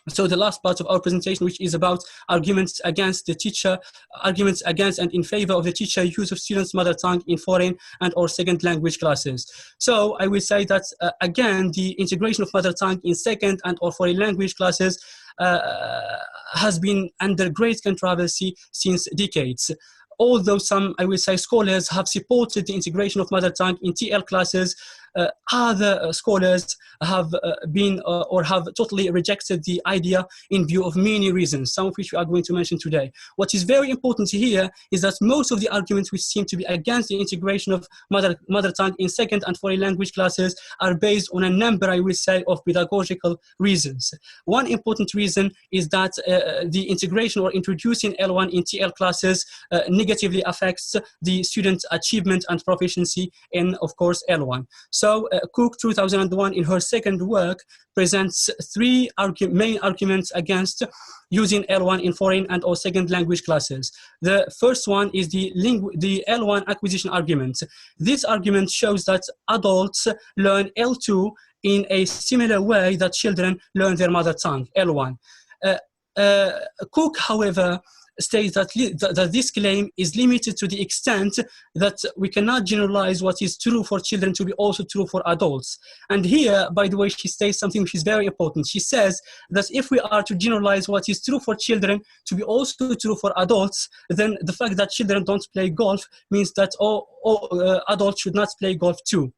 So the last part of our presentation, which is about arguments against the teacher, arguments against and in favor of the teacher use of students' mother tongue in foreign and or second language classes. So I will say that, again, the integration of mother tongue in second and or foreign language classes has been under great controversy since decades. although some, I will say, scholars have supported the integration of mother tongue in TL classes, other scholars have been or have totally rejected the idea in view of many reasons, some of which we are going to mention today. What is very important here is that most of the arguments which seem to be against the integration of mother tongue in second and foreign language classes are based on a number, I will say, of pedagogical reasons. One important reason is that the integration or introducing L1 in TL classes negatively affects the student's achievement and proficiency in, of course, L1. So Cook 2001 in her second work presents three main arguments against using L1 in foreign and or second language classes. The first one is the L1 acquisition argument. This argument shows that adults learn L2 in a similar way that children learn their mother tongue, L1. Cook, however, states that this claim is limited to the extent that we cannot generalize what is true for children to be also true for adults. And here, by the way, she states something which is very important. She says that if we are to generalize what is true for children to be also true for adults, then the fact that children don't play golf means that all adults should not play golf too.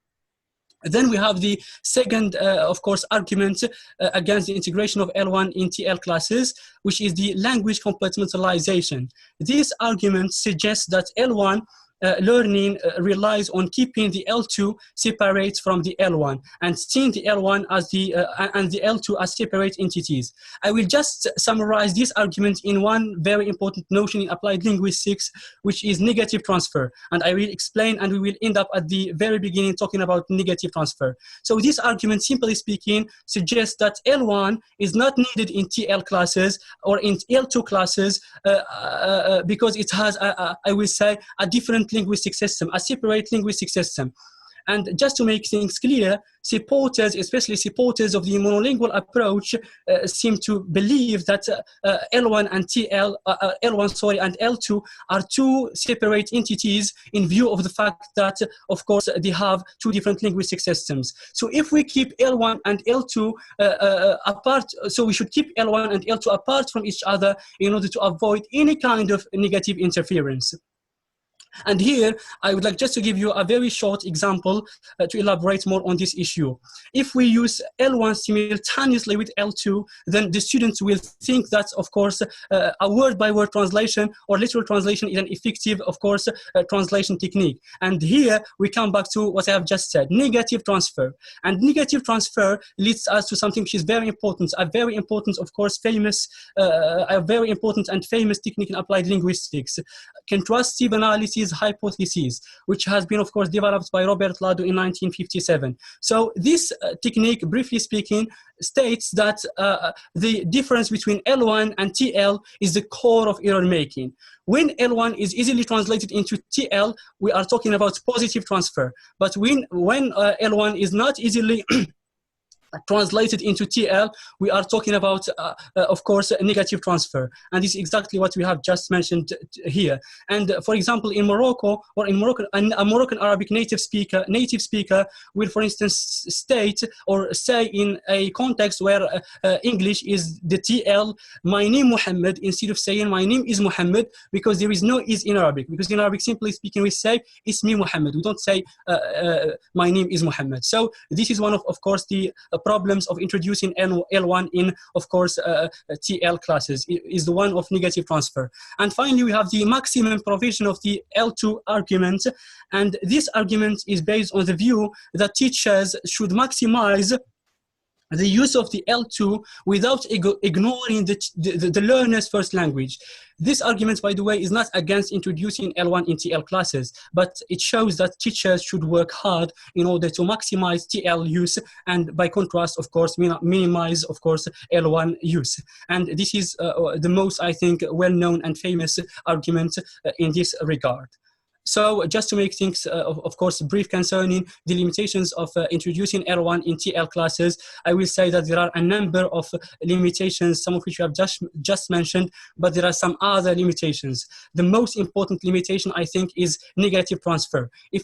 Then we have the second, of course, argument against the integration of L1 in TL classes, which is the language compartmentalization. This argument suggests that L1 learning relies on keeping the L2 separate from the L1 and seeing the L1 as and the L2 as separate entities. I will just summarize this argument in one very important notion in applied linguistics, which is negative transfer. And I will explain, and we will end up at the very beginning talking about negative transfer. So this argument, simply speaking, suggests that L1 is not needed in TL classes or in L2 classes because it has, I will say, a different linguistic system, a separate linguistic system. And just to make things clear, supporters, especially supporters of the monolingual approach, seem to believe that L1 and L1 and L2 are two separate entities in view of the fact that, of course, they have two different linguistic systems. So if we keep L1 and L2 apart, so we should keep L1 and L2 apart from each other in order to avoid any kind of negative interference. And here, I would like just to give you a very short example to elaborate more on this issue. If we use L1 simultaneously with L2, then the students will think that, of course, a word-by-word translation or literal translation is an effective, of course, translation technique. And here, we come back to what I have just said, negative transfer. And negative transfer leads us to something which is very important, a very important, of course, famous, a very important and famous technique in applied linguistics, contrastive analysis hypothesis, which has been, of course, developed by Robert Lado in 1957. So this technique, briefly speaking, states that the difference between L1 and TL is the core of error making. When L1 is easily translated into TL, we are talking about positive transfer. But when L1 is not easily translated into TL, we are talking about, of course, a negative transfer. And this is exactly what we have just mentioned here. And for example, in Morocco, or in Moroccan, a Moroccan Arabic native speaker will, for instance, state or say in a context where English is the TL, my name Muhammad, instead of saying my name is Muhammad, because there is no is in Arabic. Because in Arabic, simply speaking, we say Ismi Muhammad. We don't say my name is Muhammad. So this is one of course, the problems of introducing L1 in, of course, TL classes, is the one of negative transfer. And finally, we have the maximum provision of the L2 argument. And this argument is based on the view that teachers should maximize the use of the L2 without ignoring the learner's first language. This argument, by the way, is not against introducing L1 in TL classes, but it shows that teachers should work hard in order to maximize TL use, and by contrast, of course, minimize, of course, L1 use. And this is the most, I think, well-known and famous argument in this regard. So just to make things, of course, brief concerning the limitations of introducing L1 in TL classes, I will say that there are a number of limitations, some of which you have just mentioned, but there are some other limitations. The most important limitation, I think, is negative transfer. If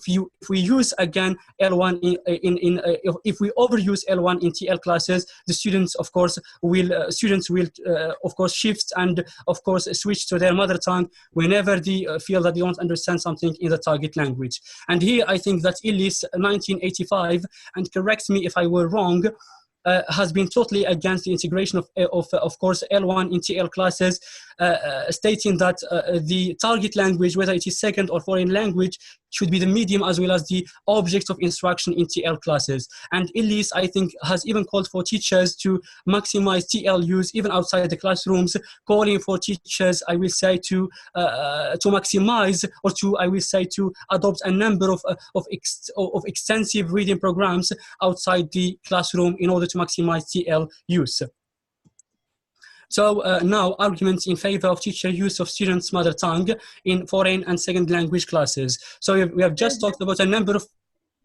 we use again L1 if we overuse L1 in TL classes, the students, of course, will of course shift and of course switch to their mother tongue whenever they feel that they don't understand something in the target language. And here I think that Illis 1985, and correct me if I were wrong, has been totally against the integration of course L1 in TL classes, stating that the target language, whether it is second or foreign language, should be the medium as well as the object of instruction in TL classes. And Illis, I think, has even called for teachers to maximize TL use even outside the classrooms, calling for teachers, I will say, to maximize, or to, I will say, to adopt a number of extensive reading programs outside the classroom in order to maximize TL use. So now arguments in favor of teacher use of students' mother tongue in foreign and second language classes. So we have just talked about a number of...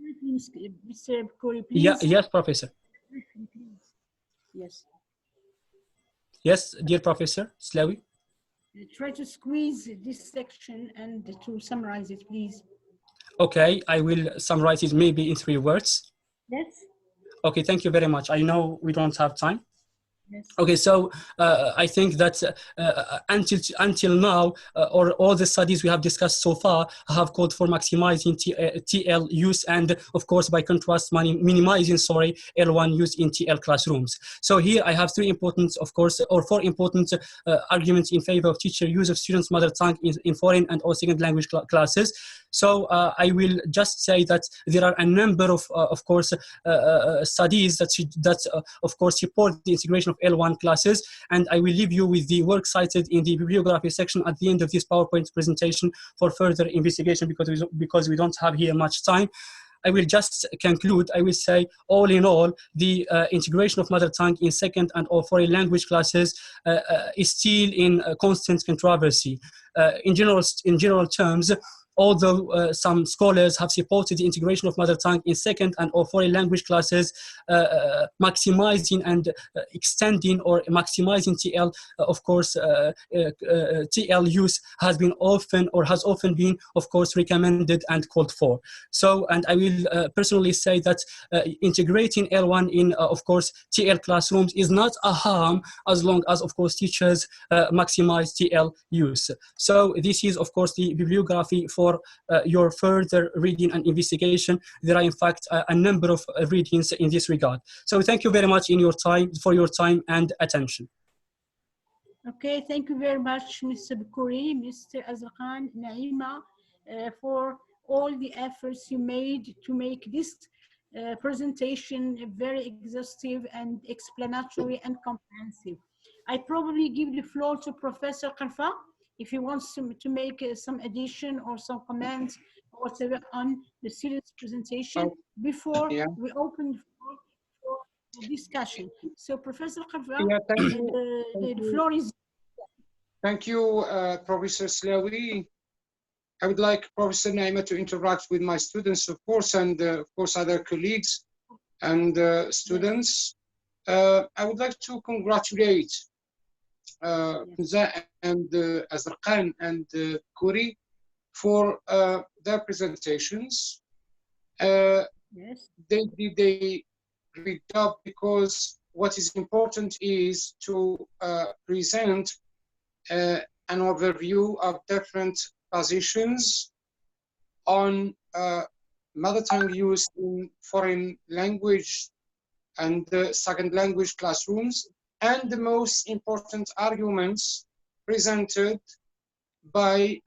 Mr. Bukuri, please. Yeah, yes, Professor. Yes. Yes, dear Professor Slawi. Try to squeeze this section and to summarize it, please. Okay, I will summarize it maybe in 3 words. Yes. Okay, thank you very much. I know we don't have time. Yes. Okay, so I think that until now, or all the studies we have discussed so far have called for maximizing TL use, and of course, by contrast, minimizing, L1 use in TL classrooms. So here I have 3 important, of course, or 4 important arguments in favor of teacher use of students' mother tongue in foreign and or second language classes. So I will just say that there are a number of course, studies that of course support the integration of L1 classes, and I will leave you with the work cited in the bibliography section at the end of this PowerPoint presentation for further investigation, because we don't have here much time. I will just conclude. I will say, all in all, the integration of mother tongue in second and or foreign language classes is still in constant controversy. In general terms, although some scholars have supported the integration of mother tongue in second and or foreign language classes, maximizing and extending or maximizing TL, of course, TL use has often been, of course, recommended and called for. So, and I will personally say that integrating L1 in, of course, TL classrooms is not a harm, as long as, of course, teachers maximize TL use. So this is, of course, the bibliography for your further reading and investigation. There are, in fact, a number of readings in this regard. So thank you very much for your time and attention. Okay, thank you very much, Mr. Bukuri, Mr. Azarkan, Naima, for all the efforts you made to make this presentation very exhaustive and explanatory and comprehensive. I probably give the floor to Professor KARFA if he wants to make some addition or some comments or whatever on the student's presentation before we open the floor for the discussion. So Professor KARFA, the floor is... Thank you, Professor Slawi. I would like Professor Naima to interact with my students, of course, and of course other colleagues and students. I would like to congratulate Hamza and Azarkan and Kuri for their presentations. They did a great job, because what is important is to present an overview of different positions on mother tongue use in foreign language and second language classrooms, and the most important arguments presented by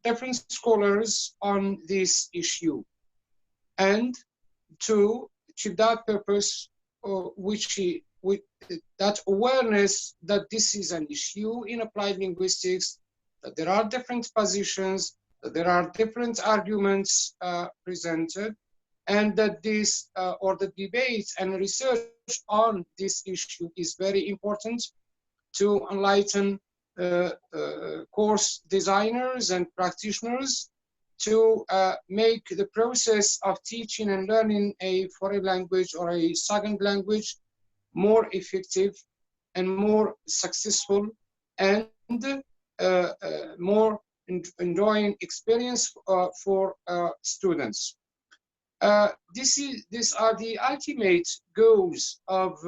different scholars on this issue. And to that purpose, with that awareness that this is an issue in applied linguistics, that there are different positions, that there are different arguments presented, and that this, or the debate and research on this issue is very important to enlighten course designers and practitioners, to make the process of teaching and learning a foreign language or a second language more effective and more successful and more enjoying experience for students. These are the ultimate goals of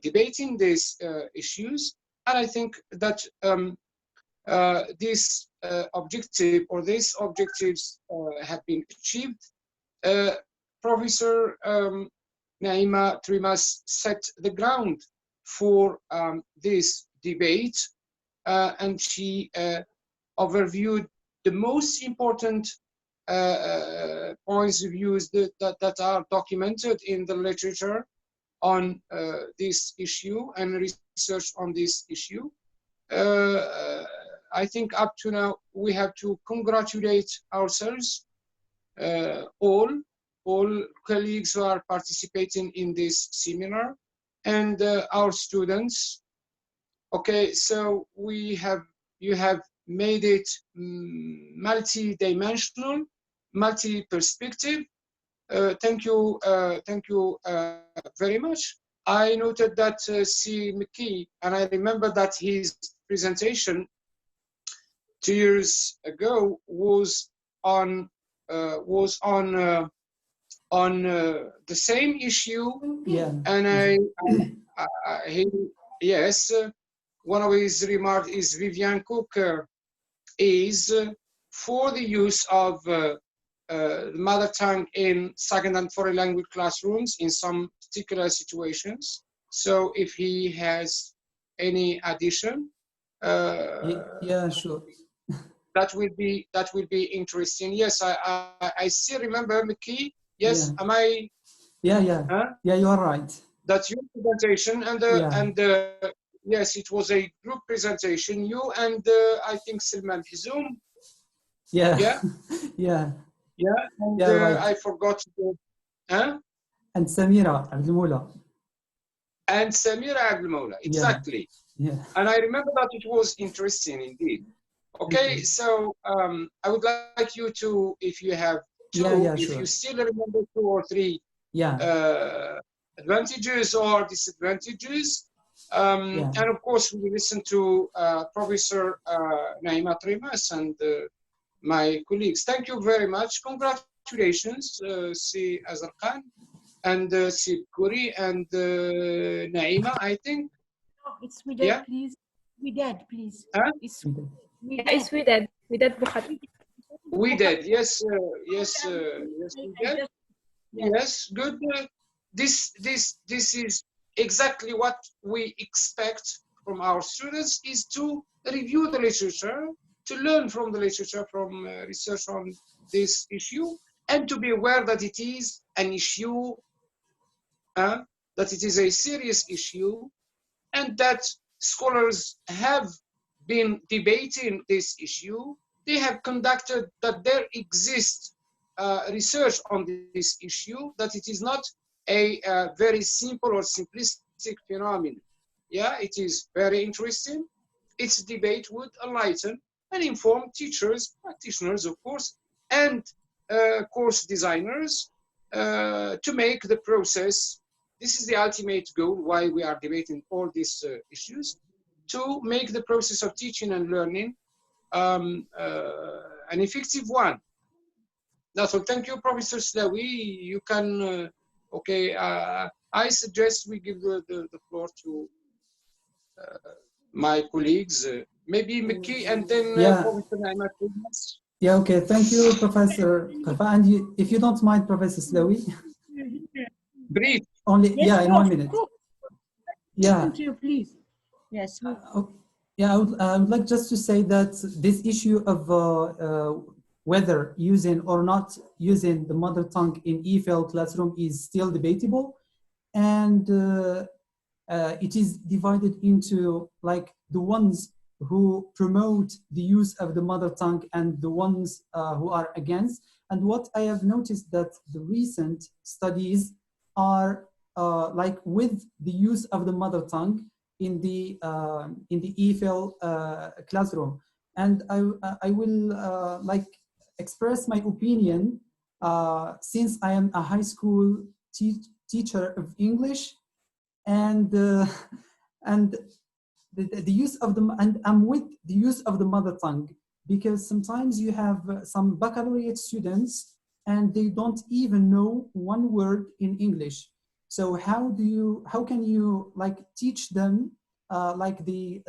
debating these issues, and I think that this objective or these objectives have been achieved. Professor Naima Trimass set the ground for this debate, and she overviewed the most important points of view that are documented in the literature on this issue and research on this issue. I think up to now we have to congratulate ourselves, all colleagues who are participating in this seminar, and our students. Okay, so you have made it multi-dimensional, multi-perspective. Thank you very much. I noted that C. McKee, and I remember that his presentation 2 years ago was on the same issue. Yeah. And yes, one of his remarks is Vivian Cook is for the use of mother tongue in second and foreign language classrooms in some particular situations. So if he has any addition, yeah, sure. that will be interesting. Yes, I still remember McKee. Yes, yeah. am I? Yeah. Huh? Yeah, you are right. That's your presentation, and yeah. Yes, it was a group presentation. You and I think Salman Hizoum. Yeah. Yeah. yeah. Yeah. And right. I forgot. Huh? And Samira Abdelmoula. And Samira Abdelmoula. Exactly. Yeah. And I remember that it was interesting indeed. Okay, so I would like you to, if you have two, if sure. you still remember 2 or 3 advantages or disadvantages. And of course, we listen to Professor Naima Trimass and my colleagues. Thank you very much. Congratulations, Si Azar Khan and Si Kuri and Naima, I think. No, it's Widad, please. Widad, please. Huh? It's Widad. Widad Bukhat. Widad, yes, yes, Widad. Yes, good. This is exactly what we expect from our students, is to review the literature, to learn from the literature, from research on this issue, and to be aware that it is an issue, that it is a serious issue, and that scholars have been debating this issue. They have conducted, that there exists research on this issue, that it is not a very simple or simplistic phenomenon. Yeah, it is very interesting. Its debate would enlighten and inform teachers, practitioners, of course, and course designers to make the process. This is the ultimate goal, why we are debating all these issues, to make the process of teaching and learning an effective one. That's all. Thank you, Professor Slawi. You can, okay, I suggest we give the floor to my colleagues, maybe McKee and then Professor Naima Trimass. Yeah, okay. Thank you, Professor KARFA. And if you don't mind, Professor Slawi. Brief. Only, yes, in 1 minute. Listen to you, please. Yes. Yeah, I would like just to say that this issue of whether using or not using the mother tongue in EFL classroom is still debatable, and it is divided into like the ones who promote the use of the mother tongue and the ones who are against. And what I have noticed that the recent studies are like with the use of the mother tongue in the EFL classroom. and I will like express my opinion since I am a high school teacher of English, and and the use of the, and I'm with the use of the mother tongue, because sometimes you have some baccalaureate students and they don't even know one word in English. So how can you like teach them like the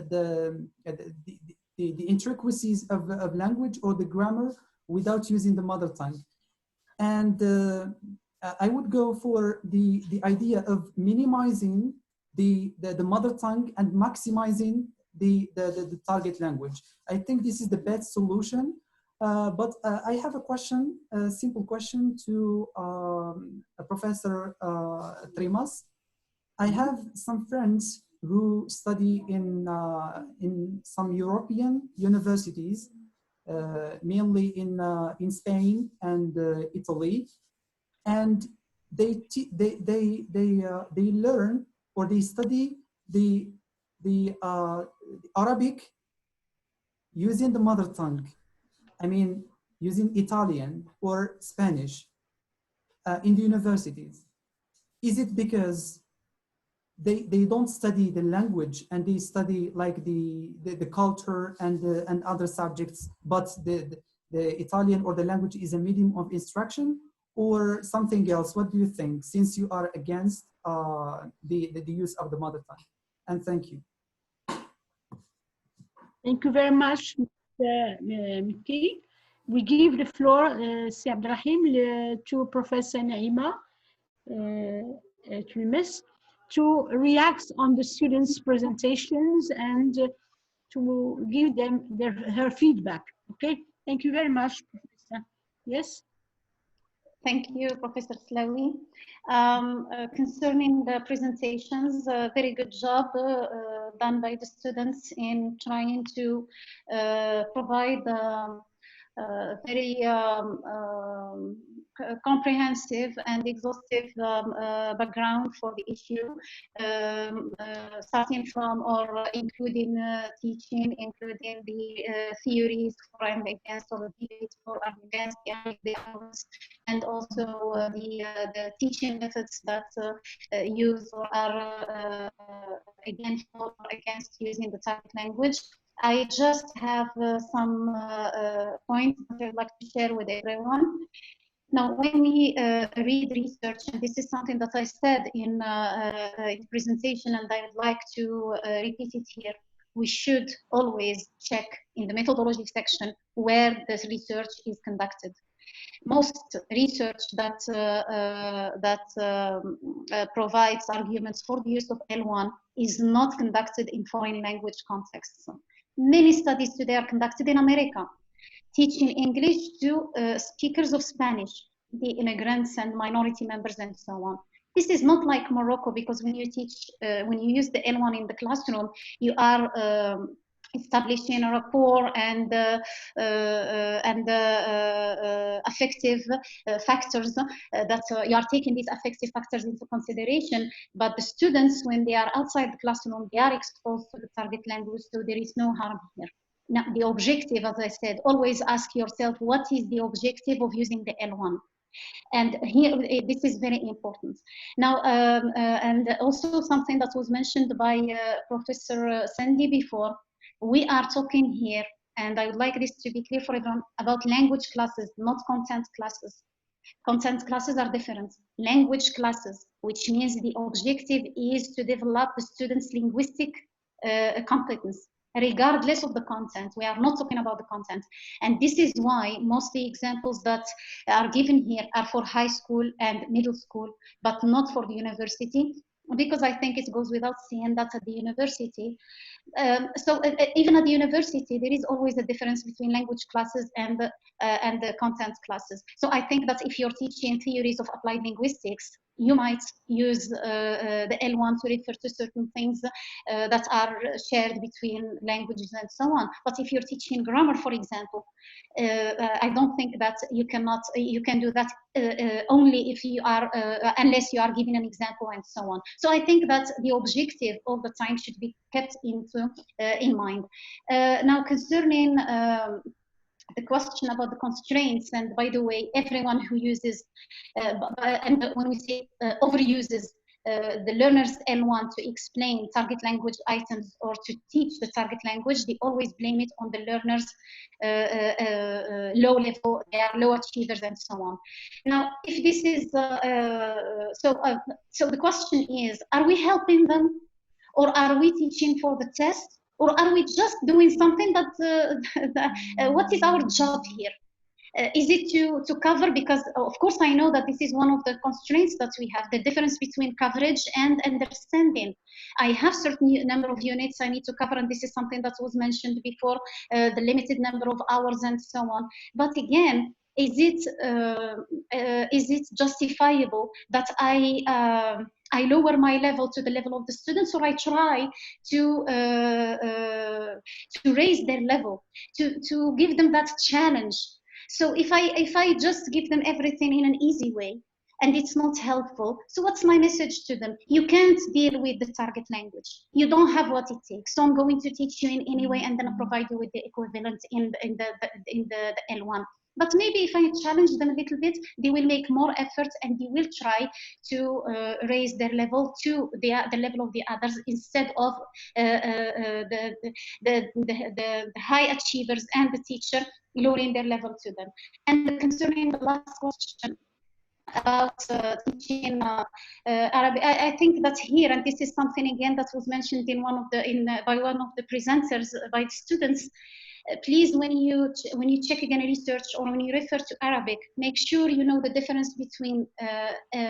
intricacies of language or the grammar without using the mother tongue? And I would go for the idea of minimizing the mother tongue and maximizing the target language. I think this is the best solution. But I have a question, a simple question to Professor Trimass. I have some friends who study in some European universities, mainly in Spain and Italy, and they learn or they study the Arabic using the mother tongue. I mean, using Italian or Spanish in the universities. Is it because they don't study the language and they study like the culture and other subjects, but the Italian or the language is a medium of instruction, or something else? What do you think, since you are against the use of the mother tongue? And thank you. Thank you very much, Miki. We give the floor, Abderrahim, to Professor Naima Trimass to react on the students' presentations and to give them her feedback. Okay, thank you very much, Professor. Yes? Thank you, Professor Slawi. Concerning the presentations, very good job done by the students in trying to provide very comprehensive and exhaustive background for the issue, starting from or including teaching, including the theories for and against, or the debates for and against the others, and also the teaching methods that use or are again for or against using the target language. I just have some points that I'd like to share with everyone. Now, when we read research, and this is something that I said in the presentation, and I would like to repeat it here, we should always check in the methodology section where this research is conducted. Most research that provides arguments for the use of L1 is not conducted in foreign language contexts. Many studies today are conducted in America, teaching English to speakers of Spanish, the immigrants and minority members and so on. This is not like Morocco, because when you teach, when you use the L1 in the classroom, you are establishing a rapport and affective factors that you are taking these affective factors into consideration. But the students, when they are outside the classroom, they are exposed to the target language, so there is no harm here. Now, the objective, as I said, always ask yourself, what is the objective of using the L1? And here, this is very important. Now, and also something that was mentioned by Professor Sandy before, we are talking here, and I would like this to be clear for everyone, about language classes, not content classes. Content classes are different. Language classes, which means the objective is to develop the students' linguistic competence, regardless of the content. We are not talking about the content. And this is why most of the examples that are given here are for high school and middle school, but not for the university, because I think it goes without saying that at the university, even at the university, there is always a difference between language classes and the content classes. So I think that if you're teaching theories of applied linguistics, you might use the L1 to refer to certain things that are shared between languages and so on. But if you're teaching grammar, for example, I don't think that you can do that only if you are, unless you are giving an example and so on. So I think that the objective all the time should be kept in mind. Now, concerning the question about the constraints, and by the way, everyone who uses, and when we say overuses the learner's L1 to explain target language items or to teach the target language, they always blame it on the learner's low level, they are low achievers and so on. Now, if this is, so the question is, are we helping them, or are we teaching for the test? Or are we just doing something that, what is our job here? Is it to cover? Because of course I know that this is one of the constraints that we have, the difference between coverage and understanding. I have certain number of units I need to cover, and this is something that was mentioned before, the limited number of hours and so on. But again, is it justifiable that I lower my level to the level of the students, or I try to raise their level, to give them that challenge? So if I just give them everything in an easy way, and it's not helpful, so what's my message to them? You can't deal with the target language. You don't have what it takes. So I'm going to teach you in any way, and then I'll provide you with the equivalent in the L1. But maybe if I challenge them a little bit, they will make more efforts and they will try to raise their level to the level of the others, instead of the high achievers and the teacher lowering their level to them. And concerning the last question about teaching Arabic, I think that here, and this is something again that was mentioned in by one of the presenters, by the students. Please, when you check again research, or when you refer to Arabic, make sure you know the difference between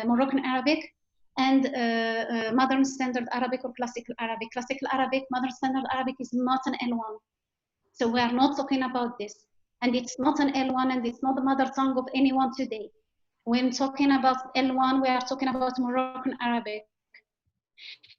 Moroccan Arabic and modern standard Arabic or classical Arabic. Classical Arabic, modern standard Arabic is not an L1. So we are not talking about this. And it's not an L1, and it's not the mother tongue of anyone today. When talking about L1, we are talking about Moroccan Arabic.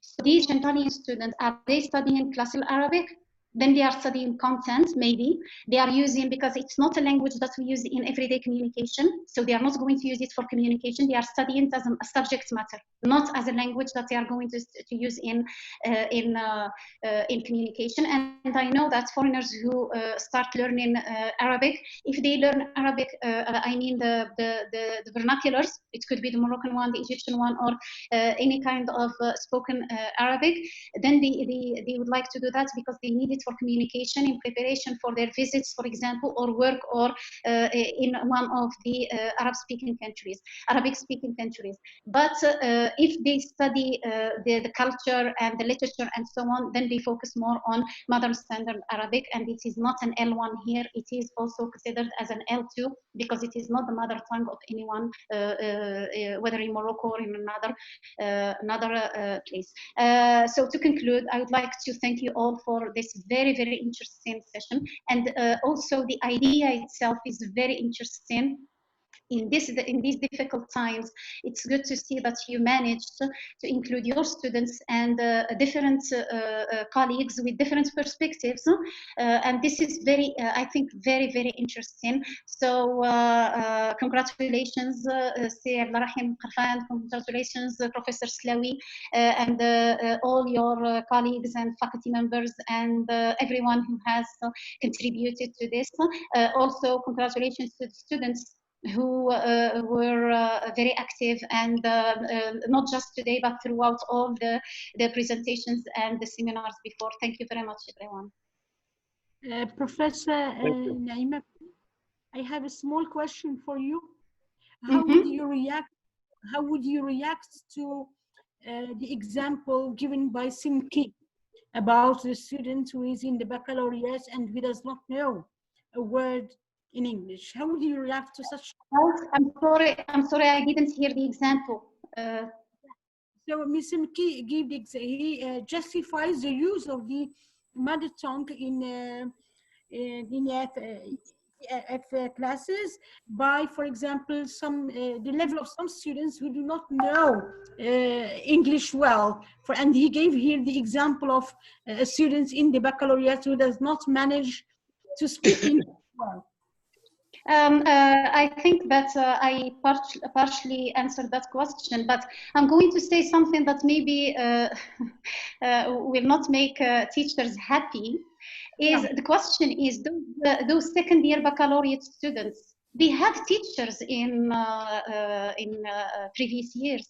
So these Italian students, are they studying classical Arabic? Then they are studying content, maybe. They are using, because it's not a language that we use in everyday communication, so they are not going to use it for communication. They are studying it as a subject matter, not as a language that they are going to use in communication. And I know that foreigners who start learning Arabic, if they learn Arabic, I mean the vernaculars, it could be the Moroccan one, the Egyptian one, or any kind of spoken Arabic, then they would like to do that because they need it for communication, in preparation for their visits, for example, or work, or in one of the Arabic-speaking countries. But if they study the culture and the literature and so on, then they focus more on modern standard Arabic, and it is not an L1 here. It is also considered as an L2 because it is not the mother tongue of anyone, whether in Morocco or in another place. So to conclude, I would like to thank you all for this very, very interesting session. And also the idea itself is very interesting. In these difficult times, it's good to see that you managed to include your students and different colleagues with different perspectives, and this is very, I think, very, very interesting. So congratulations, Abderrahim, congratulations, Professor Slawi, and all your colleagues and faculty members and everyone who has contributed to this. Also, congratulations to the students who were very active, and not just today, but throughout all the presentations and the seminars before. Thank you very much, everyone. Professor Naima, I have a small question for you. How would you react? How would you react to the example given by Simki about the student who is in the baccalaureate and who does not know a word in English? How would you react to such? I'm sorry, I didn't hear the example. So Ms. Simki gave he justifies the use of the mother tongue in classes by, for example, the level of some students who do not know English well. And he gave here the example of students in the baccalaureate who does not manage to speak English well. I think that I partially answered that question, but I'm going to say something that maybe will not make teachers happy. The question is, those second year baccalaureate students, they had teachers in previous years.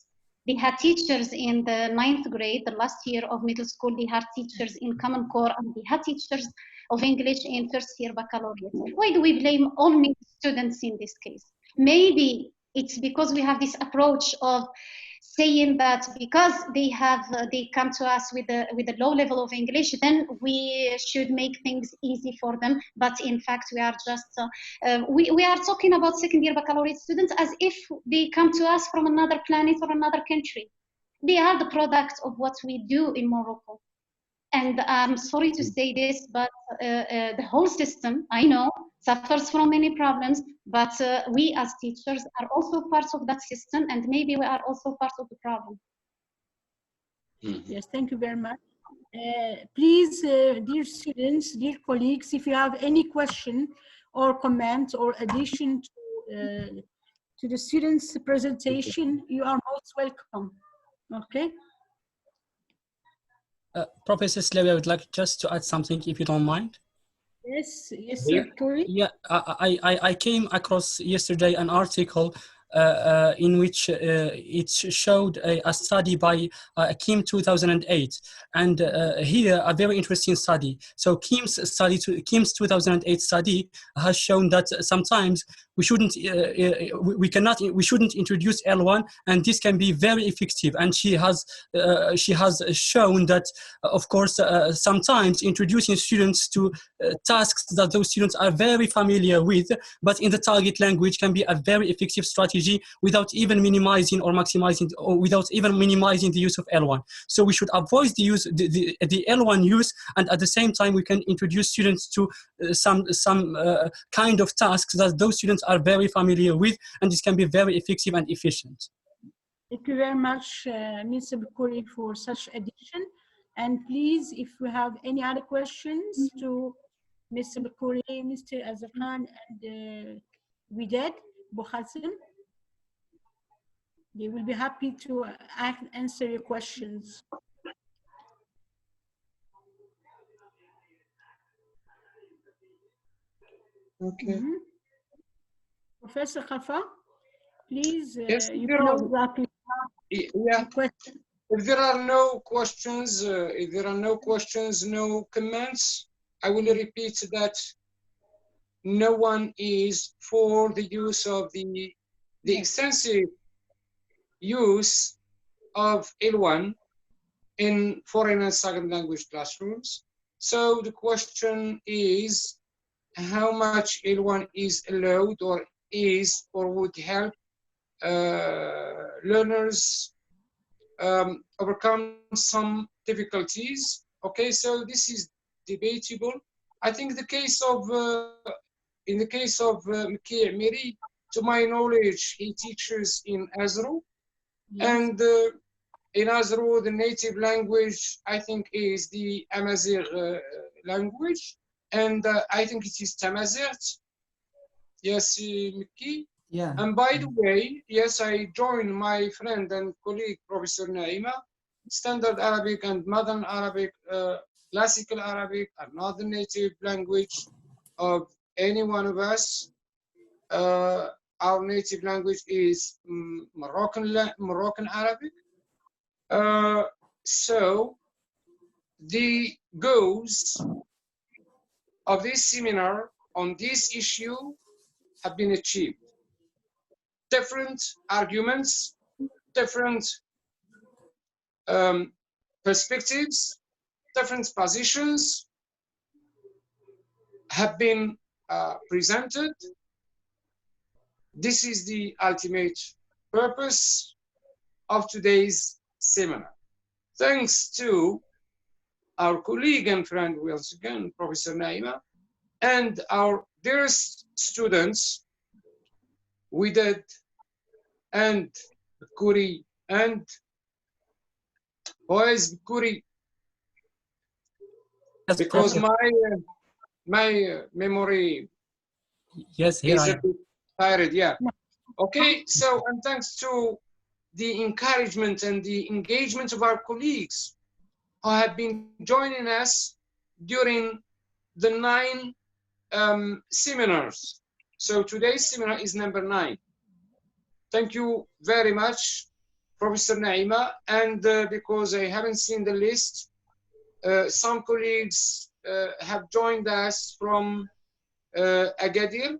They had teachers in the 9th grade, the last year of middle school. They had teachers in Common Core, and they had teachers of English in first year baccalaureate. Why do we blame only students in this case? Maybe it's because we have this approach of saying that because they come to us with a low level of English, then we should make things easy for them. But in fact, we are just we are talking about second year baccalaureate students as if they come to us from another planet or another country. They are the product of what we do in Morocco. And I'm sorry to say this, but the whole system, I know, suffers from many problems, but we as teachers are also part of that system, and maybe we are also part of the problem. Yes, thank you very much. Please, dear students, dear colleagues, if you have any question or comment or addition to the students' presentation, you are most welcome. Okay? Professor Slawi, I would like just to add something, if you don't mind. Yes, yes, Corey. Yeah, I came across yesterday an article in which it showed a study by Kim 2008, and here a very interesting study. So Kim's 2008 study has shown that sometimes we shouldn't introduce L1, and this can be very effective. And she has shown that of course sometimes introducing students to tasks that those students are very familiar with, but in the target language, can be a very effective strategy without even minimizing or maximizing, or without even minimizing the use of L1. So we should avoid the use the L1 use, and at the same time we can introduce students to some kind of tasks that those students are very familiar with, and this can be very effective and efficient. Thank you very much, Mr. Bukuri, for such addition. And please, if we have any other questions to Mr. Bukuri, Mr. Azarkan, and Widad Bukhasim, they will be happy to answer your questions. Okay. Professor KARFA, please, Yes, you can exactly. Yeah. If there are no questions, no comments, I will repeat that no one is for the use of the extensive use of L1 in foreign and second language classrooms. So the question is how much L1 is allowed or would help learners overcome some difficulties. Okay, so this is debatable. I think the case of in the case of Miki Amiri, to my knowledge, he teaches in Zohr, and in Zohr, the native language I think is the Amazigh language, and I think it is Tamazight. Yes, Miki. Yeah. And by the way, yes, I joined my friend and colleague, Professor Naima. Standard Arabic and Modern Arabic, Classical Arabic are not the native language of any one of us. Our native language is Moroccan Arabic. So the goals of this seminar on this issue have been achieved. Different arguments, different perspectives, different positions have been presented. This is the ultimate purpose of today's seminar. Thanks to our colleague and friend, once again, Professor Naima, and our There's students we did, and Kuri, and who is Kuri? Because my memory is a bit tired. Yeah. Okay. So, and thanks to the encouragement and the engagement of our colleagues who have been joining us during the 9 seminars. So today's seminar is number 9. Thank you very much, Professor Naima. And because I haven't seen the list, some colleagues have joined us from Agadir,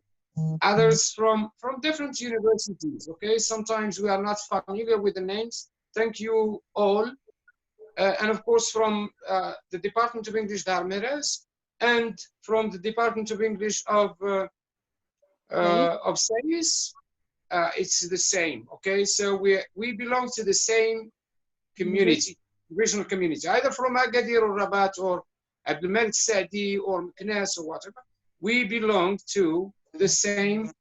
others from different universities. Okay, sometimes we are not familiar with the names. Thank you all. And of course from the Department of English Darmeres and from the Department of English of Sayis, it's the same. Okay, so we belong to the same community, regional community, either from Agadir or Rabat or Abdelmalik Saadi or Meknes or whatever. We belong to the same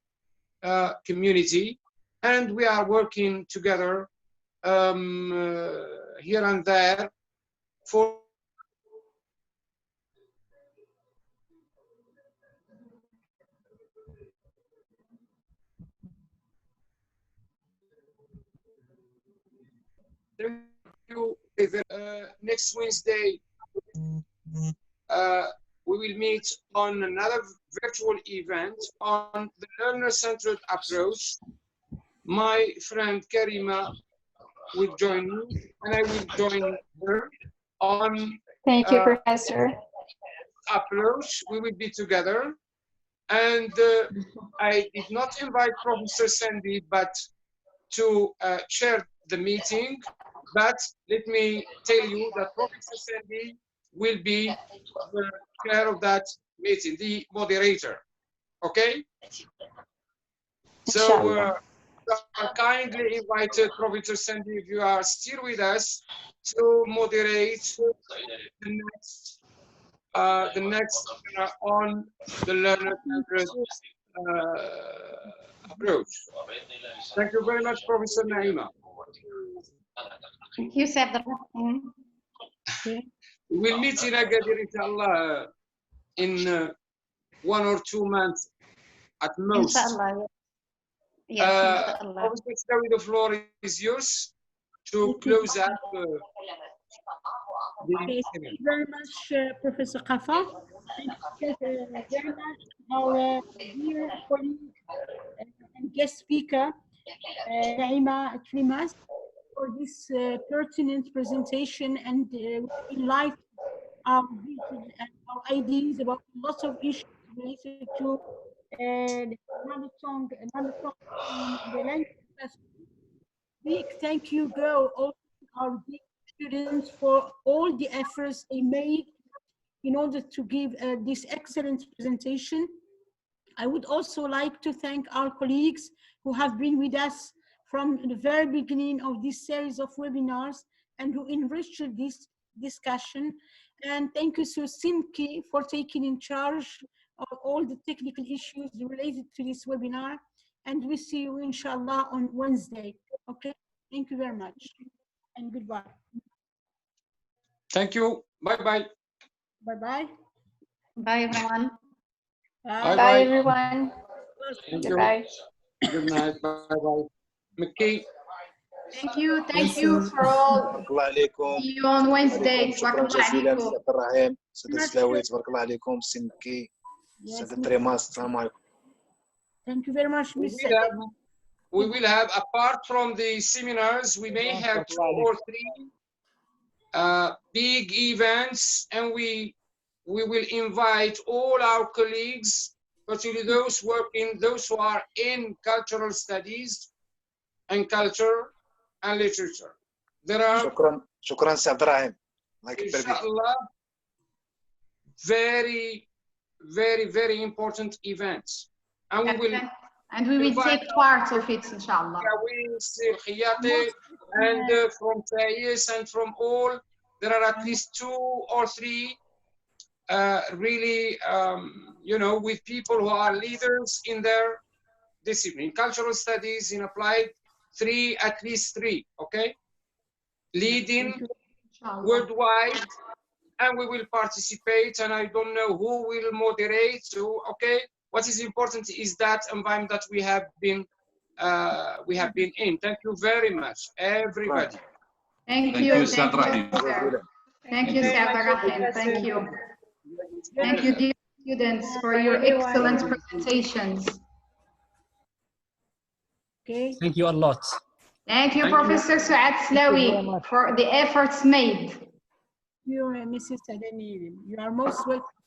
community, and we are working together here and there for next Wednesday we will meet on another virtual event on the learner-centered approach. My friend Karima will join me, and I will join her on Thank you, Professor. Approach. We will be together. And I did not invite Professor Sandy, but to chair the meeting. But let me tell you that Professor Sandy will be the chair of that meeting, the moderator. Okay? So kindly invited Professor Sandy, if you are still with us, to moderate the next on the learner-centered approach. Thank you very much, Professor Naima. Thank you, Abderrahim. We'll meet in Agadir, inshallah, in 1 or 2 months at most. Inshallah. Yes, inshallah. Professor, the floor is yours to close up. Thank you very much, Professor KARFA. Thank you very much, our dear colleague and guest speaker, Naima Trimass, for this pertinent presentation and enlighten our ideas about lots of issues related to the mother tongue in the language. We thank you, all our students, for all the efforts they made in order to give this excellent presentation. I would also like to thank our colleagues who have been with us from the very beginning of this series of webinars and who enriched this discussion. And thank you to Simki for taking in charge of all the technical issues related to this webinar. And we see you, inshallah, on Wednesday. Okay, thank you very much and goodbye. Thank you. Bye-bye. Bye-bye. Bye, everyone. Bye, Bye everyone. Goodbye. Good night. Bye-bye. Mickey. Thank you for all. See you on Wednesday. شكرا جزيلا سي عبد الرحيم سيدي سلاوي تبارك الله عليكم سي مكي سيدي تريماس السلام عليكم. Thank you very much, We will have, apart from the seminars, we may have 2 or 3 big events, and we will invite all our colleagues, particularly those who are in cultural studies and culture and literature. There are شكرا سي عبد الرحيم. Inshallah, very, very, very important events, and we will take part of it, inshallah. And from Sayis and from all, there are at least 2 or 3 really, you know, with people who are leaders in their discipline. Cultural studies in applied, at least three, okay? Leading worldwide, and we will participate, and I don't know who will moderate, okay? What is important is that environment that we have been in. Thank you very much, everybody. Thank you, Abderrahim. Thank you, Abderrahim. Thank you. Thank you, dear students, for your excellent presentations. Okay. Thank you a lot. Thank you, Professor Suad Slawi, for the efforts made. You, Mrs. Adeni, you are most welcome.